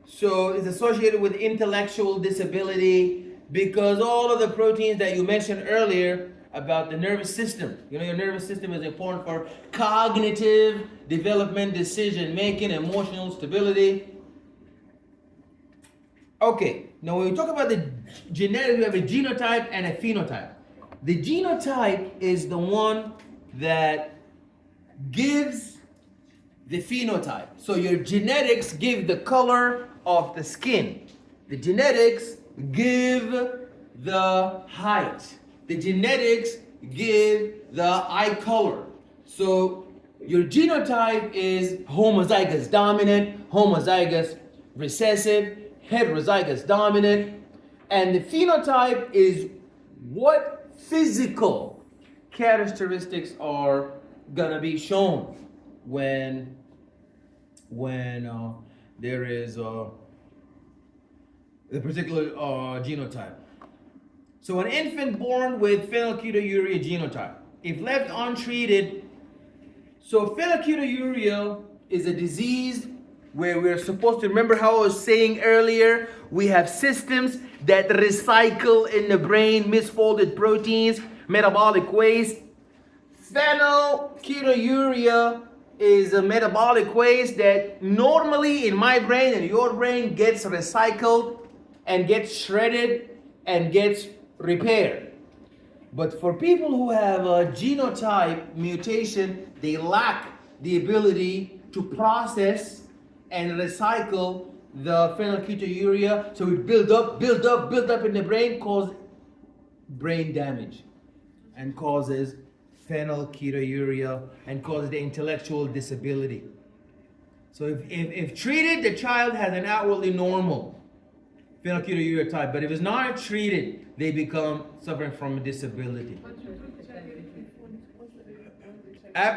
So it's associated with intellectual disability because all of the proteins that you mentioned earlier about the nervous system. You know, your nervous system is important for cognitive development, decision making, emotional stability. Okay, now when we talk about the genetic, we have a genotype and a phenotype. The genotype is the one that gives the phenotype. So your genetics give the color of the skin. The genetics give the height. The genetics give the eye color. So your genotype is homozygous dominant, homozygous recessive, heterozygous dominant, and the phenotype is what physical characteristics are gonna be shown when there is a particular genotype. So an infant born with phenylketonuria genotype, if left untreated, so phenylketonuria is a disease where we're supposed to remember how I was saying earlier, we have systems that recycle in the brain misfolded proteins, metabolic waste. Phenylketonuria is a metabolic waste that normally in my brain and your brain gets recycled and gets shredded and gets repaired. But for people who have a genotype mutation, they lack the ability to process and recycle the phenylketonuria, so it build up in the brain, cause brain damage and causes phenylketonuria and causes the intellectual disability. So if treated, the child has an outwardly normal phenylketonuria type, but if it's not treated, they become suffering from a disability.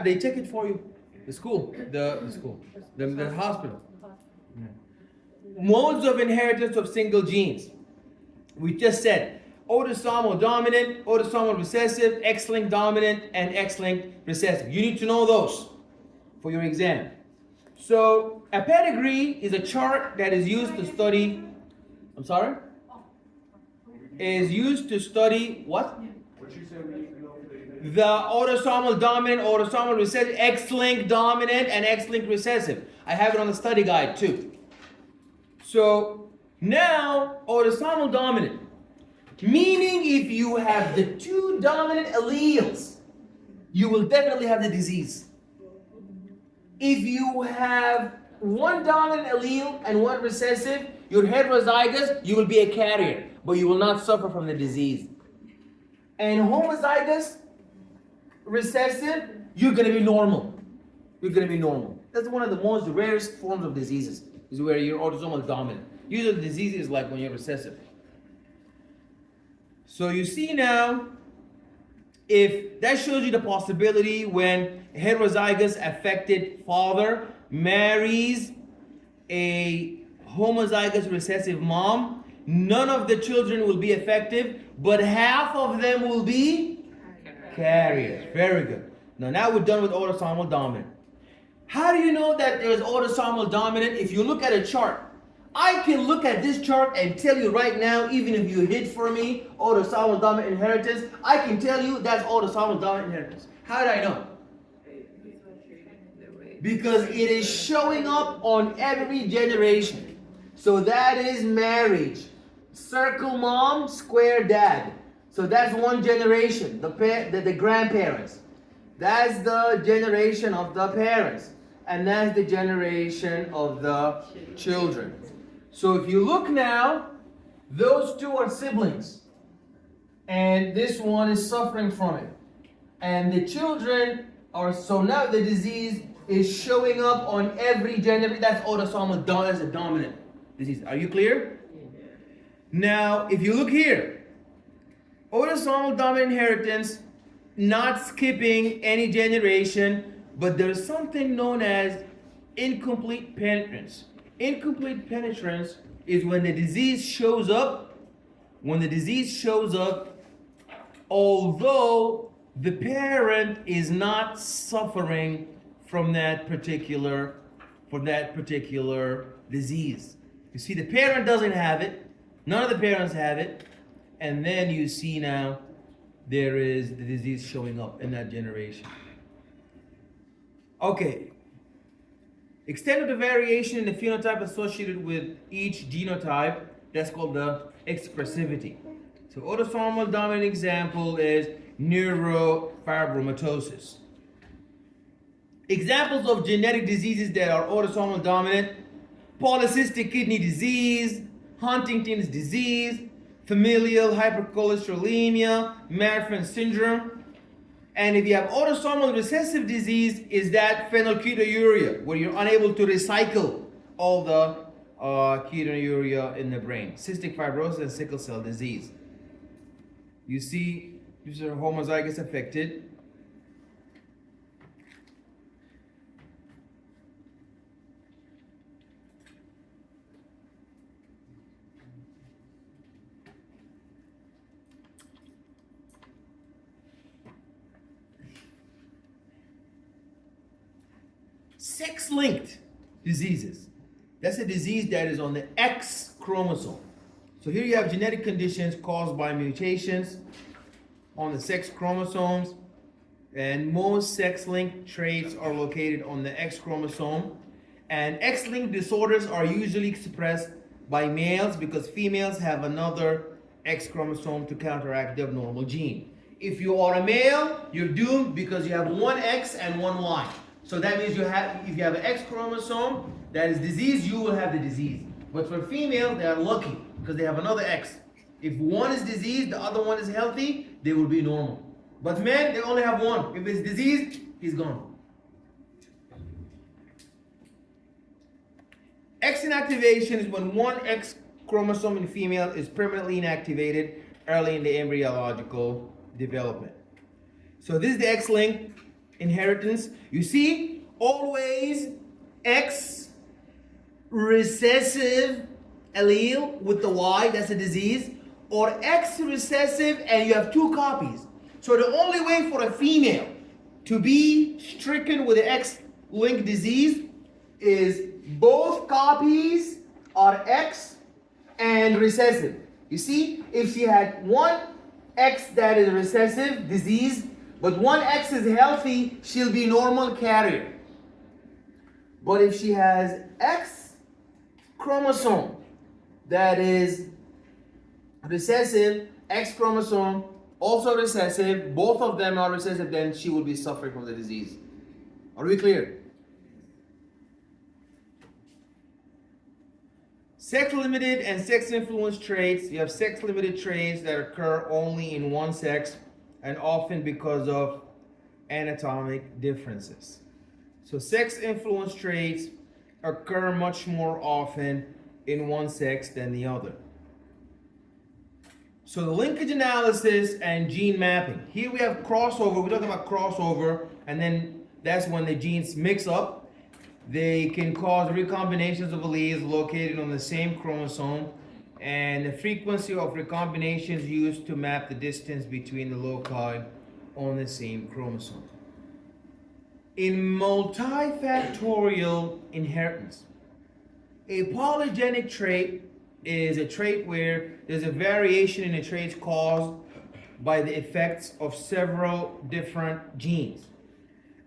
They check it for you. The school, the hospital. Yeah. Modes of inheritance of single genes. We just said autosomal dominant, autosomal recessive, X-linked dominant, and X-linked recessive. You need to know those for your exam. So a pedigree is a chart that is used to study. I'm sorry? Is used to study what? What you said we need to know for the The autosomal dominant, autosomal recessive, X-linked dominant, and X-linked recessive. I have it on the study guide too. So now autosomal dominant, meaning if you have the two dominant alleles, you will definitely have the disease. If you have one dominant allele and one recessive, you're heterozygous, you will be a carrier, but you will not suffer from the disease. And homozygous, recessive, you're going to be normal. You're going to be normal. That's one of the most rarest forms of diseases, is where you're autosomal dominant. Usually the disease is like when you're recessive. So you see now, if that shows you the possibility when a heterozygous affected father marries a homozygous recessive mom, none of the children will be effective, but half of them will be carriers. Very good. Now we're done with autosomal dominant. How do you know that there's autosomal dominant? If you look at a chart, I can look at this chart and tell you right now, even if you hid for me autosomal dominant inheritance, I can tell you that's autosomal dominant inheritance. How did I know? Because it is showing up on every generation. So that is marriage. Circle mom, square dad. So that's one generation, the grandparents. That's the generation of the parents. And that's the generation of the children. So if you look now, those two are siblings. And this one is suffering from it. And the children are, so now the disease is showing up on every generation. That's autosomal dominant, that's a dominant disease. Are you clear? Now, if you look here, autosomal dominant inheritance, not skipping any generation, but there's something known as incomplete penetrance. Incomplete penetrance is when the disease shows up, although the parent is not suffering from that particular disease. You see, the parent doesn't have it, none of the parents have it, and then you see now there is the disease showing up in that generation. Okay. Extent of the variation in the phenotype associated with each genotype, that's called the expressivity. So autosomal dominant example is neurofibromatosis. Examples of genetic diseases that are autosomal dominant: polycystic kidney disease, Huntington's disease, familial hypercholesterolemia, Marfan syndrome. And if you have autosomal recessive disease, is that phenylketonuria, where you're unable to recycle all the ketonuria in the brain. Cystic fibrosis and sickle cell disease. You see, these are homozygous affected. Sex-linked diseases. That's a disease that is on the X chromosome. So here you have genetic conditions caused by mutations on the sex chromosomes, and most sex-linked traits are located on the X chromosome. And X-linked disorders are usually expressed by males because females have another X chromosome to counteract the abnormal gene. If you are a male, you're doomed because you have one X and one Y. So that means if you have an X chromosome that is diseased, you will have the disease. But for female, they are lucky because they have another X. If one is diseased, the other one is healthy, they will be normal. But men, they only have one. If it's diseased, he's gone. X inactivation is when one X chromosome in female is permanently inactivated early in the embryological development. So this is the X-linked inheritance. You see, always X recessive allele with the Y, that's a disease, or X recessive and you have two copies. So the only way for a female to be stricken with the X-linked disease is both copies are X and recessive. You see, if she had one X that is recessive disease, but one X is healthy, she'll be normal carrier. But if she has X chromosome that is recessive, X chromosome also recessive, both of them are recessive, then she will be suffering from the disease. Are we clear? Sex-limited and sex-influenced traits. You have sex-limited traits that occur only in one sex and often because of anatomic differences. So sex-influenced traits occur much more often in one sex than the other. So the linkage analysis and gene mapping. Here we have crossover. We're talking about crossover, and then that's when the genes mix up. They can cause recombinations of alleles located on the same chromosome, and the frequency of recombinations used to map the distance between the loci on the same chromosome. In multifactorial inheritance, a polygenic trait is a trait where there's a variation in the traits caused by the effects of several different genes.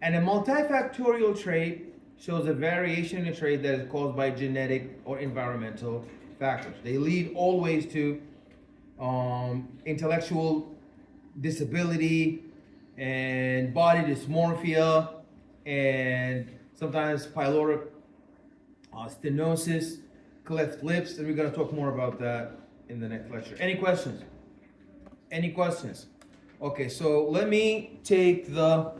And a multifactorial trait shows a variation in the trait that is caused by genetic or environmental factors. They lead always to intellectual disability and body dysmorphia and sometimes pyloric stenosis, cleft lips, and we're going to talk more about that in the next lecture. Any questions? Any questions? Okay, so let me take the